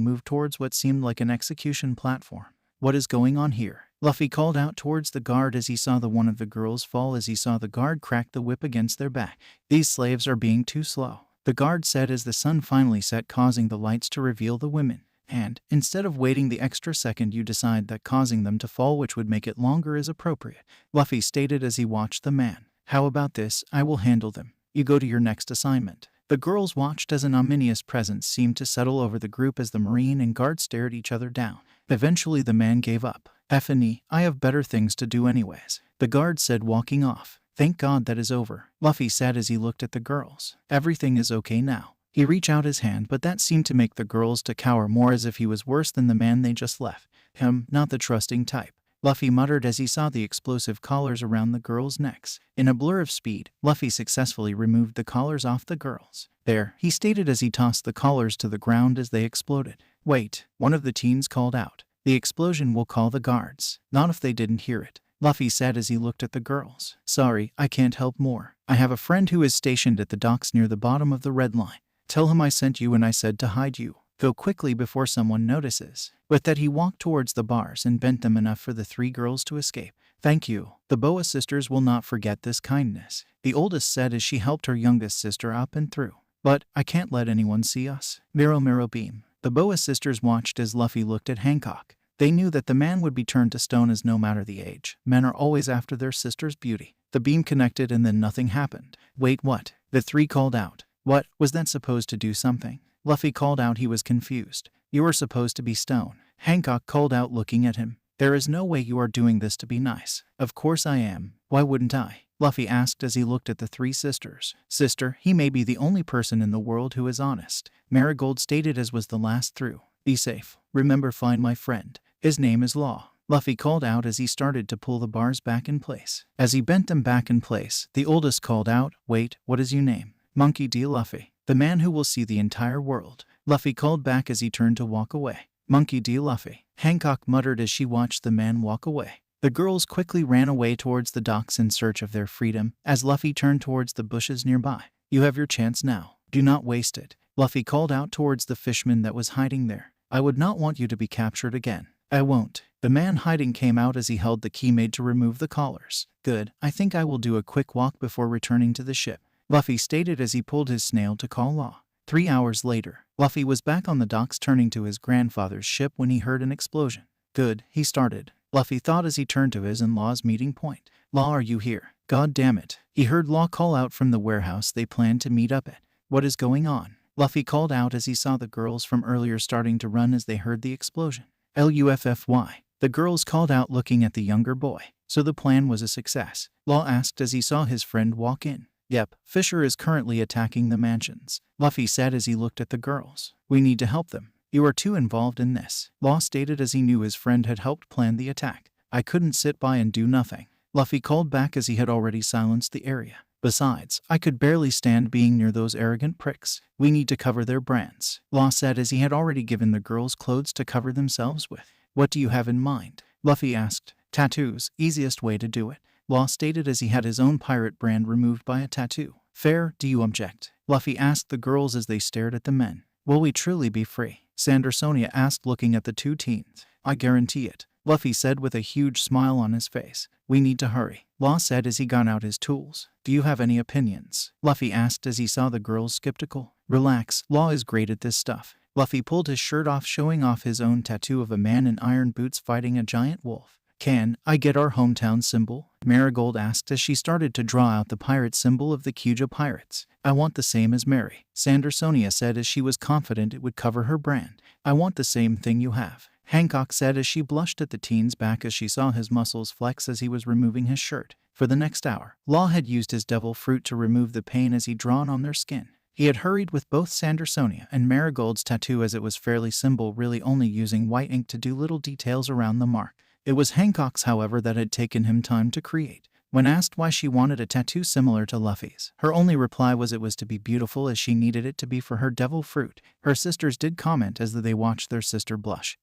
moved towards what seemed like an execution platform. What is going on here? Luffy called out towards the guard as he saw one of the girls fall as he saw the guard crack the whip against their back. These slaves are being too slow, the guard said as the sun finally set, causing the lights to reveal the women. And, instead of waiting the extra second, you decide that causing them to fall, which would make it longer, is appropriate, Luffy stated as he watched the man. How about this? I will handle them. You go to your next assignment. The girls watched as an ominous presence seemed to settle over the group as the Marine and guard stared each other down. Eventually the man gave up. F&E, I have better things to do anyways, the guard said, walking off. Thank God that is over, Luffy said as he looked at the girls. Everything is okay now. He reached out his hand, but that seemed to make the girls to cower more as if he was worse than the man they just left. Not the trusting type, Luffy muttered as he saw the explosive collars around the girls' necks. In a blur of speed, Luffy successfully removed the collars off the girls. There, he stated as he tossed the collars to the ground as they exploded. Wait, one of the teens called out. The explosion will call the guards. Not if they didn't hear it, Luffy said as he looked at the girls. Sorry, I can't help more. I have a friend who is stationed at the docks near the bottom of the red line. Tell him I sent you and I said to hide you. Go quickly before someone notices. With that he walked towards the bars and bent them enough for the three girls to escape. Thank you. The Boa sisters will not forget this kindness, the oldest said as she helped her youngest sister up and through. But, I can't let anyone see us. Miro beam. The Boa sisters watched as Luffy looked at Hancock. They knew that the man would be turned to stone as no matter the age. Men are always after their sister's beauty. The beam connected and then nothing happened. Wait, what? The three called out. What, was that supposed to do something? Luffy called out he was confused. You were supposed to be stone, Hancock called out looking at him. There is no way you are doing this to be nice. Of course I am. Why wouldn't I? Luffy asked as he looked at the three sisters. Sister, he may be the only person in the world who is honest. Marigold stated as was the last through. Be safe. Remember, find my friend. His name is Law. Luffy called out as he started to pull the bars back in place. As he bent them back in place, the oldest called out, wait, what is your name? Monkey D. Luffy. The man who will see the entire world. Luffy called back as he turned to walk away. Monkey D. Luffy. Hancock muttered as she watched the man walk away. The girls quickly ran away towards the docks in search of their freedom as Luffy turned towards the bushes nearby. You have your chance now. Do not waste it. Luffy called out towards the fishman that was hiding there. I would not want you to be captured again. I won't. The man hiding came out as he held the key made to remove the collars. Good. I think I will do a quick walk before returning to the ship. Luffy stated as he pulled his snail to call Law. 3 hours later, Luffy was back on the docks turning to his grandfather's ship when he heard an explosion. Good, he started. Luffy thought as he turned to his in-law's meeting point. Law, are you here? God damn it. He heard Law call out from the warehouse they planned to meet up at. What is going on? Luffy called out as he saw the girls from earlier starting to run as they heard the explosion. Luffy. The girls called out looking at the younger boy. So the plan was a success. Law asked as he saw his friend walk in. Yep, Fisher is currently attacking the mansions. Luffy said as he looked at the girls. We need to help them. You are too involved in this. Law stated as he knew his friend had helped plan the attack. I couldn't sit by and do nothing. Luffy called back as he had already silenced the area. Besides, I could barely stand being near those arrogant pricks. We need to cover their brands. Law said as he had already given the girls clothes to cover themselves with. What do you have in mind? Luffy asked. Tattoos, easiest way to do it. Law stated as he had his own pirate brand removed by a tattoo. Fair, do you object? Luffy asked the girls as they stared at the men. Will we truly be free? Sandersonia asked looking at the two teens. I guarantee it. Luffy said with a huge smile on his face. We need to hurry. Law said as he got out his tools. Do you have any opinions? Luffy asked as he saw the girls skeptical. Relax, Law is great at this stuff. Luffy pulled his shirt off showing off his own tattoo of a man in iron boots fighting a giant wolf. Can I get our hometown symbol? Marigold asked as she started to draw out the pirate symbol of the Kuja pirates. I want the same as Mary. Sandersonia said as she was confident it would cover her brand. I want the same thing you have. Hancock said as she blushed at the teen's back as she saw his muscles flex as he was removing his shirt. For the next hour, Law had used his devil fruit to remove the pain as he drawn on their skin. He had hurried with both Sandersonia and Marigold's tattoo as it was fairly simple, really only using white ink to do little details around the mark. It was Hancock's, however, that had taken him time to create. When asked why she wanted a tattoo similar to Luffy's, her only reply was it was to be beautiful as she needed it to be for her devil fruit. Her sisters did comment as they watched their sister blush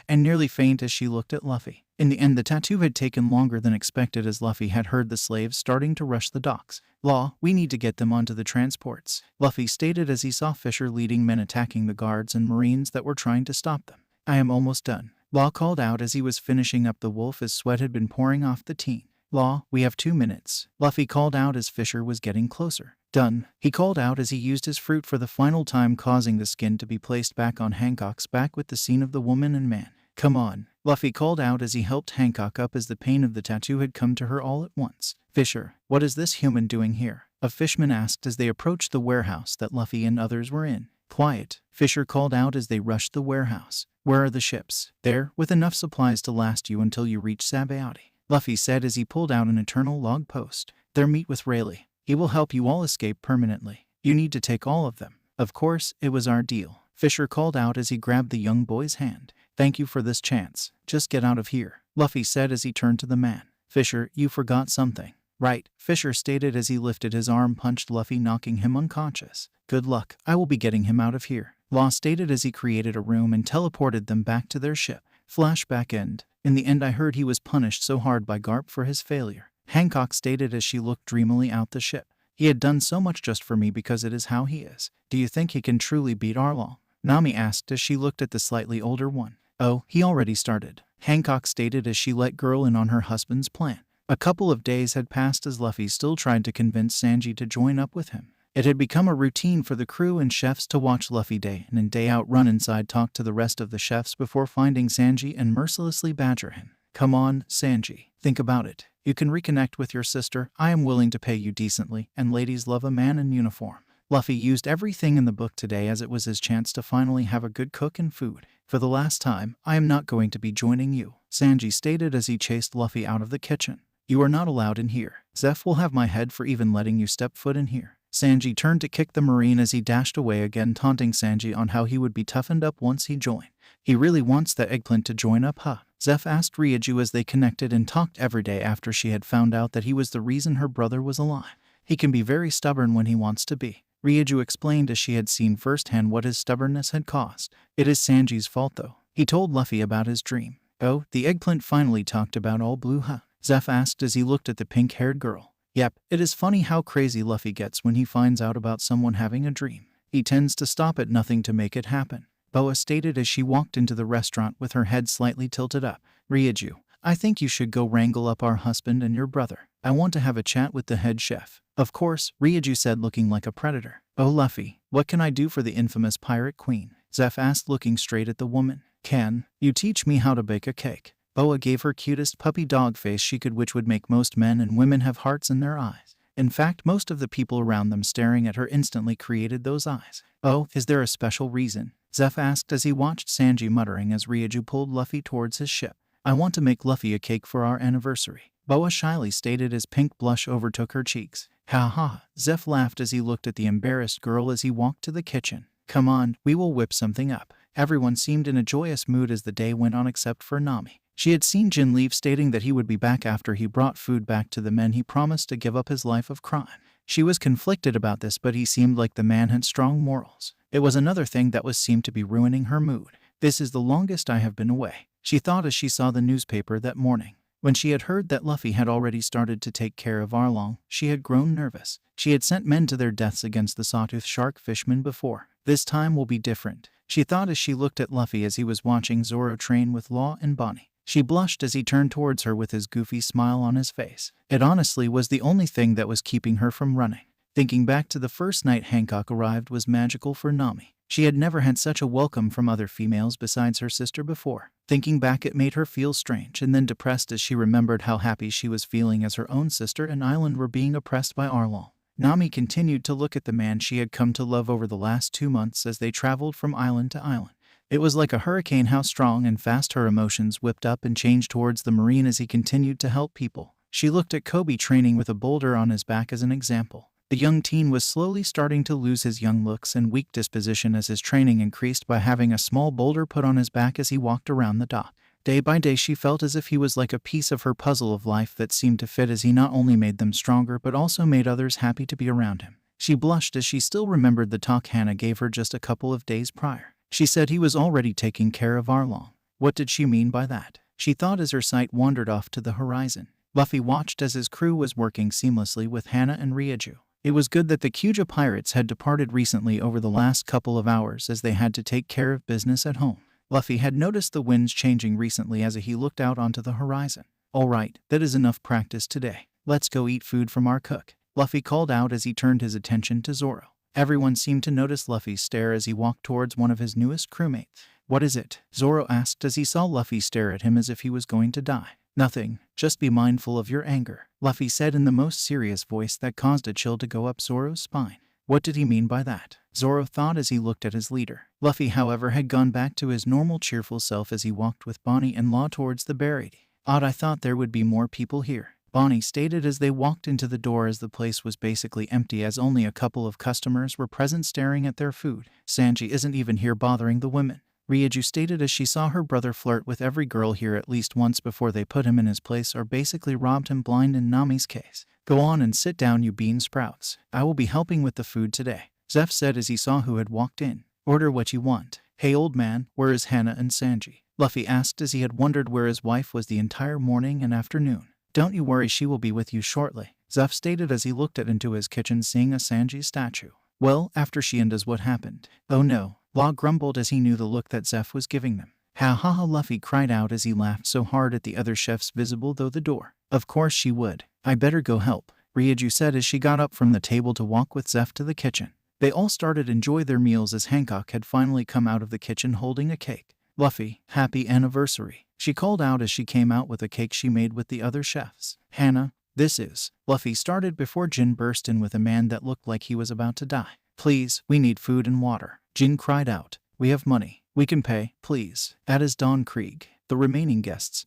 and nearly faint as she looked at Luffy. In the end, the tattoo had taken longer than expected as Luffy had heard the slaves starting to rush the docks. Law, we need to get them onto the transports, Luffy stated as he saw Fisher leading men attacking the guards and marines that were trying to stop them. I am almost done. Law called out as he was finishing up the wolf as sweat had been pouring off the teen. Law, we have 2 minutes. Luffy called out as Fisher was getting closer. Done. He called out as he used his fruit for the final time, causing the skin to be placed back on Hancock's back with the scene of the woman and man. Come on. Luffy called out as he helped Hancock up as the pain of the tattoo had come to her all at once. Fisher, what is this human doing here? A fishman asked as they approached the warehouse that Luffy and others were in. Quiet, Fisher called out as they rushed the warehouse. Where are the ships? There, with enough supplies to last you until you reach Sabaody, Luffy said as he pulled out an eternal log post. There, meet with Rayleigh. He will help you all escape permanently. You need to take all of them. Of course, it was our deal, Fisher called out as he grabbed the young boy's hand. Thank you for this chance. Just get out of here, Luffy said as he turned to the man. Fisher, you forgot something. Right, Fisher stated as he lifted his arm, punched Luffy, knocking him unconscious. Good luck. I will be getting him out of here, Law stated as he created a room and teleported them back to their ship. Flashback end. In the end, I heard he was punished so hard by Garp for his failure, Hancock stated as she looked dreamily out the ship. He had done so much just for me because it is how he is. Do you think he can truly beat Arlong? Nami asked as she looked at the slightly older one. Oh, he already started, Hancock stated as she let girl in on her husband's plan. A couple of days had passed as Luffy still tried to convince Sanji to join up with him. It had become a routine for the crew and chefs to watch Luffy day in and day out run inside, talk to the rest of the chefs before finding Sanji and mercilessly badger him. Come on, Sanji, think about it. You can reconnect with your sister. I am willing to pay you decently, and ladies love a man in uniform. Luffy used everything in the book today as it was his chance to finally have a good cook and food. For the last time, I am not going to be joining you. Sanji stated as he chased Luffy out of the kitchen. You are not allowed in here. Zeph will have my head for even letting you step foot in here. Sanji turned to kick the Marine as he dashed away again, taunting Sanji on how he would be toughened up once he joined. He really wants that eggplant to join up, huh? Zeph asked Ryuju as they connected and talked every day after she had found out that he was the reason her brother was alive. He can be very stubborn when he wants to be. Ryuju explained as she had seen firsthand what his stubbornness had caused. It is Sanji's fault though. He told Luffy about his dream. Oh, the eggplant finally talked about all blue, huh? Zeph asked as he looked at the pink-haired girl. Yep, it is funny how crazy Luffy gets when he finds out about someone having a dream. He tends to stop at nothing to make it happen. Boa stated as she walked into the restaurant with her head slightly tilted up. Ryuju, I think you should go wrangle up our husband and your brother. I want to have a chat with the head chef. Of course, Ryuju said, looking like a predator. Oh Luffy, what can I do for the infamous pirate queen? Zeph asked, looking straight at the woman. Can you teach me how to bake a cake? Boa gave her cutest puppy dog face she could, which would make most men and women have hearts in their eyes. In fact, most of the people around them staring at her instantly created those eyes. Oh, is there a special reason? Zeph asked as he watched Sanji muttering as Ryuju pulled Luffy towards his ship. I want to make Luffy a cake for our anniversary. Boa shyly stated as pink blush overtook her cheeks. Ha ha, Zeph laughed as he looked at the embarrassed girl as he walked to the kitchen. Come on, we will whip something up. Everyone seemed in a joyous mood as the day went on except for Nami. She had seen Jin leave, stating that he would be back after he brought food back to the men he promised to give up his life of crime. She was conflicted about this, but he seemed like the man had strong morals. It was another thing that seemed to be ruining her mood. This is the longest I have been away, she thought as she saw the newspaper that morning. When she had heard that Luffy had already started to take care of Arlong, she had grown nervous. She had sent men to their deaths against the sawtooth shark fishermen before. This time will be different, she thought as she looked at Luffy as he was watching Zoro train with Law and Bonnie. She blushed as he turned towards her with his goofy smile on his face. It honestly was the only thing that was keeping her from running. Thinking back to the first night Hancock arrived was magical for Nami. She had never had such a welcome from other females besides her sister before. Thinking back, it made her feel strange and then depressed as she remembered how happy she was feeling as her own sister and island were being oppressed by Arlong. Nami continued to look at the man she had come to love over the last 2 months as they traveled from island to island. It was like a hurricane how strong and fast her emotions whipped up and changed towards the Marine as he continued to help people. She looked at Koby training with a boulder on his back as an example. The young teen was slowly starting to lose his young looks and weak disposition as his training increased by having a small boulder put on his back as he walked around the dock. Day by day she felt as if he was like a piece of her puzzle of life that seemed to fit as he not only made them stronger but also made others happy to be around him. She blushed as she still remembered the talk Hannah gave her just a couple of days prior. She said he was already taking care of Arlong. What did she mean by that? She thought as her sight wandered off to the horizon. Luffy watched as his crew was working seamlessly with Hannah and Ryuju. It was good that the Kuja pirates had departed recently over the last couple of hours as they had to take care of business at home. Luffy had noticed the winds changing recently as he looked out onto the horizon. Alright, that is enough practice today. Let's go eat food from our cook, Luffy called out as he turned his attention to Zoro. Everyone seemed to notice Luffy's stare as he walked towards one of his newest crewmates. What is it? Zoro asked as he saw Luffy stare at him as if he was going to die. Nothing, just be mindful of your anger, Luffy said in the most serious voice that caused a chill to go up Zoro's spine. What did he mean by that? Zoro thought as he looked at his leader. Luffy, however, had gone back to his normal cheerful self as he walked with Bonnie and Law towards the Baratie. Odd, I thought there would be more people here, Bonnie stated as they walked into the door as the place was basically empty as only a couple of customers were present staring at their food. Sanji isn't even here bothering the women, Ryuju stated as she saw her brother flirt with every girl here at least once before they put him in his place or basically robbed him blind in Nami's case. Go on and sit down, you bean sprouts. I will be helping with the food today, Zeph said as he saw who had walked in. Order what you want. Hey old man, where is Hannah and Sanji? Luffy asked as he had wondered where his wife was the entire morning and afternoon. Don't you worry, she will be with you shortly, Zeph stated as he looked into his kitchen seeing a Sanji statue. Well, after she undoes what happened. Oh no, Law grumbled as he knew the look that Zeph was giving them. Ha ha ha, Luffy cried out as he laughed so hard at the other chefs visible through the door. Of course she would. I better go help, Ryuju said as she got up from the table to walk with Zeph to the kitchen. They all started to enjoy their meals as Hancock had finally come out of the kitchen holding a cake. Luffy, happy anniversary, she called out as she came out with a cake she made with the other chefs. Hannah, this is, Luffy started before Jin burst in with a man that looked like he was about to die. Please, we need food and water, Jin cried out. We have money. We can pay, please. As Don Krieg, the remaining guests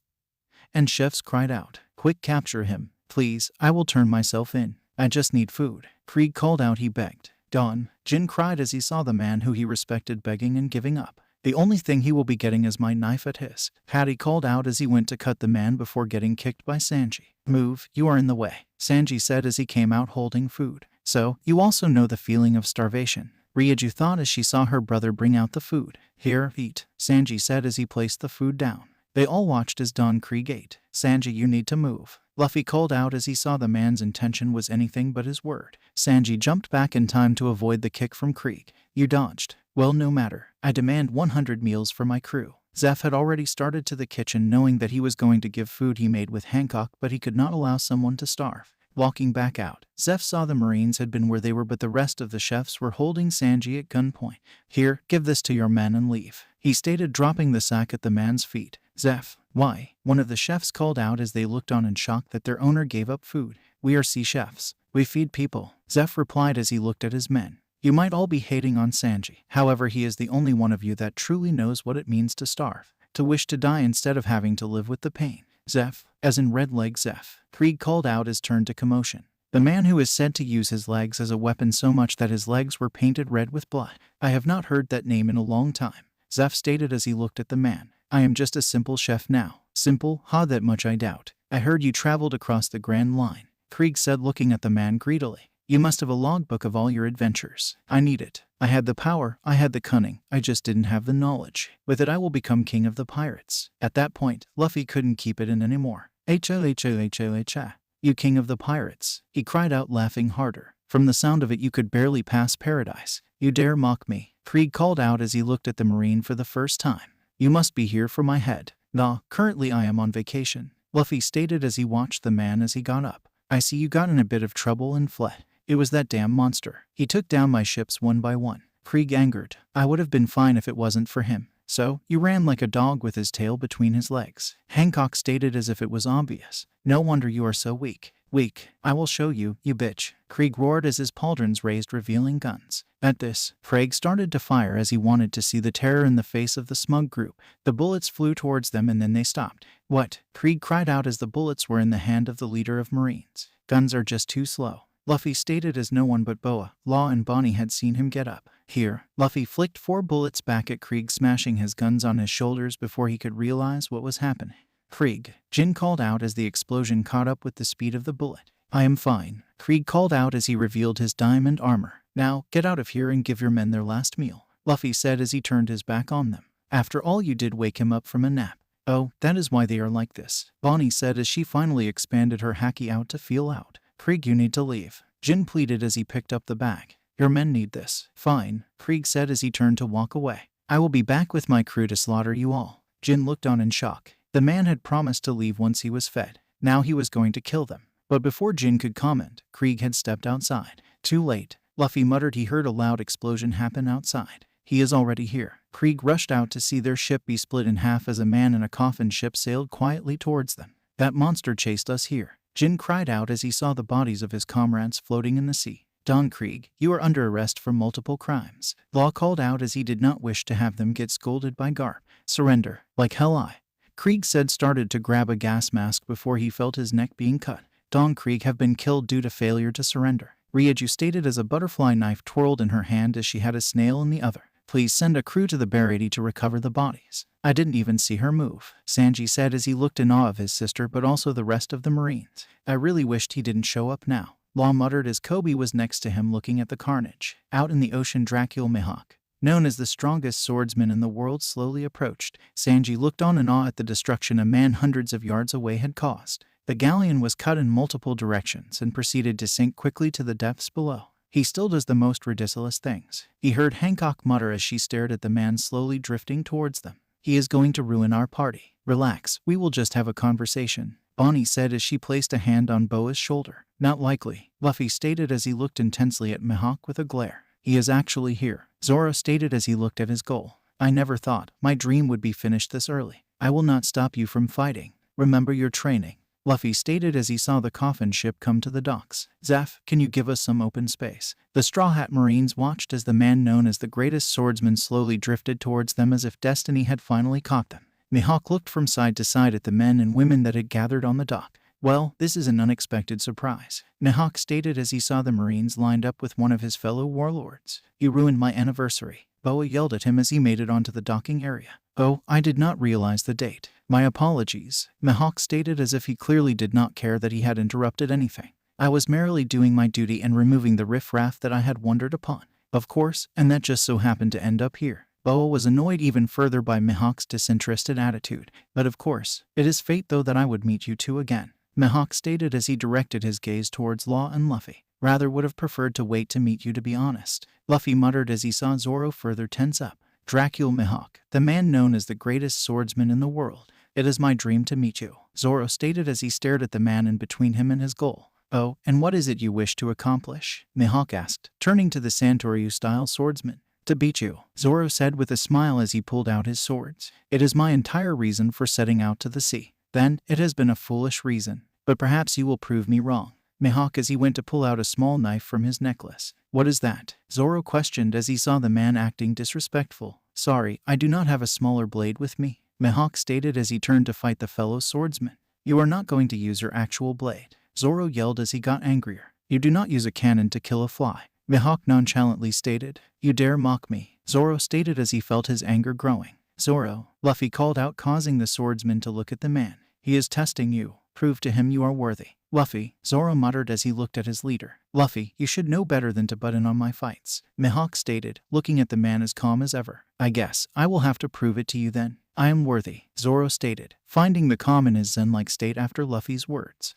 and chefs cried out, "Quick, capture him. Please, I will turn myself in. I just need food." Krieg called out, he begged. "Don," Jin cried as he saw the man who he respected begging and giving up. "The only thing he will be getting is my knife at his." Patty called out as he went to cut the man before getting kicked by Sanji. "Move, you are in the way," Sanji said as he came out holding food. "So, you also know the feeling of starvation," Ryuju thought as she saw her brother bring out the food. "Here, eat," Sanji said as he placed the food down. They all watched as Don Krieg ate. "Sanji, you need to move," Luffy called out as he saw the man's intention was anything but his word. Sanji jumped back in time to avoid the kick from Krieg. "You dodged. Well, no matter. I demand 100 meals for my crew." Zeph had already started to the kitchen knowing that he was going to give food he made with Hancock, but he could not allow someone to starve. Walking back out, Zeph saw the Marines had been where they were, but the rest of the chefs were holding Sanji at gunpoint. "Here, give this to your men and leave," he stated, dropping the sack at the man's feet. "Zeph, why?" one of the chefs called out as they looked on in shock that their owner gave up food. "We are sea chefs. We feed people," Zeph replied as he looked at his men. "You might all be hating on Sanji. However, he is the only one of you that truly knows what it means to starve, to wish to die instead of having to live with the pain." "Zeph," as in red leg Zeph, Krieg called out his turn to commotion. The man who is said to use his legs as a weapon so much that his legs were painted red with blood. "I have not heard that name in a long time," Zeph stated as he looked at the man. "I am just a simple chef now." "Simple? Ha, that much I doubt. I heard you traveled across the Grand Line," Krieg said, looking at the man greedily. "You must have a logbook of all your adventures." "I need it. I had the power, I had the cunning, I just didn't have the knowledge. With it I will become king of the pirates." At that point, Luffy couldn't keep it in anymore. "H-O-H-O-H-O-H-A. You king of the pirates," he cried out, laughing harder. "From the sound of it you could barely pass paradise. You dare mock me," Krieg called out as he looked at the Marine for the first time. "You must be here for my head." "Nah, currently I am on vacation," Luffy stated as he watched the man as he got up. "I see you got in a bit of trouble and fled. It was that damn monster. He took down my ships one by one." Krieg angered. "I would have been fine if it wasn't for him." "So, you ran like a dog with his tail between his legs," Hancock stated as if it was obvious. "No wonder you are so weak." "Weak? I will show you, you bitch," Krieg roared as his pauldrons raised, revealing guns. At this, Krieg started to fire as he wanted to see the terror in the face of the smug group. The bullets flew towards them and then they stopped. "What?" Krieg cried out as the bullets were in the hand of the leader of Marines. "Guns are just too slow," Luffy stated as no one but Boa, Law and Bonnie had seen him get up. "Here." Luffy flicked 4 bullets back at Krieg, smashing his guns on his shoulders before he could realize what was happening. "Krieg," Jin called out as the explosion caught up with the speed of the bullet. "I am fine," Krieg called out as he revealed his diamond armor. "Now, get out of here and give your men their last meal," Luffy said as he turned his back on them. "After all, you did wake him up from a nap." "Oh, that is why they are like this," Bonnie said as she finally expanded her haki out to feel out. "Krieg, you need to leave," Jin pleaded as he picked up the bag. "Your men need this." "Fine," Krieg said as he turned to walk away. "I will be back with my crew to slaughter you all." Jin looked on in shock. The man had promised to leave once he was fed. Now he was going to kill them. But before Jin could comment, Krieg had stepped outside. "Too late," Luffy muttered. He heard a loud explosion happen outside. "He is already here." Krieg rushed out to see their ship be split in half as a man in a coffin ship sailed quietly towards them. "That monster chased us here," Jin cried out as he saw the bodies of his comrades floating in the sea. "Don Krieg, you are under arrest for multiple crimes," Law called out as he did not wish to have them get scolded by Garp. "Surrender." "Like hell I," Krieg said, started to grab a gas mask before he felt his neck being cut. "Don Krieg have been killed due to failure to surrender," Ryuju stated as a butterfly knife twirled in her hand as she had a snail in the other. "Please send a crew to the Baratie to recover the bodies." "I didn't even see her move," Sanji said as he looked in awe of his sister but also the rest of the Marines. "I really wished he didn't show up now," Law muttered as Koby was next to him looking at the carnage. Out in the ocean, Dracula Mihawk, known as the strongest swordsman in the world, slowly approached. Sanji looked on in awe at the destruction a man hundreds of yards away had caused. The galleon was cut in multiple directions and proceeded to sink quickly to the depths below. "He still does the most ridiculous things," he heard Hancock mutter as she stared at the man slowly drifting towards them. "He is going to ruin our party." "Relax, we will just have a conversation," Bonnie said as she placed a hand on Boa's shoulder. "Not likely," Luffy stated as he looked intensely at Mihawk with a glare. "He is actually here," Zoro stated as he looked at his goal. "I never thought my dream would be finished this early. I will not stop you from fighting. Remember your training," Luffy stated as he saw the coffin ship come to the docks. "Zaf, can you give us some open space?" The Straw Hat Marines watched as the man known as the greatest swordsman slowly drifted towards them as if destiny had finally caught them. Mihawk looked from side to side at the men and women that had gathered on the dock. Well, this is an unexpected surprise, Mihawk stated as he saw the Marines lined up with one of his fellow warlords. You ruined my anniversary, Boa yelled at him as he made it onto the docking area. Oh, I did not realize the date. My apologies, Mihawk stated as if he clearly did not care that he had interrupted anything. I was merely doing my duty and removing the riffraff that I had wandered upon. Of course, and that just so happened to end up here. Boa was annoyed even further by Mihawk's disinterested attitude. But of course, it is fate though that I would meet you two again, Mihawk stated as he directed his gaze towards Law and Luffy. Rather would have preferred to wait to meet you, to be honest, Luffy muttered as he saw Zoro further tense up. Dracula Mihawk, the man known as the greatest swordsman in the world. It is my dream to meet you, Zoro stated as he stared at the man in between him and his goal. Oh, and what is it you wish to accomplish? Mihawk asked, turning to the Santoryu-style swordsman. To beat you, Zoro said with a smile as he pulled out his swords. It is my entire reason for setting out to the sea. Then, it has been a foolish reason, but perhaps you will prove me wrong. Mihawk as he went to pull out a small knife from his necklace. What is that? Zoro questioned as he saw the man acting disrespectful. Sorry, I do not have a smaller blade with me, Mihawk stated as he turned to fight the fellow swordsman. You are not going to use your actual blade, Zoro yelled as he got angrier. You do not use a cannon to kill a fly, Mihawk nonchalantly stated. You dare mock me, Zoro stated as he felt his anger growing. Zoro, Luffy called out, causing the swordsman to look at the man. He is testing you. Prove to him you are worthy. Luffy, Zoro muttered as he looked at his leader. Luffy, you should know better than to butt in on my fights, Mihawk stated, looking at the man as calm as ever. I guess I will have to prove it to you then. I am worthy, Zoro stated, finding the calm in his zen-like state after Luffy's words.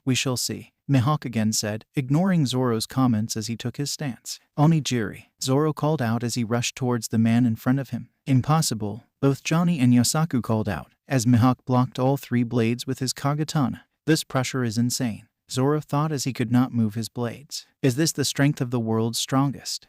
We shall see, Mihawk again said, ignoring Zoro's comments as he took his stance. Onigiri, Zoro called out as he rushed towards the man in front of him. Impossible, both Johnny and Yasaku called out, as Mihawk blocked all three blades with his kagatana. This pressure is insane, Zoro thought as he could not move his blades. Is this the strength of the world's strongest?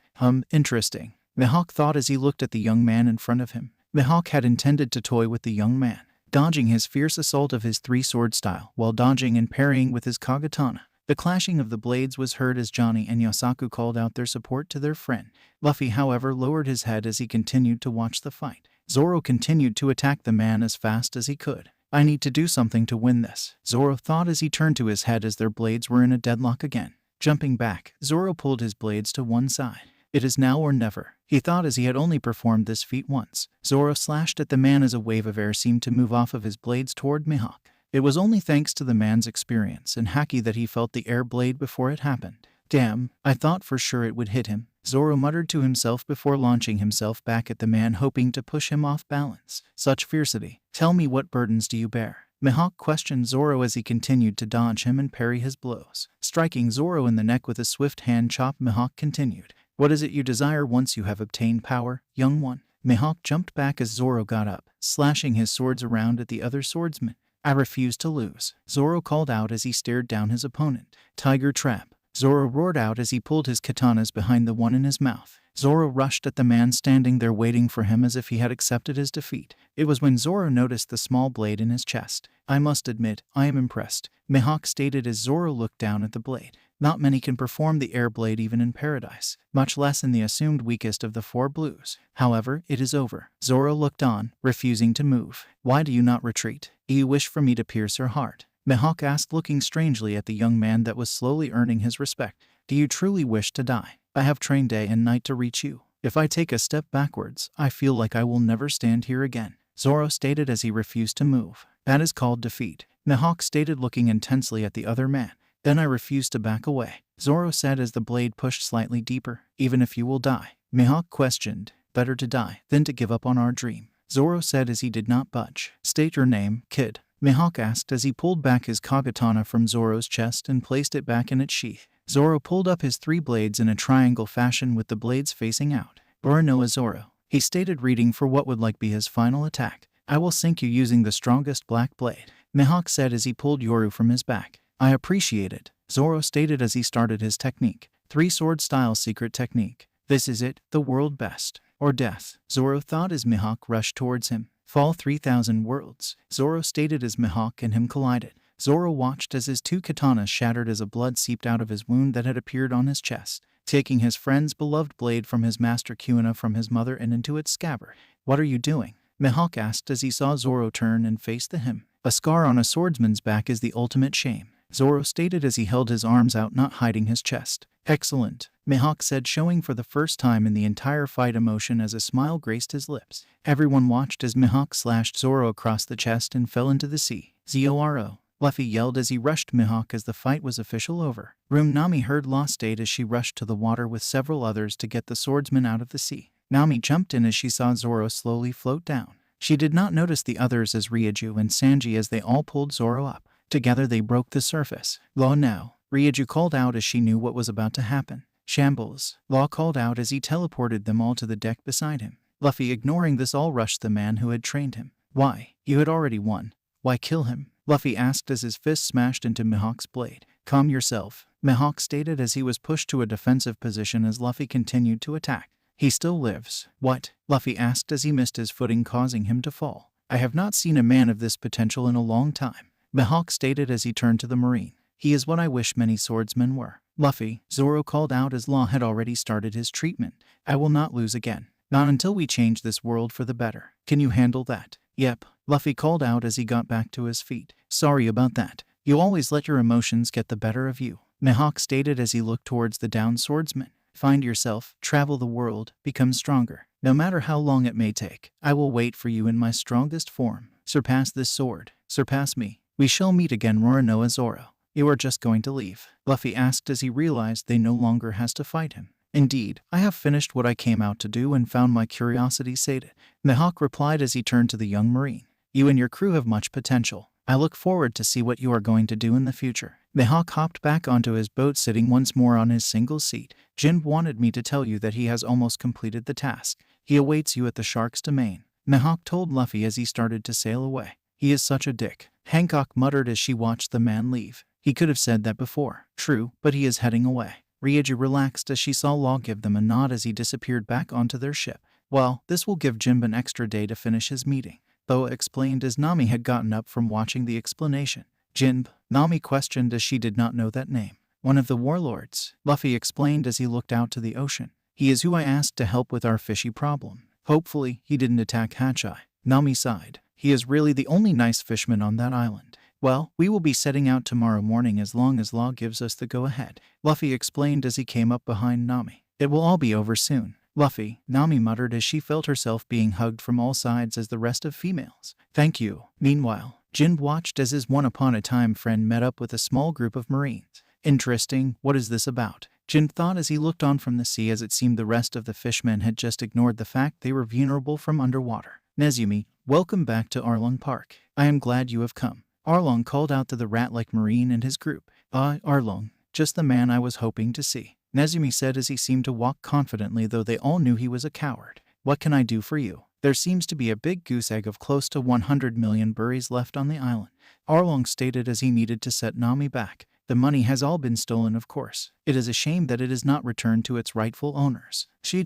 Interesting, Mihawk thought as he looked at the young man in front of him. Mihawk had intended to toy with the young man, dodging his fierce assault of his three-sword style while dodging and parrying with his kagatana. The clashing of the blades was heard as Johnny and Yasaku called out their support to their friend. Luffy, however, lowered his head as he continued to watch the fight. Zoro continued to attack the man as fast as he could. I need to do something to win this, Zoro thought as he turned to his head as their blades were in a deadlock again. Jumping back, Zoro pulled his blades to one side. It is now or never, he thought as he had only performed this feat once. Zoro slashed at the man as a wave of air seemed to move off of his blades toward Mihawk. It was only thanks to the man's experience and haki that he felt the air blade before it happened. Damn, I thought for sure it would hit him, Zoro muttered to himself before launching himself back at the man, hoping to push him off balance. Such fiercity. Tell me, what burdens do you bear? Mihawk questioned Zoro as he continued to dodge him and parry his blows. Striking Zoro in the neck with a swift hand chop, Mihawk continued. What is it you desire once you have obtained power, young one? Mihawk jumped back as Zoro got up, slashing his swords around at the other swordsman. I refuse to lose, Zoro called out as he stared down his opponent. Tiger trap, Zoro roared out as he pulled his katanas behind the one in his mouth. Zoro rushed at the man standing there waiting for him as if he had accepted his defeat. It was when Zoro noticed the small blade in his chest. I must admit, I am impressed, Mihawk stated as Zoro looked down at the blade. Not many can perform the air blade even in paradise, much less in the assumed weakest of the four blues. However, it is over. Zoro looked on, refusing to move. Why do you not retreat? Do you wish for me to pierce your heart? Mihawk asked, looking strangely at the young man that was slowly earning his respect. Do you truly wish to die? I have trained day and night to reach you. If I take a step backwards, I feel like I will never stand here again, Zoro stated as he refused to move. That is called defeat, Mihawk stated, looking intensely at the other man. Then I refuse to back away, Zoro said as the blade pushed slightly deeper. Even if you will die, Mihawk questioned. Better to die than to give up on our dream, Zoro said as he did not budge. State your name, kid, Mihawk asked as he pulled back his kagatana from Zoro's chest and placed it back in its sheath. Zoro pulled up his three blades in a triangle fashion with the blades facing out. Buranoa Zoro, he stated, reading for what would like be his final attack. I will sink you using the strongest black blade, Mihawk said as he pulled Yoru from his back. I appreciate it, Zoro stated as he started his technique. Three-sword style secret technique. This is it, the world best. Or death, Zoro thought as Mihawk rushed towards him. Fall 3,000 worlds, Zoro stated as Mihawk and him collided. Zoro watched as his two katanas shattered as a blood seeped out of his wound that had appeared on his chest, taking his friend's beloved blade from his master Kuina from his mother and into its scabbard. What are you doing? Mihawk asked as he saw Zoro turn and face him. A scar on a swordsman's back is the ultimate shame, Zoro stated as he held his arms out, not hiding his chest. Excellent, Mihawk said, showing for the first time in the entire fight emotion as a smile graced his lips. Everyone watched as Mihawk slashed Zoro across the chest and fell into the sea. Zoro, Luffy yelled as he rushed Mihawk as the fight was official over. Nami heard Law state as she rushed to the water with several others to get the swordsman out of the sea. Nami jumped in as she saw Zoro slowly float down. She did not notice the others as Ryuju and Sanji as they all pulled Zoro up. Together they broke the surface. Law now, Ryuju called out as she knew what was about to happen. Shambles, Law called out as he teleported them all to the deck beside him. Luffy, ignoring this all, rushed the man who had trained him. Why? You had already won. Why kill him? Luffy asked as his fist smashed into Mihawk's blade. Calm yourself, Mihawk stated as he was pushed to a defensive position as Luffy continued to attack. He still lives. What? Luffy asked as he missed his footing, causing him to fall. I have not seen a man of this potential in a long time, Mihawk stated as he turned to the Marine. He is what I wish many swordsmen were. Luffy, Zoro called out as Law had already started his treatment. I will not lose again. Not until we change this world for the better. Can you handle that? Yep, Luffy called out as he got back to his feet. Sorry about that. You always let your emotions get the better of you, Mihawk stated as he looked towards the downed swordsman. Find yourself, travel the world, become stronger. No matter how long it may take, I will wait for you in my strongest form. Surpass this sword. Surpass me. We shall meet again, Roronoa Zoro. You are just going to leave? Luffy asked as he realized they no longer has to fight him. Indeed, I have finished what I came out to do and found my curiosity sated, Mihawk replied as he turned to the young Marine. You and your crew have much potential. I look forward to see what you are going to do in the future. Mihawk hopped back onto his boat, sitting once more on his single seat. Jin wanted me to tell you that he has almost completed the task. He awaits you at the Shark's domain, Mihawk told Luffy as he started to sail away. He is such a dick, Hancock muttered as she watched the man leave. He could have said that before. True, but he is heading away. Ryuju relaxed as she saw Law give them a nod as he disappeared back onto their ship. Well, this will give Jinbe an extra day to finish his meeting, Boa explained as Nami had gotten up from watching the explanation. Jinbe, Nami questioned as she did not know that name. One of the warlords, Luffy explained as he looked out to the ocean. He is who I asked to help with our fishy problem. Hopefully, he didn't attack Hachai. Nami sighed. He is really the only nice fishman on that island. Well, we will be setting out tomorrow morning as long as Law gives us the go-ahead, Luffy explained as he came up behind Nami. It will all be over soon. Luffy, Nami muttered as she felt herself being hugged from all sides as the rest of females. Thank you. Meanwhile, Jin watched as his one-upon-a-time friend met up with a small group of Marines. Interesting, what is this about? Jin thought as he looked on from the sea, as it seemed the rest of the fishmen had just ignored the fact they were vulnerable from underwater. Nezumi, welcome back to Arlong Park. I am glad you have come, Arlong called out to the rat-like Marine and his group. Arlong, just the man I was hoping to see, Nezumi said as he seemed to walk confidently, though they all knew he was a coward. What can I do for you? There seems to be a big goose egg of close to 100 million berries left on the island, Arlong stated as he needed to set Nami back. The money has all been stolen, of course. It is a shame that it is not returned to its rightful owners. Chi.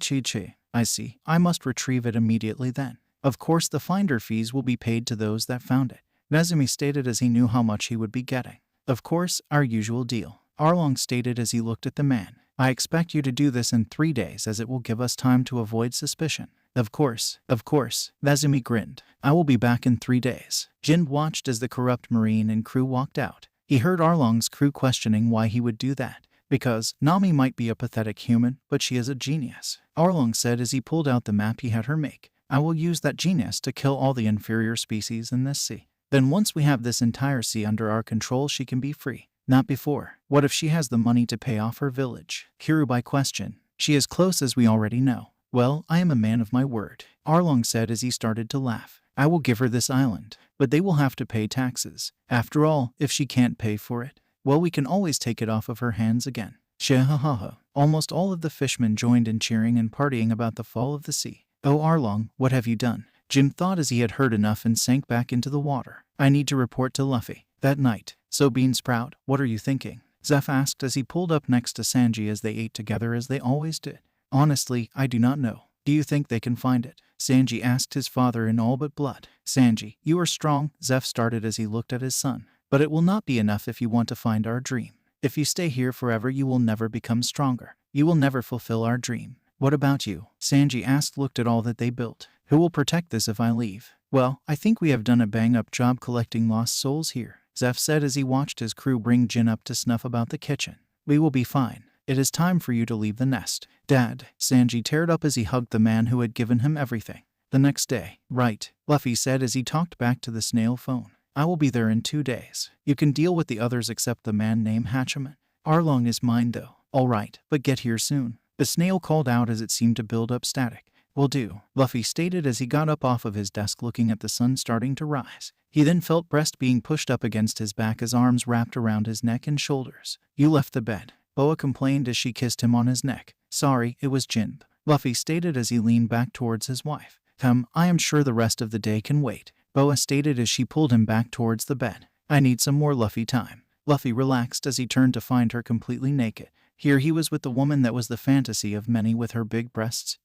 I see. I must retrieve it immediately then. Of course the finder fees will be paid to those that found it, Nezumi stated as he knew how much he would be getting. Of course, our usual deal, Arlong stated as he looked at the man. I expect you to do this in 3 days as it will give us time to avoid suspicion. Of course, Nezumi grinned. I will be back in 3 days. Jin watched as the corrupt Marine and crew walked out. He heard Arlong's crew questioning why he would do that. Because Nami might be a pathetic human, but she is a genius, Arlong said as he pulled out the map he had her make. I will use that genius to kill all the inferior species in this sea. Then once we have this entire sea under our control, she can be free. Not before. What if she has the money to pay off her village? Kirubai questioned. She is close, as we already know. Well, I am a man of my word, Arlong said as he started to laugh. I will give her this island, but they will have to pay taxes. After all, if she can't pay for it, well, we can always take it off of her hands again. Shehahaha. Almost all of the fishmen joined in cheering and partying about the fall of the sea. Oh Arlong, what have you done? Jim thought as he had heard enough and sank back into the water. I need to report to Luffy. That night. So Beansprout, what are you thinking? Zeph asked as he pulled up next to Sanji as they ate together as they always did. Honestly, I do not know. Do you think they can find it? Sanji asked his father in all but blood. Sanji, you are strong, Zeph started as he looked at his son. But it will not be enough if you want to find our dream. If you stay here forever, you will never become stronger. You will never fulfill our dream. What about you? Sanji asked, looked at all that they built. Who will protect this if I leave? Well, I think we have done a bang-up job collecting lost souls here, Zeph said as he watched his crew bring Jin up to snuff about the kitchen. We will be fine. It is time for you to leave the nest. Dad, Sanji teared up as he hugged the man who had given him everything. The next day. Right, Luffy said as he talked back to the snail phone. I will be there in 2 days. You can deal with the others except the man named Hatchaman. Arlong is mine though. All right, but get here soon. The snail called out as it seemed to build up static. Will do, Luffy stated as he got up off of his desk looking at the sun starting to rise. He then felt breast being pushed up against his back as arms wrapped around his neck and shoulders. You left the bed, Boa complained as she kissed him on his neck. Sorry, it was Jin, Luffy stated as he leaned back towards his wife. Come, I am sure the rest of the day can wait, Boa stated as she pulled him back towards the bed. I need some more Luffy time. Luffy relaxed as he turned to find her completely naked. Here he was with the woman that was the fantasy of many with her big breasts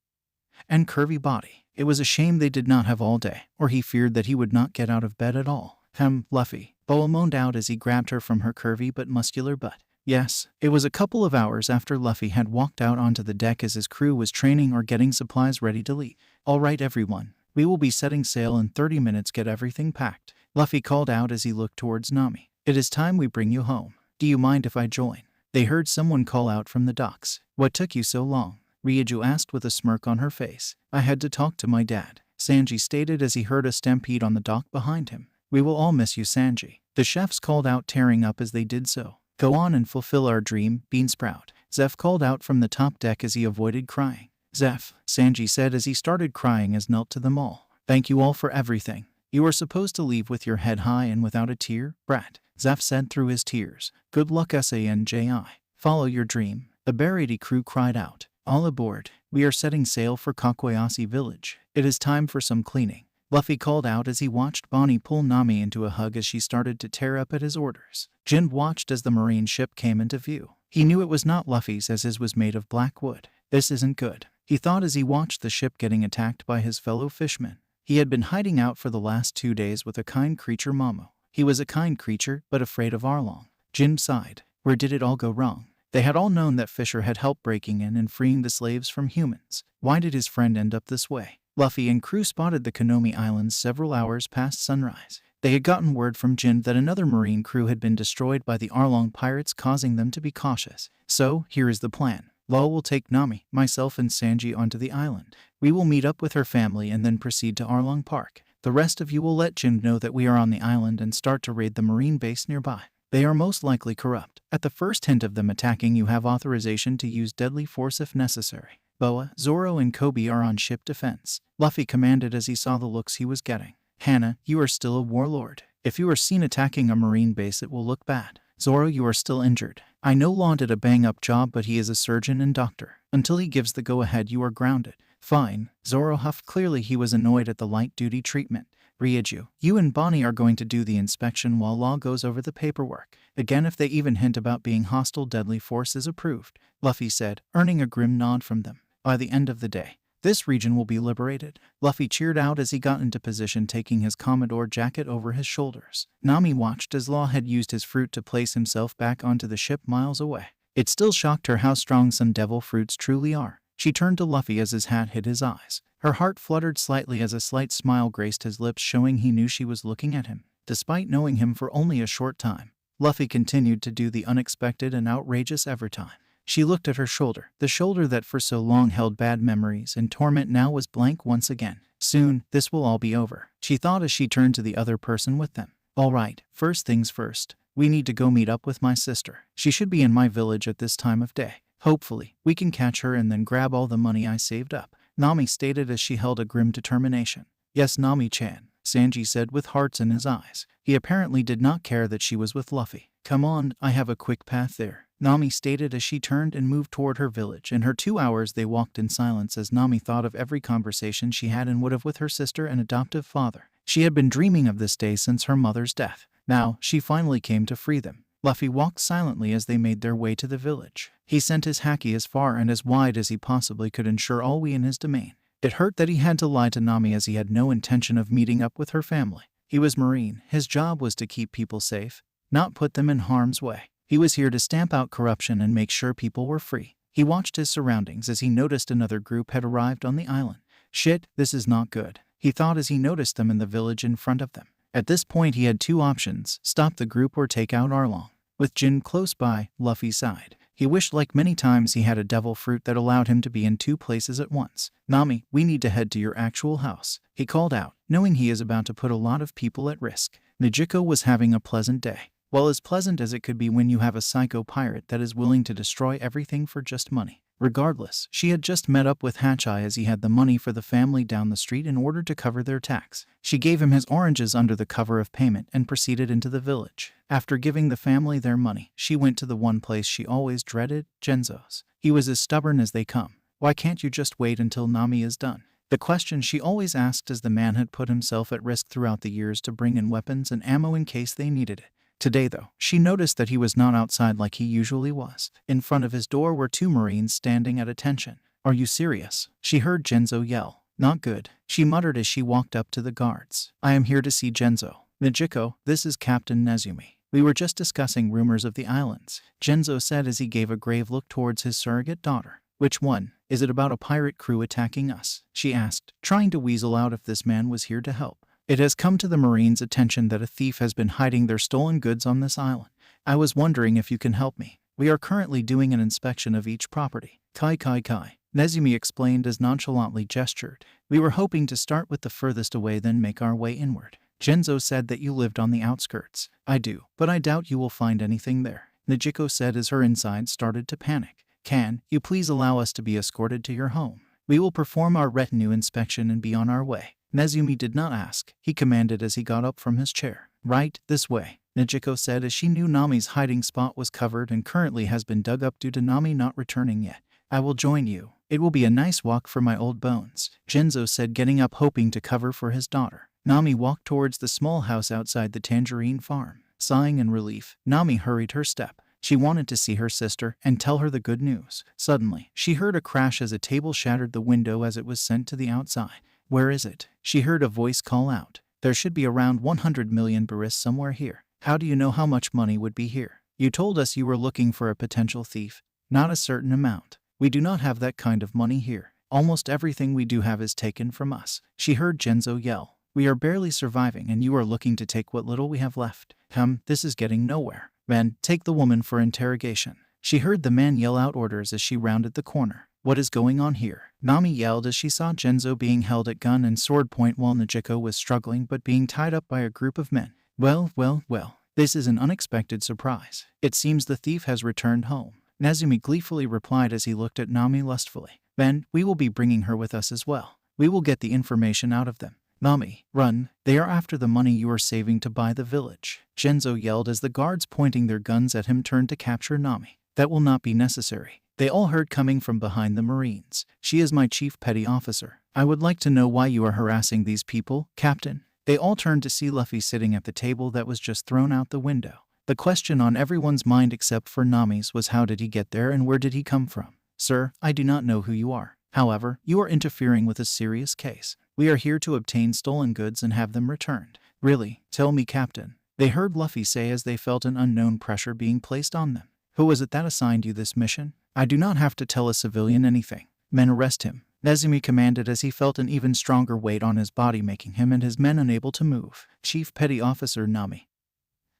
and curvy body. It was a shame they did not have all day, or he feared that he would not get out of bed at all. Luffy, Boa moaned out as he grabbed her from her curvy but muscular butt. Yes, it was a couple of hours after Luffy had walked out onto the deck as his crew was training or getting supplies ready to leave. All right everyone, we will be setting sail in 30 minutes, get everything packed, Luffy called out as he looked towards Nami. It is time we bring you home. Do you mind if I join? They heard someone call out from the docks. What took you so long? Ryuju asked with a smirk on her face. I had to talk to my dad, Sanji stated as he heard a stampede on the dock behind him. We will all miss you, Sanji, the chefs called out, tearing up as they did so. Go on and fulfill our dream, Beansprout, Zeph called out from the top deck as he avoided crying. Zeph, Sanji said as he started crying as knelt to them all. Thank you all for everything. You are supposed to leave with your head high and without a tear, brat, Zeph said through his tears. Good luck Sanji. Follow your dream, the Baratie crew cried out. All aboard, we are setting sail for Kakwayasi village. It is time for some cleaning, Luffy called out as he watched Bonnie pull Nami into a hug as she started to tear up at his orders. Jin watched as the marine ship came into view. He knew it was not Luffy's as his was made of black wood. This isn't good, he thought as he watched the ship getting attacked by his fellow fishmen. He had been hiding out for the last 2 days with a kind creature Momo. He was a kind creature, but afraid of Arlong. Jin sighed. Where did it all go wrong? They had all known that Fisher had helped breaking in and freeing the slaves from humans. Why did his friend end up this way? Luffy and crew spotted the Konomi Islands several hours past sunrise. They had gotten word from Jin that another marine crew had been destroyed by the Arlong pirates, causing them to be cautious. So, here is the plan. Law will take Nami, myself and Sanji onto the island. We will meet up with her family and then proceed to Arlong Park. The rest of you will let Jin know that we are on the island and start to raid the marine base nearby. They are most likely corrupt. At the first hint of them attacking, you have authorization to use deadly force if necessary. Boa, Zoro and Koby are on ship defense, Luffy commanded as he saw the looks he was getting. Hannah, you are still a warlord. If you are seen attacking a marine base, it will look bad. Zoro, you are still injured. I know Law did a bang-up job, but he is a surgeon and doctor. Until he gives the go-ahead, you are grounded. Fine, Zoro huffed. Clearly he was annoyed at the light-duty treatment. Ryuju, you and Bonnie are going to do the inspection while Law goes over the paperwork. Again, if they even hint about being hostile, deadly force is approved, Luffy said, earning a grim nod from them. By the end of the day, this region will be liberated. Luffy cheered out as he got into position, taking his Commodore jacket over his shoulders. Nami watched as Law had used his fruit to place himself back onto the ship miles away. It still shocked her how strong some devil fruits truly are. She turned to Luffy as his hat hit his eyes. Her heart fluttered slightly as a slight smile graced his lips, showing he knew she was looking at him. Despite knowing him for only a short time, Luffy continued to do the unexpected and outrageous every time. She looked at her shoulder. The shoulder that for so long held bad memories and torment now was blank once again. Soon, this will all be over, she thought as she turned to the other person with them. All right, first things first. We need to go meet up with my sister. She should be in my village at this time of day. Hopefully, we can catch her and then grab all the money I saved up, Nami stated as she held a grim determination. Yes, Nami-chan, Sanji said with hearts in his eyes. He apparently did not care that she was with Luffy. Come on, I have a quick path there, Nami stated as she turned and moved toward her village. In her 2 hours they walked in silence as Nami thought of every conversation she had and would have with her sister and adoptive father. She had been dreaming of this day since her mother's death. Now, she finally came to free them. Luffy walked silently as they made their way to the village. He sent his haki as far and as wide as he possibly could, ensure all we in his domain. It hurt that he had to lie to Nami as he had no intention of meeting up with her family. He was Marine. His job was to keep people safe, not put them in harm's way. He was here to stamp out corruption and make sure people were free. He watched his surroundings as he noticed another group had arrived on the island. Shit, this is not good, he thought as he noticed them in the village in front of them. At this point he had two options, stop the group or take out Arlong. With Jin close by, Luffy sighed. He wished like many times he had a devil fruit that allowed him to be in two places at once. Nami, we need to head to your actual house, he called out, knowing he is about to put a lot of people at risk. Nijiko was having a pleasant day. Well, as pleasant as it could be when you have a psycho pirate that is willing to destroy everything for just money. Regardless, she had just met up with Hachai as he had the money for the family down the street in order to cover their tax. She gave him his oranges under the cover of payment and proceeded into the village. After giving the family their money, she went to the one place she always dreaded, Genzo's. He was as stubborn as they come. Why can't you just wait until Nami is done? The question she always asked, as the man had put himself at risk throughout the years to bring in weapons and ammo in case they needed it. Today, though, she noticed that he was not outside like he usually was. In front of his door were two Marines standing at attention. Are you serious? She heard Genzo yell. Not good, she muttered as she walked up to the guards. I am here to see Genzo. Nijiko, this is Captain Nezumi. We were just discussing rumors of the islands, Genzo said as he gave a grave look towards his surrogate daughter. Which one? Is it about a pirate crew attacking us? She asked, trying to weasel out if this man was here to help. It has come to the Marines' attention that a thief has been hiding their stolen goods on this island. I was wondering if you can help me. We are currently doing an inspection of each property. Kai. Nezumi explained as nonchalantly gestured. We were hoping to start with the furthest away, then make our way inward. Genzo said that you lived on the outskirts. I do, but I doubt you will find anything there, Nijiko said as her insides started to panic. Can you please allow us to be escorted to your home? We will perform our retinue inspection and be on our way. Nezumi did not ask, he commanded as he got up from his chair. Right, this way, Nijiko said as she knew Nami's hiding spot was covered and currently has been dug up due to Nami not returning yet. I will join you. It will be a nice walk for my old bones, Genzo said, getting up hoping to cover for his daughter. Nami walked towards the small house outside the tangerine farm. Sighing in relief, Nami hurried her step. She wanted to see her sister and tell her the good news. Suddenly, she heard a crash as a table shattered the window as it was sent to the outside. Where is it? She heard a voice call out. There should be around 100 million baris somewhere here. How do you know how much money would be here? You told us you were looking for a potential thief. Not a certain amount. We do not have that kind of money here. Almost everything we do have is taken from us. She heard Genzo yell. We are barely surviving and you are looking to take what little we have left. This is getting nowhere. Men, take the woman for interrogation. She heard the man yell out orders as she rounded the corner. What is going on here? Nami yelled as she saw Genzo being held at gun and sword point while Nijiko was struggling but being tied up by a group of men. Well, this is an unexpected surprise. It seems the thief has returned home, Nezumi gleefully replied as he looked at Nami lustfully. Then, we will be bringing her with us as well. We will get the information out of them. Nami, run. They are after the money you are saving to buy the village, Genzo yelled as the guards pointing their guns at him turned to capture Nami. That will not be necessary. They all heard coming from behind the Marines. She is my chief petty officer. I would like to know why you are harassing these people, Captain. They all turned to see Luffy sitting at the table that was just thrown out the window. The question on everyone's mind except for Nami's was how did he get there and where did he come from? Sir, I do not know who you are. However, you are interfering with a serious case. We are here to obtain stolen goods and have them returned. Really? Tell me, Captain. They heard Luffy say as they felt an unknown pressure being placed on them. Who was it that assigned you this mission? I do not have to tell a civilian anything. Men, arrest him, Nezumi commanded as he felt an even stronger weight on his body making him and his men unable to move. Chief Petty Officer Nami.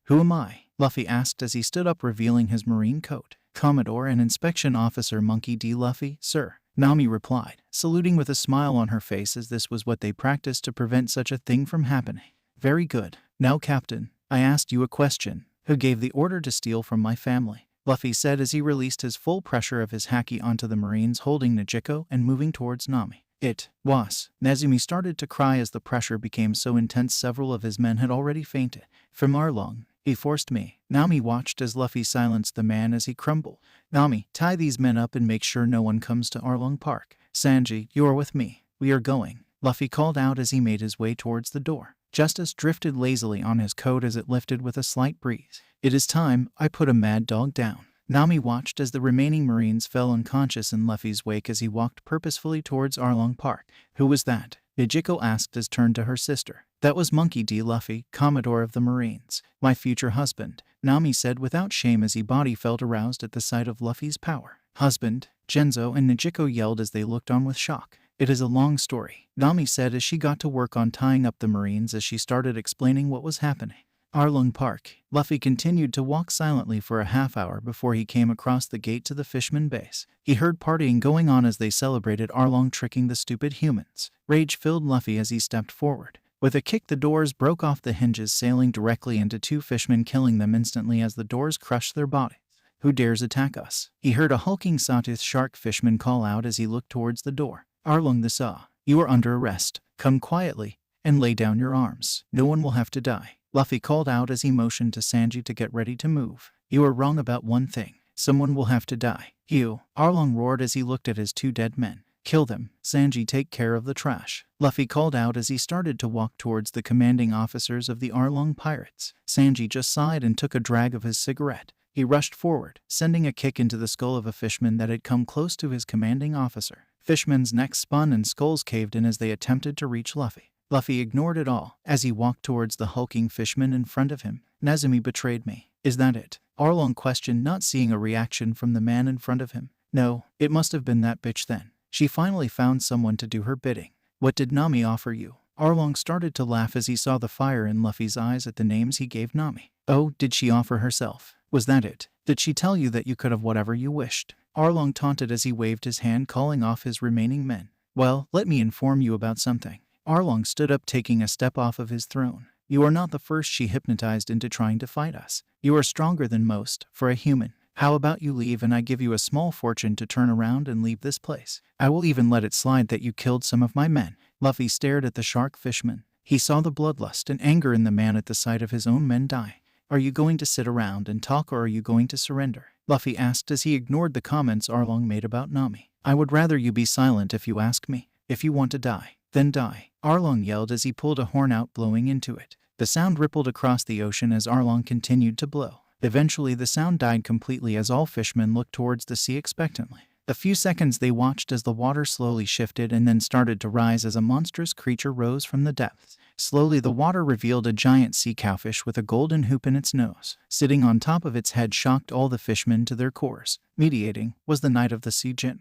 Who am I? Luffy asked as he stood up revealing his marine coat. Commodore and Inspection Officer Monkey D. Luffy, sir, Nami replied, saluting with a smile on her face as this was what they practiced to prevent such a thing from happening. Very good. Now, Captain, I asked you a question. Who gave the order to steal from my family? Luffy said as he released his full pressure of his haki onto the Marines holding Nijiko and moving towards Nami. It was. Nezumi started to cry as the pressure became so intense several of his men had already fainted. From Arlong, he forced me. Nami watched as Luffy silenced the man as he crumbled. Nami, tie these men up and make sure no one comes to Arlong Park. Sanji, you are with me. We are going, Luffy called out as he made his way towards the door. Justice drifted lazily on his coat as it lifted with a slight breeze. It is time I put a mad dog down. Nami watched as the remaining Marines fell unconscious in Luffy's wake as he walked purposefully towards Arlong Park. Who was that? Nijiko asked as turned to her sister. That was Monkey D. Luffy, Commodore of the Marines. My future husband, Nami said without shame as his body felt aroused at the sight of Luffy's power. Husband, Genzo and Nijiko yelled as they looked on with shock. It is a long story, Nami said as she got to work on tying up the Marines as she started explaining what was happening. Arlong Park. Luffy continued to walk silently for a half hour before he came across the gate to the Fishman base. He heard partying going on as they celebrated Arlong tricking the stupid humans. Rage filled Luffy as he stepped forward. With a kick, the doors broke off the hinges, sailing directly into two fishmen, killing them instantly as the doors crushed their bodies. Who dares attack us? He heard a hulking Sawtooth shark fishman call out as he looked towards the door. Arlong the Saw, you are under arrest. Come quietly and lay down your arms. No one will have to die. Luffy called out as he motioned to Sanji to get ready to move. You are wrong about one thing. Someone will have to die. You, Arlong roared as he looked at his two dead men. Kill them. Sanji, take care of the trash. Luffy called out as he started to walk towards the commanding officers of the Arlong pirates. Sanji just sighed and took a drag of his cigarette. He rushed forward, sending a kick into the skull of a fishman that had come close to his commanding officer. Fishman's neck spun and skulls caved in as they attempted to reach Luffy. Luffy ignored it all as he walked towards the hulking fishman in front of him. Nezumi betrayed me. Is that it? Arlong questioned, not seeing a reaction from the man in front of him. No, it must have been that bitch then. She finally found someone to do her bidding. What did Nami offer you? Arlong started to laugh as he saw the fire in Luffy's eyes at the names he gave Nami. Oh, did she offer herself? Was that it? Did she tell you that you could have whatever you wished? Arlong taunted as he waved his hand, calling off his remaining men. Well, let me inform you about something. Arlong stood up, taking a step off of his throne. You are not the first she hypnotized into trying to fight us. You are stronger than most, for a human. How about you leave and I give you a small fortune to turn around and leave this place? I will even let it slide that you killed some of my men. Luffy stared at the shark fishman. He saw the bloodlust and anger in the man at the sight of his own men die. Are you going to sit around and talk, or are you going to surrender? Luffy asked as he ignored the comments Arlong made about Nami. I would rather you be silent if you ask me. If you want to die, then die. Arlong yelled as he pulled a horn out, blowing into it. The sound rippled across the ocean as Arlong continued to blow. Eventually the sound died completely as all fishermen looked towards the sea expectantly. A few seconds they watched as the water slowly shifted and then started to rise as a monstrous creature rose from the depths. Slowly the water revealed a giant sea cowfish with a golden hoop in its nose. Sitting on top of its head shocked all the fishermen to their cores. Mediating was the Knight of the Sea Jin.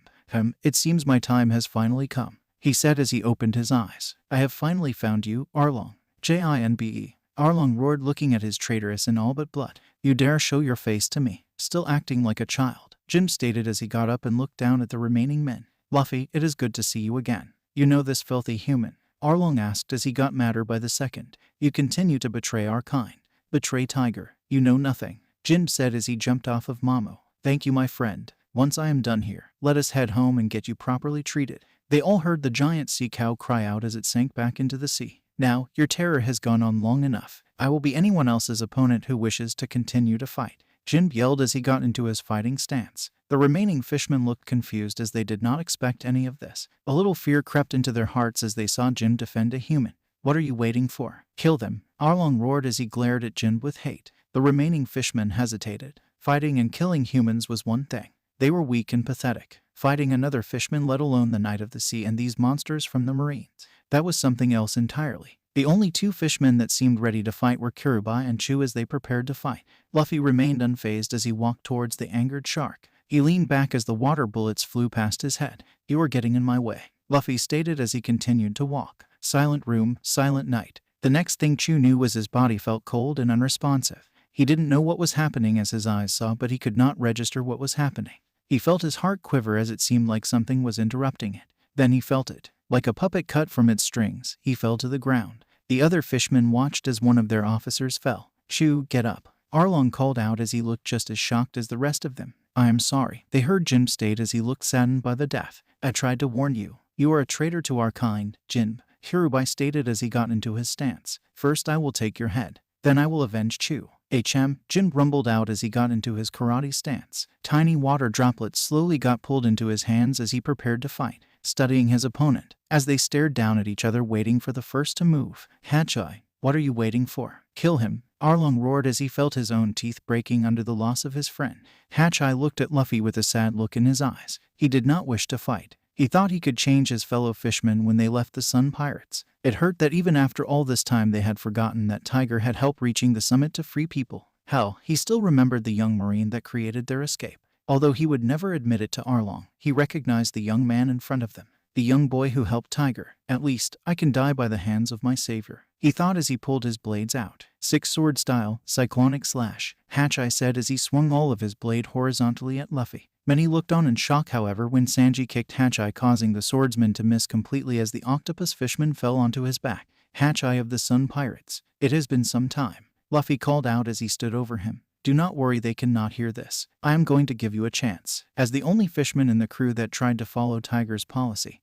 It seems my time has finally come, he said as he opened his eyes. I have finally found you, Arlong. Jinbe. Arlong roared, looking at his traitoress in all but blood. You dare show your face to me? Still acting like a child, Jim stated as he got up and looked down at the remaining men. Luffy, it is good to see you again. You know this filthy human? Arlong asked as he got madder by the second. You continue to betray our kind. Betray Tiger. You know nothing, Jim said as he jumped off of Mamo. Thank you, my friend. Once I am done here, let us head home and get you properly treated. They all heard the giant sea cow cry out as it sank back into the sea. Now, your terror has gone on long enough. I will be anyone else's opponent who wishes to continue to fight, Jin yelled as he got into his fighting stance. The remaining fishermen looked confused as they did not expect any of this. A little fear crept into their hearts as they saw Jin defend a human. What are you waiting for? Kill them, Arlong roared as he glared at Jin with hate. The remaining fishermen hesitated. Fighting and killing humans was one thing. They were weak and pathetic. Fighting another fishman, let alone the Knight of the Sea and these monsters from the Marines, that was something else entirely. The only two fishmen that seemed ready to fight were Kurubai and Chu as they prepared to fight. Luffy remained unfazed as he walked towards the angered shark. He leaned back as the water bullets flew past his head. You are getting in my way, Luffy stated as he continued to walk. Silent room, silent night. The next thing Chu knew was his body felt cold and unresponsive. He didn't know what was happening as his eyes saw, but he could not register what was happening. He felt his heart quiver as it seemed like something was interrupting it. Then he felt it. Like a puppet cut from its strings, he fell to the ground. The other fishermen watched as one of their officers fell. Chu, get up, Arlong called out as he looked just as shocked as the rest of them. I am sorry, they heard Jin state as he looked saddened by the death. I tried to warn you. You are a traitor to our kind, Jin, Kurubai stated as he got into his stance. First I will take your head, then I will avenge Chu. Jin rumbled out as he got into his karate stance. Tiny water droplets slowly got pulled into his hands as he prepared to fight, studying his opponent. As they stared down at each other waiting for the first to move. Hachai, what are you waiting for? Kill him, Arlong roared as he felt his own teeth breaking under the loss of his friend. Hachai looked at Luffy with a sad look in his eyes. He did not wish to fight. He thought he could change his fellow fishermen when they left the Sun Pirates. It hurt that even after all this time they had forgotten that Tiger had helped reaching the summit to free people. Hell, he still remembered the young Marine that created their escape. Although he would never admit it to Arlong, he recognized the young man in front of them. The young boy who helped Tiger. At least, I can die by the hands of my savior, he thought as he pulled his blades out. 6 sword style, cyclonic slash, Hachai said as he swung all of his blade horizontally at Luffy. Many looked on in shock, however, when Sanji kicked Hachai, causing the swordsman to miss completely as the octopus fishman fell onto his back. Hachai of the Sun Pirates. It has been some time, Luffy called out as he stood over him. Do not worry, they cannot hear this. I am going to give you a chance. As the only fishman in the crew that tried to follow Tiger's policy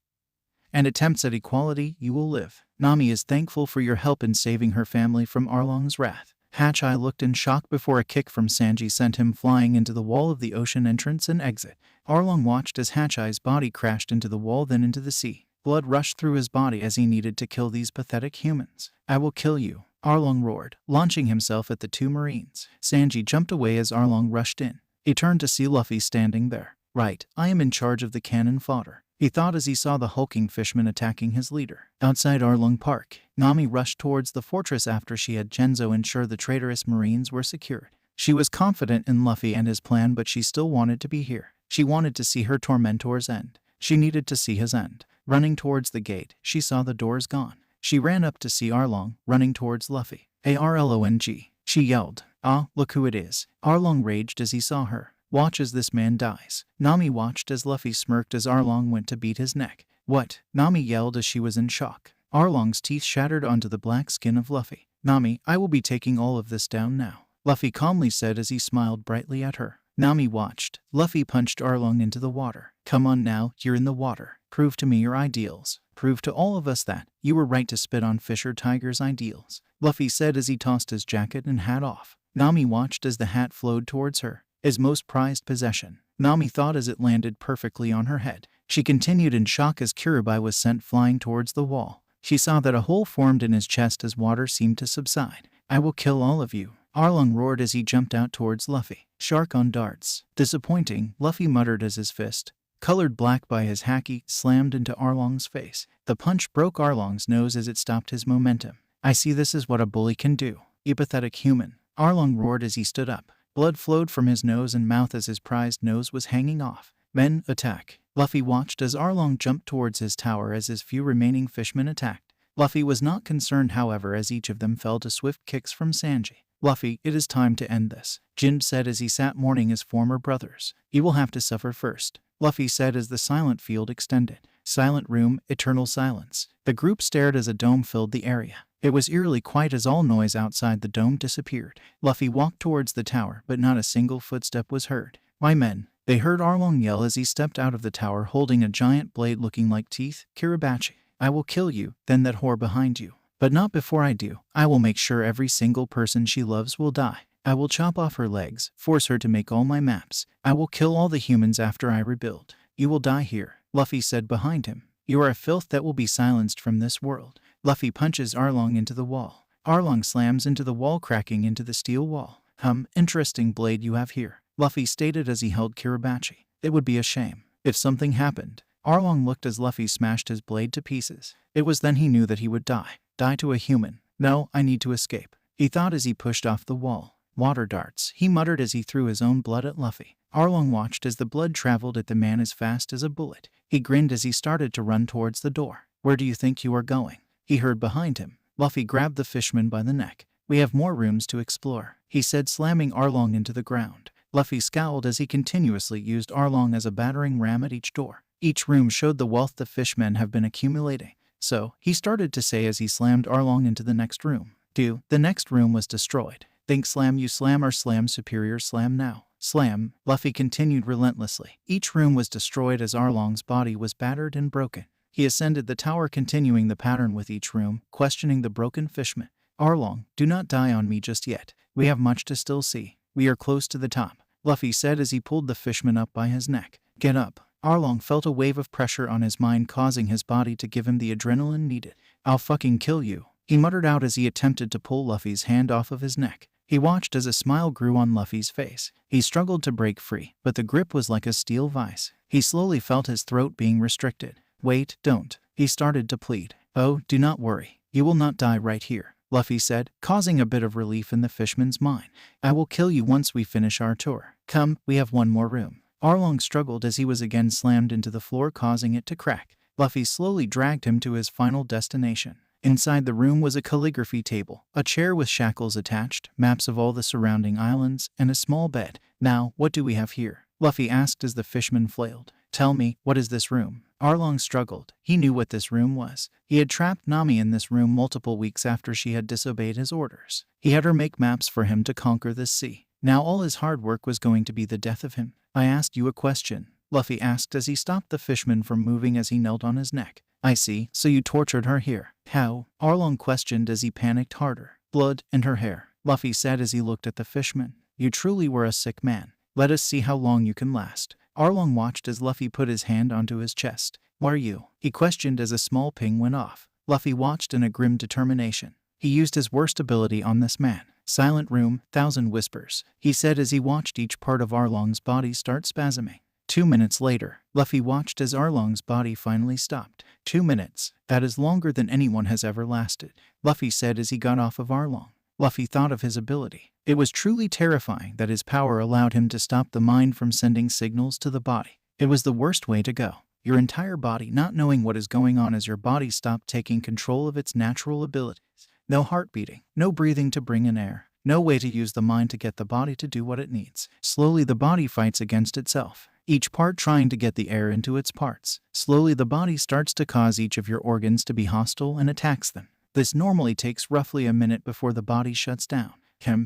and attempts at equality, you will live. Nami is thankful for your help in saving her family from Arlong's wrath. Hachai looked in shock before a kick from Sanji sent him flying into the wall of the ocean entrance and exit. Arlong watched as Hachai's body crashed into the wall, then into the sea. Blood rushed through his body as he needed to kill these pathetic humans. I will kill you, Arlong roared, launching himself at the 2 Marines. Sanji jumped away as Arlong rushed in. He turned to see Luffy standing there. Right, I am in charge of the cannon fodder, he thought as he saw the hulking fishman attacking his leader. Outside Arlong Park, Nami rushed towards the fortress after she had Genzo ensure the traitorous Marines were secured. She was confident in Luffy and his plan, but she still wanted to be here. She wanted to see her tormentor's end. She needed to see his end. Running towards the gate, she saw the doors gone. She ran up to see Arlong, running towards Luffy. Arlong, she yelled. Ah, look who it is. Arlong raged as he saw her. Watch as this man dies. Nami watched as Luffy smirked as Arlong went to beat his neck. What? Nami yelled as she was in shock. Arlong's teeth shattered onto the black skin of Luffy. Nami, I will be taking all of this down now, Luffy calmly said as he smiled brightly at her. Nami watched. Luffy punched Arlong into the water. Come on now, you're in the water. Prove to me your ideals. Prove to all of us that you were right to spit on Fisher Tiger's ideals, Luffy said as he tossed his jacket and hat off. Nami watched as the hat flowed towards her, his most prized possession. Nami thought as it landed perfectly on her head. She continued in shock as Kiribai was sent flying towards the wall. She saw that a hole formed in his chest as water seemed to subside. I will kill all of you, Arlong roared as he jumped out towards Luffy. Shark on darts. Disappointing, Luffy muttered as his fist, colored black by his haki, slammed into Arlong's face. The punch broke Arlong's nose as it stopped his momentum. I see, this is what a bully can do, you pathetic human, Arlong roared as he stood up. Blood flowed from his nose and mouth as his prized nose was hanging off. Men, attack. Luffy watched as Arlong jumped towards his tower as his few remaining fishmen attacked. Luffy was not concerned, however, as each of them fell to swift kicks from Sanji. Luffy, it is time to end this, Jin said as he sat mourning his former brothers. You will have to suffer first, Luffy said as the silent field extended. Silent room, eternal silence. The group stared as a dome filled the area. It was eerily quiet as all noise outside the dome disappeared. Luffy walked towards the tower, but not a single footstep was heard. My men, they heard Arlong yell as he stepped out of the tower holding a giant blade looking like teeth. Kiribachi, I will kill you, then that whore behind you. But not before I do. I will make sure every single person she loves will die. I will chop off her legs, force her to make all my maps. I will kill all the humans after I rebuild. You will die here, Luffy said behind him. You are a filth that will be silenced from this world. Luffy punches Arlong into the wall. Arlong slams into the wall, cracking into the steel wall. Interesting blade you have here, Luffy stated as he held Kiribachi. It would be a shame if something happened. Arlong looked as Luffy smashed his blade to pieces. It was then he knew that he would die. Die to a human. No, I need to escape, he thought as he pushed off the wall. Water darts, he muttered as he threw his own blood at Luffy. Arlong watched as the blood traveled at the man as fast as a bullet. He grinned as he started to run towards the door. Where do you think you are going? He heard behind him. Luffy grabbed the fishman by the neck. We have more rooms to explore, he said, slamming Arlong into the ground. Luffy scowled as he continuously used Arlong as a battering ram at each door. Each room showed the wealth the fishmen have been accumulating. So, he started to say as he slammed Arlong into the next room. The next room was destroyed. Think slam you slam or slam superior slam now. Slam, Luffy continued relentlessly. Each room was destroyed as Arlong's body was battered and broken. He ascended the tower, continuing the pattern with each room, questioning the broken fishman. Arlong, do not die on me just yet. We have much to still see. We are close to the top, Luffy said as he pulled the fishman up by his neck. Get up. Arlong felt a wave of pressure on his mind, causing his body to give him the adrenaline needed. I'll fucking kill you, he muttered out as he attempted to pull Luffy's hand off of his neck. He watched as a smile grew on Luffy's face. He struggled to break free, but the grip was like a steel vise. He slowly felt his throat being restricted. Wait, don't. He started to plead. Oh, do not worry. You will not die right here, Luffy said, causing a bit of relief in the fishman's mind. I will kill you once we finish our tour. Come, we have one more room. Arlong struggled as he was again slammed into the floor, causing it to crack. Luffy slowly dragged him to his final destination. Inside the room was a calligraphy table, a chair with shackles attached, maps of all the surrounding islands, and a small bed. Now, what do we have here? Luffy asked as the fishman flailed. Tell me, what is this room? Arlong struggled. He knew what this room was. He had trapped Nami in this room multiple weeks after she had disobeyed his orders. He had her make maps for him to conquer this sea. Now all his hard work was going to be the death of him. I asked you a question, Luffy asked as he stopped the fishman from moving as he knelt on his neck. I see, so you tortured her here. How? Arlong questioned as he panicked harder. Blood and her hair, Luffy said as he looked at the fishman. You truly were a sick man. Let us see how long you can last. Arlong watched as Luffy put his hand onto his chest. What are you? He questioned as a small ping went off. Luffy watched in a grim determination. He used his worst ability on this man. Silent room, 1,000 whispers, he said as he watched each part of Arlong's body start spasming. 2 minutes later, Luffy watched as Arlong's body finally stopped. 2 minutes. That is longer than anyone has ever lasted, Luffy said as he got off of Arlong. Luffy thought of his ability. It was truly terrifying that his power allowed him to stop the mind from sending signals to the body. It was the worst way to go. Your entire body not knowing what is going on as your body stopped taking control of its natural abilities. No heart beating, no breathing to bring in air, no way to use the mind to get the body to do what it needs. Slowly the body fights against itself, each part trying to get the air into its parts. Slowly the body starts to cause each of your organs to be hostile and attacks them. This normally takes roughly a minute before the body shuts down.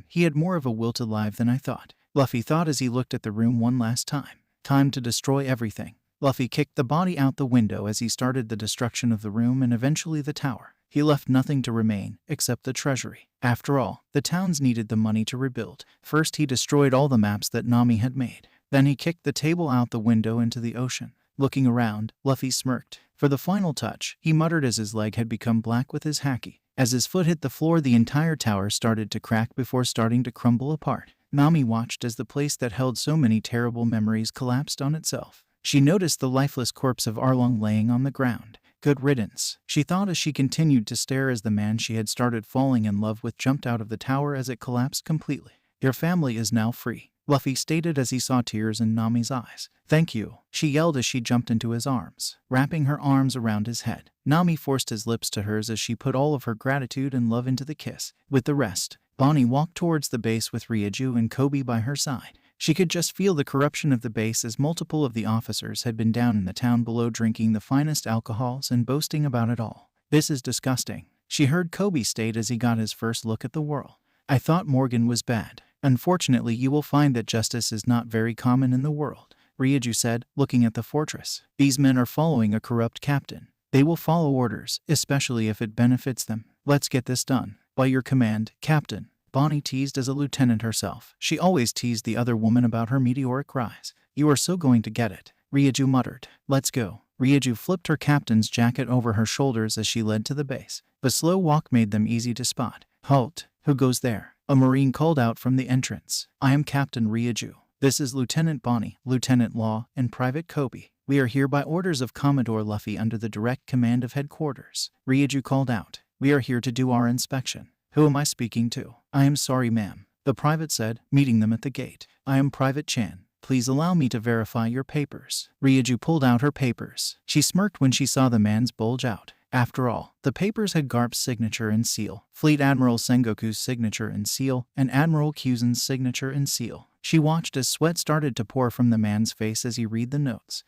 He had more of a will to live than I thought, Luffy thought as he looked at the room one last time. Time to destroy everything. Luffy kicked the body out the window as he started the destruction of the room and eventually the tower. He left nothing to remain, except the treasury. After all, the towns needed the money to rebuild. First he destroyed all the maps that Nami had made. Then he kicked the table out the window into the ocean. Looking around, Luffy smirked. For the final touch, he muttered as his leg had become black with his haki. As his foot hit the floor, the entire tower started to crack before starting to crumble apart. Nami watched as the place that held so many terrible memories collapsed on itself. She noticed the lifeless corpse of Arlong laying on the ground. Good riddance, she thought as she continued to stare as the man she had started falling in love with jumped out of the tower as it collapsed completely. Your family is now free, Luffy stated as he saw tears in Nami's eyes. Thank you, she yelled as she jumped into his arms, wrapping her arms around his head. Nami forced his lips to hers as she put all of her gratitude and love into the kiss. With the rest, Bonnie walked towards the base with Ryuju and Koby by her side. She could just feel the corruption of the base as multiple of the officers had been down in the town below drinking the finest alcohols and boasting about it all. This is disgusting, she heard Koby state as he got his first look at the world. I thought Morgan was bad. Unfortunately, you will find that justice is not very common in the world, Ryuju said, looking at the fortress. These men are following a corrupt captain. They will follow orders, especially if it benefits them. Let's get this done. By your command, Captain, Bonnie teased as a lieutenant herself. She always teased the other woman about her meteoric rise. You are so going to get it, Ryuju muttered. Let's go. Ryuju flipped her captain's jacket over her shoulders as she led to the base. The slow walk made them easy to spot. Halt! Who goes there? A Marine called out from the entrance. I am Captain Ryuju. This is Lieutenant Bonnie, Lieutenant Law, and Private Koby. We are here by orders of Commodore Luffy under the direct command of headquarters. Ryuju called out. We are here to do our inspection. Who am I speaking to? I am sorry, ma'am, the private said, meeting them at the gate. I am Private Chan. Please allow me to verify your papers. Ryuju pulled out her papers. She smirked when she saw the man's bulge out. After all, the papers had Garp's signature and seal, Fleet Admiral Sengoku's signature and seal, and Admiral Kuzen's signature and seal. She watched as sweat started to pour from the man's face as he read the notes.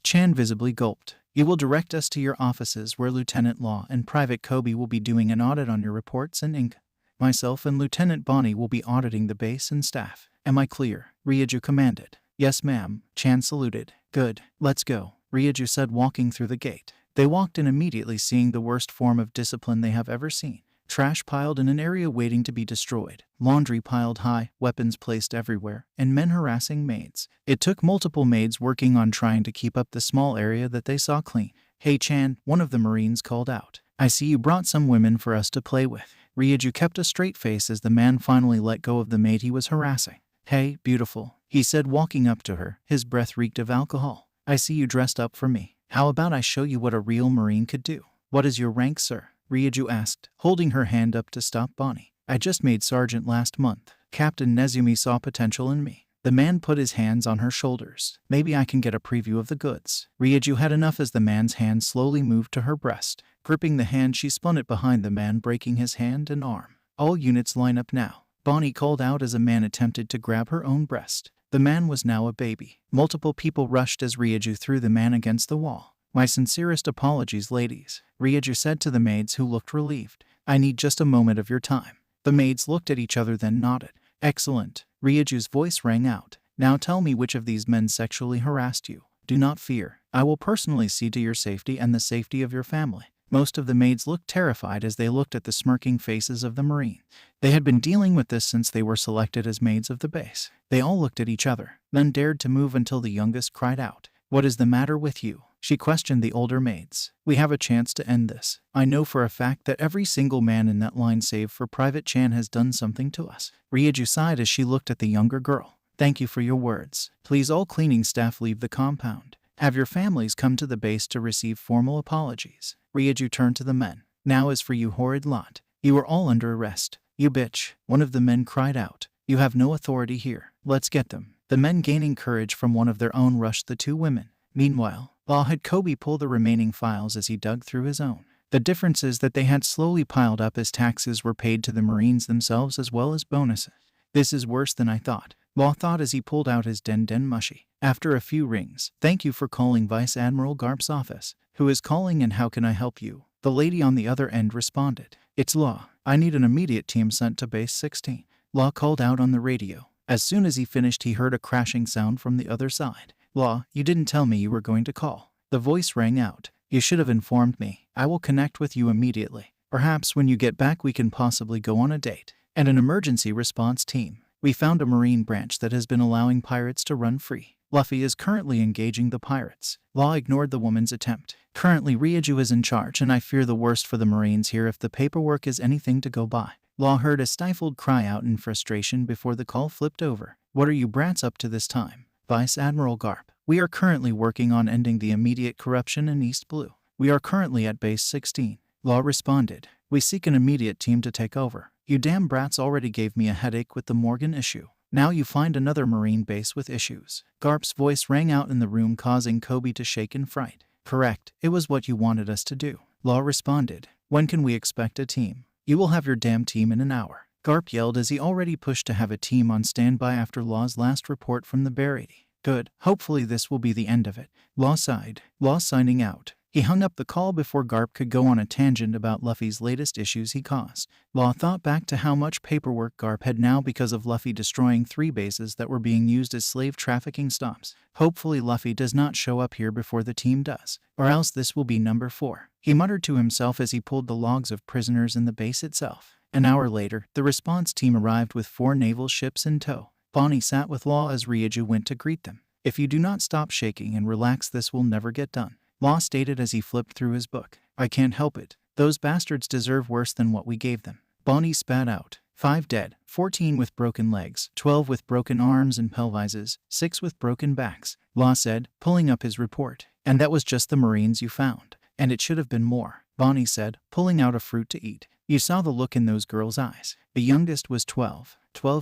Chan visibly gulped. You will direct us to your offices where Lieutenant Law and Private Koby will be doing an audit on your reports and ink. Myself and Lieutenant Bonnie will be auditing the base and staff. Am I clear? Ryuju commanded. Yes, ma'am, Chan saluted. Good, let's go, Ryuju said, walking through the gate. They walked in, immediately seeing the worst form of discipline they have ever seen. Trash piled in an area waiting to be destroyed, laundry piled high, weapons placed everywhere, and men harassing maids. It took multiple maids working on trying to keep up the small area that they saw clean. Hey Chan, one of the Marines called out. I see you brought some women for us to play with. Ryuju kept a straight face as the man finally let go of the maid he was harassing. Hey, beautiful, he said, walking up to her. His breath reeked of alcohol. I see you dressed up for me. How about I show you what a real Marine could do? What is your rank, sir? Ryuju asked, holding her hand up to stop Bonnie. I just made sergeant last month. Captain Nezumi saw potential in me. The man put his hands on her shoulders. Maybe I can get a preview of the goods. Ryuju had enough as the man's hand slowly moved to her breast. Gripping the hand, she spun it behind the man, breaking his hand and arm. All units line up now. Bonnie called out as a man attempted to grab her own breast. The man was now a baby. Multiple people rushed as Ryuju threw the man against the wall. My sincerest apologies, ladies, Ryuju said to the maids, who looked relieved. I need just a moment of your time. The maids looked at each other, then nodded. Excellent. Ryuju's voice rang out. Now tell me which of these men sexually harassed you. Do not fear. I will personally see to your safety and the safety of your family. Most of the maids looked terrified as they looked at the smirking faces of the Marine. They had been dealing with this since they were selected as maids of the base. They all looked at each other, none dared to move until the youngest cried out. What is the matter with you? She questioned the older maids. We have a chance to end this. I know for a fact that every single man in that line save for Private Chan has done something to us. Ryuju sighed as she looked at the younger girl. Thank you for your words. Please all cleaning staff leave the compound. Have your families come to the base to receive formal apologies. Ryuju turned to the men. Now as for you horrid lot. You are all under arrest. You bitch. One of the men cried out. You have no authority here. Let's get them. The men, gaining courage from one of their own, rushed the two women. Meanwhile, Law had Koby pull the remaining files as he dug through his own. The difference is that they had slowly piled up as taxes were paid to the Marines themselves as well as bonuses. This is worse than I thought, Law thought as he pulled out his den mushy. After a few rings, thank you for calling Vice Admiral Garp's office. Who is calling and how can I help you? The lady on the other end responded. It's Law. I need an immediate team sent to base 16. Law called out on the radio. As soon as he finished, he heard a crashing sound from the other side. Law, you didn't tell me you were going to call. The voice rang out. You should have informed me. I will connect with you immediately. Perhaps when you get back we can possibly go on a date. And an emergency response team. We found a Marine branch that has been allowing pirates to run free. Luffy is currently engaging the pirates. Law ignored the woman's attempt. Currently Ryuju is in charge and I fear the worst for the Marines here if the paperwork is anything to go by. Law heard a stifled cry out in frustration before the call flipped over. What are you brats up to this time? Vice Admiral Garp. We are currently working on ending the immediate corruption in East Blue. We are currently at base 16. Law responded. We seek an immediate team to take over. You damn brats already gave me a headache with the Morgan issue. Now you find another Marine base with issues. Garp's voice rang out in the room, causing Koby to shake in fright. Correct, it was what you wanted us to do. Law responded. When can we expect a team? You will have your damn team in an hour. Garp yelled as he already pushed to have a team on standby after Law's last report from the Baratie. Good, hopefully this will be the end of it. Law sighed. Law signing out. He hung up the call before Garp could go on a tangent about Luffy's latest issues he caused. Law thought back to how much paperwork Garp had now because of Luffy destroying 3 bases that were being used as slave trafficking stops. Hopefully Luffy does not show up here before the team does, or else this will be number 4. He muttered to himself as he pulled the logs of prisoners in the base itself. An hour later, the response team arrived with 4 naval ships in tow. Bonnie sat with Law as Ryuju went to greet them. If you do not stop shaking and relax, this will never get done. Law stated as he flipped through his book. I can't help it. Those bastards deserve worse than what we gave them. Bonnie spat out. 5 dead, 14 with broken legs, 12 with broken arms and pelvises, 6 with broken backs. Law said, pulling up his report. And that was just the Marines you found. And it should have been more, Bonnie said, pulling out a fruit to eat. You saw the look in those girls' eyes. The youngest was 12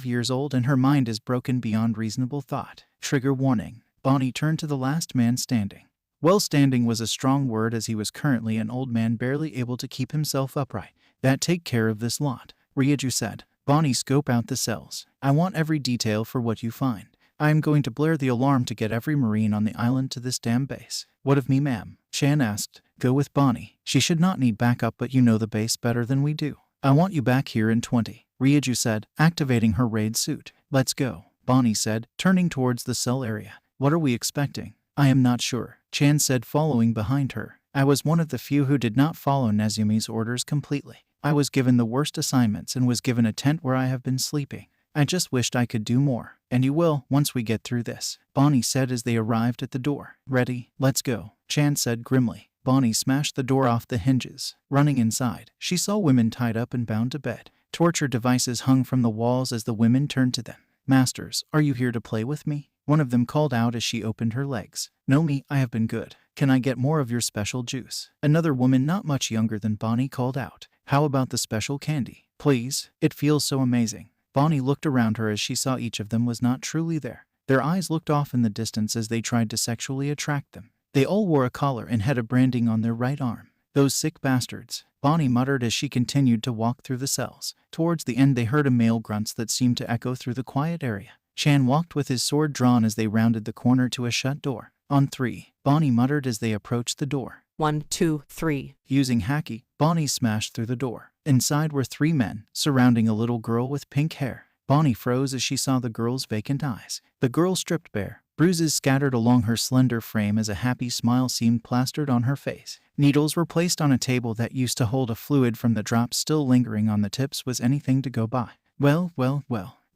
years old, and her mind is broken beyond reasonable thought. Trigger warning. Bonnie turned to the last man standing. Well, standing was a strong word as he was currently an old man barely able to keep himself upright. That take care of this lot, Ryuju said. Bonnie, scope out the cells. I want every detail for what you find. I am going to blare the alarm to get every Marine on the island to this damn base. What of me, ma'am? Chan asked. Go with Bonnie. She should not need backup, but you know the base better than we do. I want you back here in 20, Ryuju said, activating her raid suit. Let's go, Bonnie said, turning towards the cell area. What are we expecting? I am not sure, Chan said, following behind her. I was one of the few who did not follow Nezumi's orders completely. I was given the worst assignments and was given a tent where I have been sleeping. I just wished I could do more. And you will, once we get through this, Bonnie said as they arrived at the door. Ready? Let's go, Chan said grimly. Bonnie smashed the door off the hinges. Running inside, she saw women tied up and bound to bed. Torture devices hung from the walls as the women turned to them. Masters, are you here to play with me? One of them called out as she opened her legs. No, me, I have been good. Can I get more of your special juice? Another woman not much younger than Bonnie called out. How about the special candy? Please, it feels so amazing. Bonnie looked around her as she saw each of them was not truly there. Their eyes looked off in the distance as they tried to sexually attract them. They all wore a collar and had a branding on their right arm. Those sick bastards, Bonnie muttered as she continued to walk through the cells. Towards the end they heard a male grunts that seemed to echo through the quiet area. Chan walked with his sword drawn as they rounded the corner to a shut door. On three, Bonnie muttered as they approached the door. 1, 2, 3. Using haki, Bonnie smashed through the door. Inside were 3 men, surrounding a little girl with pink hair. Bonnie froze as she saw the girl's vacant eyes. The girl stripped bare. Bruises scattered along her slender frame as a happy smile seemed plastered on her face. Needles were placed on a table that used to hold a fluid from the drops still lingering on the tips. Was anything to go by? Well,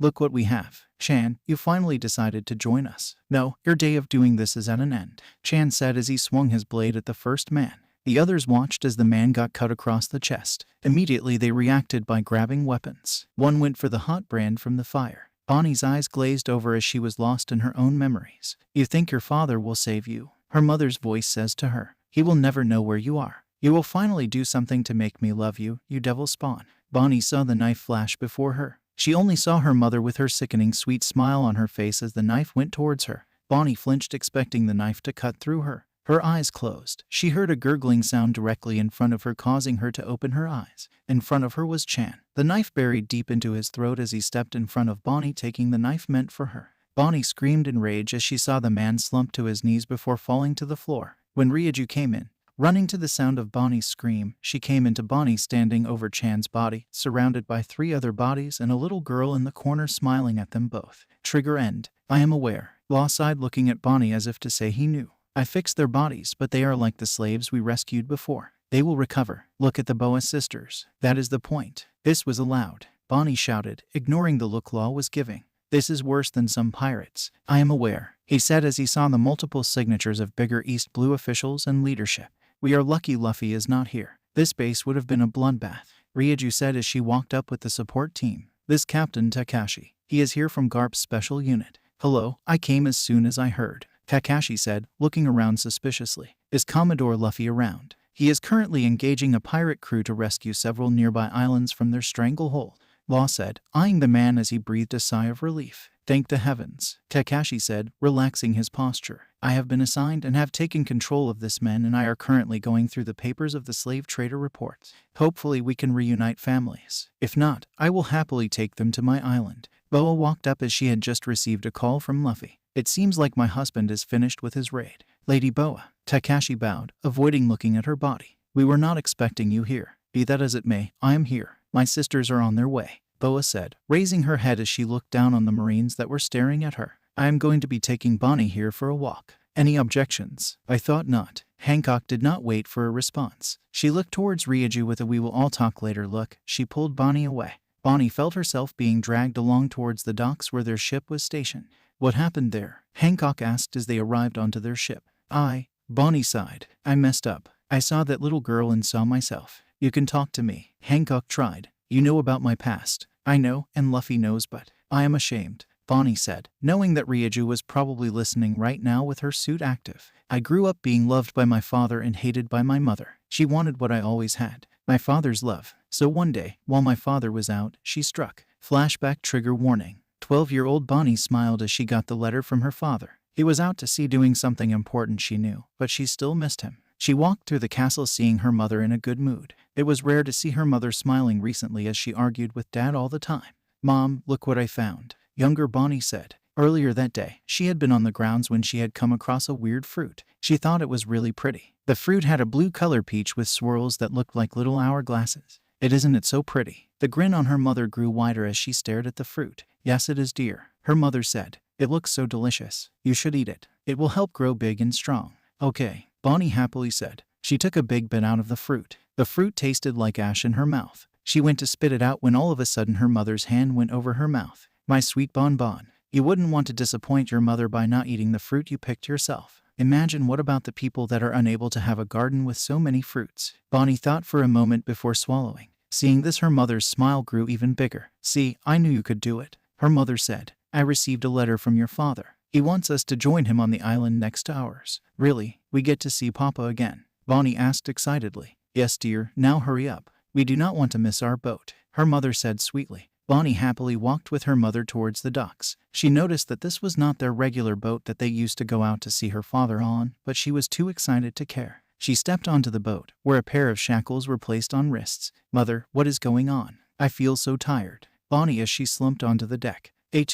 look what we have. Chan, you finally decided to join us. No, your day of doing this is at an end, Chan said as he swung his blade at the first man. The others watched as the man got cut across the chest. Immediately they reacted by grabbing weapons. One went for the hot brand from the fire. Bonnie's eyes glazed over as she was lost in her own memories. You think your father will save you? Her mother's voice says to her. He will never know where you are. You will finally do something to make me love you, you devil spawn. Bonnie saw the knife flash before her. She only saw her mother with her sickening sweet smile on her face as the knife went towards her. Bonnie flinched, expecting the knife to cut through her. Her eyes closed. She heard a gurgling sound directly in front of her, causing her to open her eyes. In front of her was Chan, the knife buried deep into his throat as he stepped in front of Bonnie, taking the knife meant for her. Bonnie screamed in rage as she saw the man slump to his knees before falling to the floor. When Ryuju came in, running to the sound of Bonnie's scream, she came into Bonnie standing over Chan's body, surrounded by 3 other bodies and a little girl in the corner smiling at them both. Trigger end. I am aware. Law sighed, looking at Bonnie as if to say he knew. I fixed their bodies, but they are like the slaves we rescued before. They will recover. Look at the Boa sisters. That is the point. This was allowed, Bonnie shouted, ignoring the look Law was giving. This is worse than some pirates. I am aware, he said as he saw the multiple signatures of bigger East Blue officials and leadership. We are lucky Luffy is not here. This base would have been a bloodbath, Ryuju said as she walked up with the support team. This Captain Takashi. He is here from Garp's special unit. Hello, I came as soon as I heard, Kakashi said, looking around suspiciously. Is Commodore Luffy around? He is currently engaging a pirate crew to rescue several nearby islands from their stranglehold, Law said, eyeing the man as he breathed a sigh of relief. Thank the heavens, Kakashi said, relaxing his posture. I have been assigned and have taken control of this man, and I are currently going through the papers of the slave trader reports. Hopefully we can reunite families. If not, I will happily take them to my island. Boa walked up as she had just received a call from Luffy. It seems like my husband is finished with his raid. Lady Boa, Takashi bowed, avoiding looking at her body. We were not expecting you here. Be that as it may, I am here. My sisters are on their way, Boa said, raising her head as she looked down on the Marines that were staring at her. I am going to be taking Bonnie here for a walk. Any objections? I thought not. Hancock did not wait for a response. She looked towards Ryuju with a we will all talk later look. She pulled Bonnie away. Bonnie felt herself being dragged along towards the docks where their ship was stationed. What happened there? Hancock asked as they arrived onto their ship. Bonnie sighed. I messed up. I saw that little girl and saw myself. You can talk to me. Hancock tried. You know about my past. I know, and Luffy knows, but I am ashamed, Bonnie said, knowing that Ryuju was probably listening right now with her suit active. I grew up being loved by my father and hated by my mother. She wanted what I always had, my father's love. So one day, while my father was out, she struck. Flashback trigger warning. 12-year-old Bonnie smiled as she got the letter from her father. He was out to sea doing something important, she knew, but she still missed him. She walked through the castle seeing her mother in a good mood. It was rare to see her mother smiling recently as she argued with Dad all the time. Mom, look what I found, younger Bonnie said. Earlier that day, she had been on the grounds when she had come across a weird fruit. She thought it was really pretty. The fruit had a blue color peach with swirls that looked like little hourglasses. Isn't it so pretty? The grin on her mother grew wider as she stared at the fruit. Yes, it is, dear, her mother said. It looks so delicious. You should eat it. It will help grow big and strong. Okay, Bonnie happily said. She took a big bit out of the fruit. The fruit tasted like ash in her mouth. She went to spit it out when all of a sudden her mother's hand went over her mouth. My sweet bonbon. You wouldn't want to disappoint your mother by not eating the fruit you picked yourself. Imagine what about the people that are unable to have a garden with so many fruits. Bonnie thought for a moment before swallowing. Seeing this, her mother's smile grew even bigger. See, I knew you could do it, her mother said. I received a letter from your father. He wants us to join him on the island next to ours. Really? We get to see Papa again? Bonnie asked excitedly. Yes, dear, now hurry up. We do not want to miss our boat, her mother said sweetly. Bonnie happily walked with her mother towards the docks. She noticed that this was not their regular boat that they used to go out to see her father on, but she was too excited to care. She stepped onto the boat, where a pair of shackles were placed on wrists. "Mother, what is going on? I feel so tired." Bonnie as she slumped onto the deck. She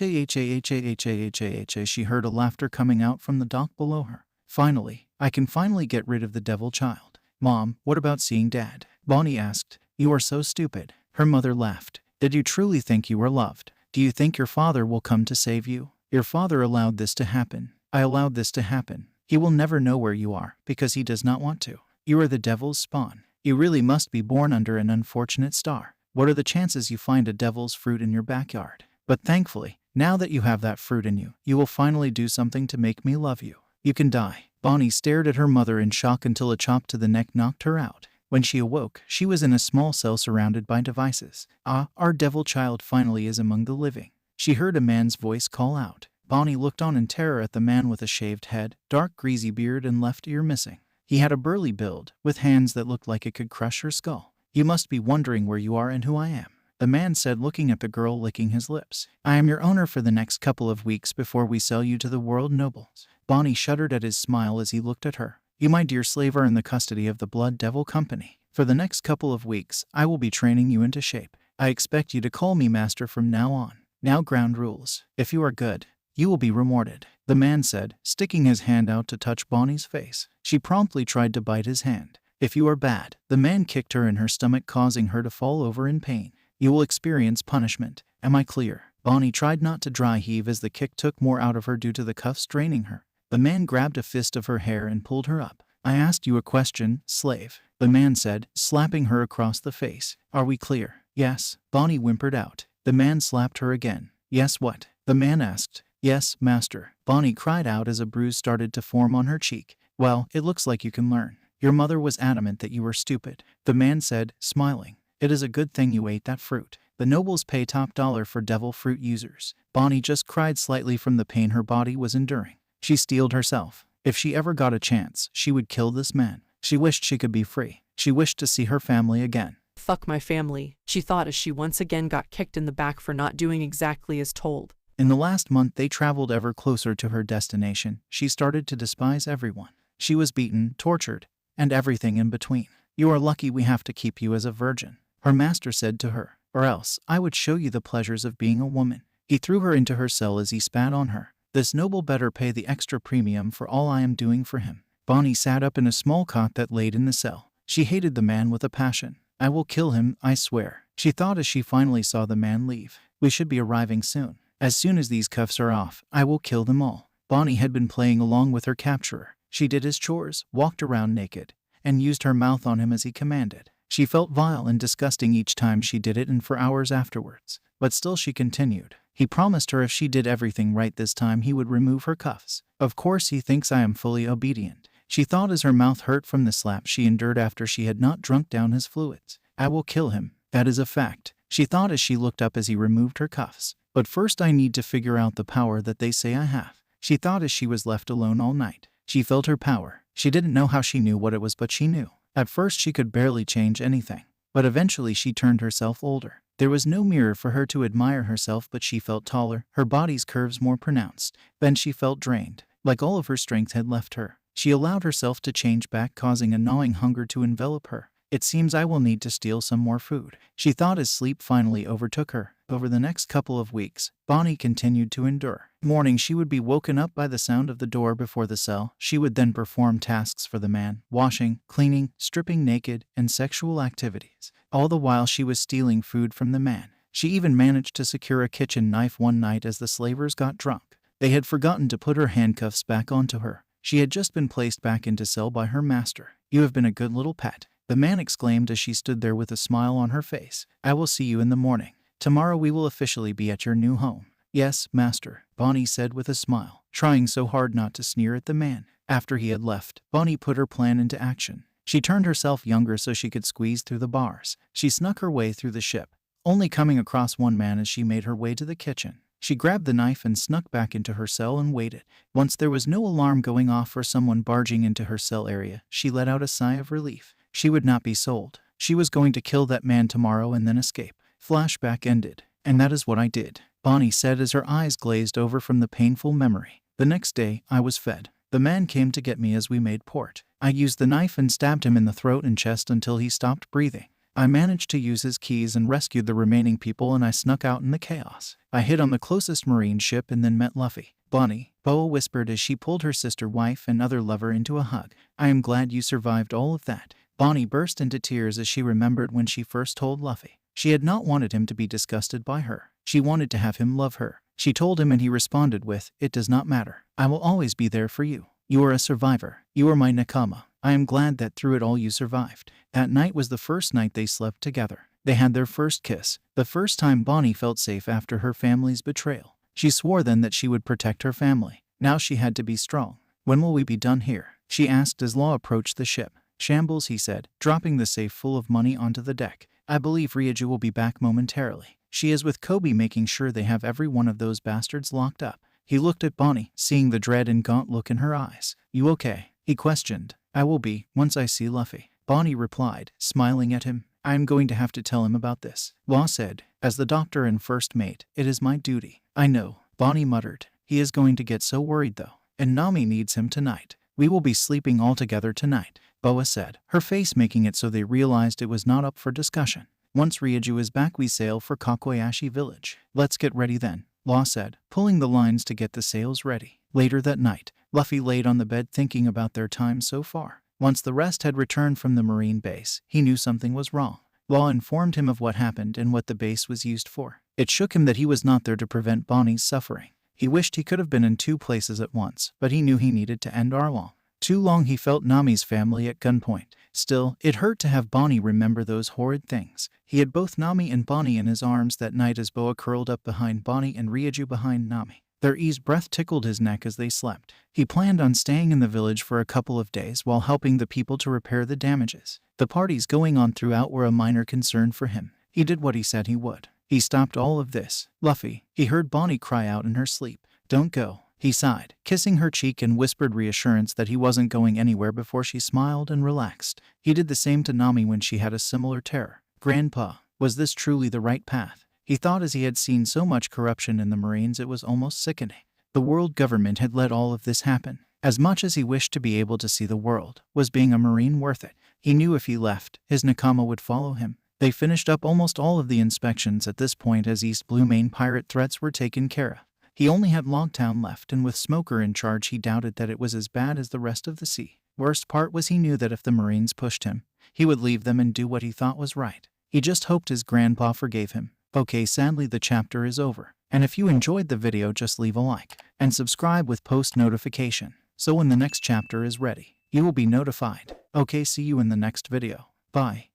heard a laughter coming out from the dock below her. "Finally, I can finally get rid of the devil child." "Mom, what about seeing Dad?" Bonnie asked. "You are so stupid." Her mother laughed. "Did you truly think you were loved? Do you think your father will come to save you? Your father allowed this to happen. I allowed this to happen. He will never know where you are, because he does not want to. You are the devil's spawn. You really must be born under an unfortunate star. What are the chances you find a devil's fruit in your backyard? But thankfully, now that you have that fruit in you, you will finally do something to make me love you. You can die." Bonnie stared at her mother in shock until a chop to the neck knocked her out. When she awoke, she was in a small cell surrounded by devices. "Ah, our devil child finally is among the living." She heard a man's voice call out. Bonnie looked on in terror at the man with a shaved head, dark greasy beard and left ear missing. He had a burly build, with hands that looked like it could crush her skull. "You must be wondering where you are and who I am," the man said, looking at the girl, licking his lips. "I am your owner for the next couple of weeks before we sell you to the world nobles." Bonnie shuddered at his smile as he looked at her. "You, my dear slave, are in the custody of the Blood Devil Company. For the next couple of weeks, I will be training you into shape. I expect you to call me master from now on. Now ground rules. If you are good, you will be rewarded," the man said, sticking his hand out to touch Bonnie's face. She promptly tried to bite his hand. "If you are bad," the man kicked her in her stomach, causing her to fall over in pain. "You will experience punishment. Am I clear?" Bonnie tried not to dry heave as the kick took more out of her due to the cuffs draining her. The man grabbed a fist of her hair and pulled her up. "I asked you a question, slave," the man said, slapping her across the face. "Are we clear?" "Yes," Bonnie whimpered out. The man slapped her again. "Yes, what?" the man asked. "Yes, master," Bonnie cried out as a bruise started to form on her cheek. "Well, it looks like you can learn. Your mother was adamant that you were stupid," the man said, smiling. "It is a good thing you ate that fruit. The nobles pay top dollar for devil fruit users." Bonnie just cried slightly from the pain her body was enduring. She steeled herself. If she ever got a chance, she would kill this man. She wished she could be free. She wished to see her family again. "Fuck my family," she thought as she once again got kicked in the back for not doing exactly as told. In the last month they traveled ever closer to her destination. She started to despise everyone. She was beaten, tortured, and everything in between. "You are lucky we have to keep you as a virgin," her master said to her, "or else I would show you the pleasures of being a woman." He threw her into her cell as he spat on her. "This noble better pay the extra premium for all I am doing for him." Bonnie sat up in a small cot that laid in the cell. She hated the man with a passion. "I will kill him, I swear," she thought as she finally saw the man leave. "We should be arriving soon. As soon as these cuffs are off, I will kill them all." Bonnie had been playing along with her capturer. She did his chores, walked around naked, and used her mouth on him as he commanded. She felt vile and disgusting each time she did it and for hours afterwards. But still she continued. He promised her if she did everything right this time he would remove her cuffs. "Of course he thinks I am fully obedient," she thought as her mouth hurt from the slap she endured after she had not drunk down his fluids. "I will kill him. That is a fact," she thought as she looked up as he removed her cuffs. "But first I need to figure out the power that they say I have," she thought as she was left alone all night. She felt her power. She didn't know how she knew what it was, but she knew. At first she could barely change anything. But eventually she turned herself older. There was no mirror for her to admire herself, but she felt taller, her body's curves more pronounced. Then she felt drained, like all of her strength had left her. She allowed herself to change back, causing a gnawing hunger to envelop her. "It seems I will need to steal some more food," she thought as sleep finally overtook her. Over the next couple of weeks, Bonnie continued to endure. Morning she would be woken up by the sound of the door before the cell. She would then perform tasks for the man, washing, cleaning, stripping naked, and sexual activities. All the while she was stealing food from the man. She even managed to secure a kitchen knife one night as the slavers got drunk. They had forgotten to put her handcuffs back onto her. She had just been placed back into cell by her master. "You have been a good little pet," the man exclaimed as she stood there with a smile on her face. "I will see you in the morning. Tomorrow we will officially be at your new home." "Yes, master," Bonnie said with a smile, trying so hard not to sneer at the man. After he had left, Bonnie put her plan into action. She turned herself younger so she could squeeze through the bars. She snuck her way through the ship, only coming across one man as she made her way to the kitchen. She grabbed the knife and snuck back into her cell and waited. Once there was no alarm going off for someone barging into her cell area, she let out a sigh of relief. She would not be sold. She was going to kill that man tomorrow and then escape. Flashback ended. "And that is what I did," Bonnie said as her eyes glazed over from the painful memory. The next day, I was fed. The man came to get me as we made port. I used the knife and stabbed him in the throat and chest until he stopped breathing. I managed to use his keys and rescued the remaining people, and I snuck out in the chaos. I hid on the closest marine ship and then met Luffy. Bonnie, Boa whispered as she pulled her sister wife and other lover into a hug. I am glad you survived all of that. Bonnie burst into tears as she remembered when she first told Luffy. She had not wanted him to be disgusted by her. She wanted to have him love her. She told him and he responded with, "It does not matter. I will always be there for you. You are a survivor. You are my nakama. I am glad that through it all you survived." That night was the first night they slept together. They had their first kiss, the first time Bonnie felt safe after her family's betrayal. She swore then that she would protect her family. Now she had to be strong. "When will we be done here?" she asked as Law approached the ship. "Shambles," he said, dropping the safe full of money onto the deck. "I believe Ryuju will be back momentarily. She is with Koby making sure they have every one of those bastards locked up." He looked at Bonnie, seeing the dread and gaunt look in her eyes. "You okay?" he questioned. "I will be, once I see Luffy," Bonnie replied, smiling at him. "I am going to have to tell him about this," Law said. "As the doctor and first mate, it is my duty." "I know," Bonnie muttered. "He is going to get so worried though. And Nami needs him tonight." "We will be sleeping all together tonight," Boa said, her face making it so they realized it was not up for discussion. "Once Ryuju is back we sail for Kakoyashi village." "Let's get ready then," Law said, pulling the lines to get the sails ready. Later that night, Luffy laid on the bed thinking about their time so far. Once the rest had returned from the marine base, he knew something was wrong. Law informed him of what happened and what the base was used for. It shook him that he was not there to prevent Bonnie's suffering. He wished he could have been in two places at once, but he knew he needed to end Arlong. Too long he felt Nami's family at gunpoint. Still, it hurt to have Bonnie remember those horrid things. He had both Nami and Bonnie in his arms that night as Boa curled up behind Bonnie and Ryuju behind Nami. Their ease breath tickled his neck as they slept. He planned on staying in the village for a couple of days while helping the people to repair the damages. The parties going on throughout were a minor concern for him. He did what he said he would. He stopped all of this. "Luffy," he heard Bonnie cry out in her sleep. "Don't go." He sighed, kissing her cheek and whispered reassurance that he wasn't going anywhere before she smiled and relaxed. He did the same to Nami when she had a similar terror. Grandpa, was this truly the right path? He thought as he had seen so much corruption in the Marines it was almost sickening. The world government had let all of this happen. As much as he wished to be able to see the world, was being a Marine worth it? He knew if he left, his nakama would follow him. They finished up almost all of the inspections at this point as East Blue main pirate threats were taken care of. He only had Logtown left, and with Smoker in charge he doubted that it was as bad as the rest of the sea. Worst part was he knew that if the Marines pushed him, he would leave them and do what he thought was right. He just hoped his grandpa forgave him. Okay, sadly the chapter is over. And if you enjoyed the video, just leave a like and subscribe with post notification, so when the next chapter is ready, you will be notified. Okay, see you in the next video. Bye.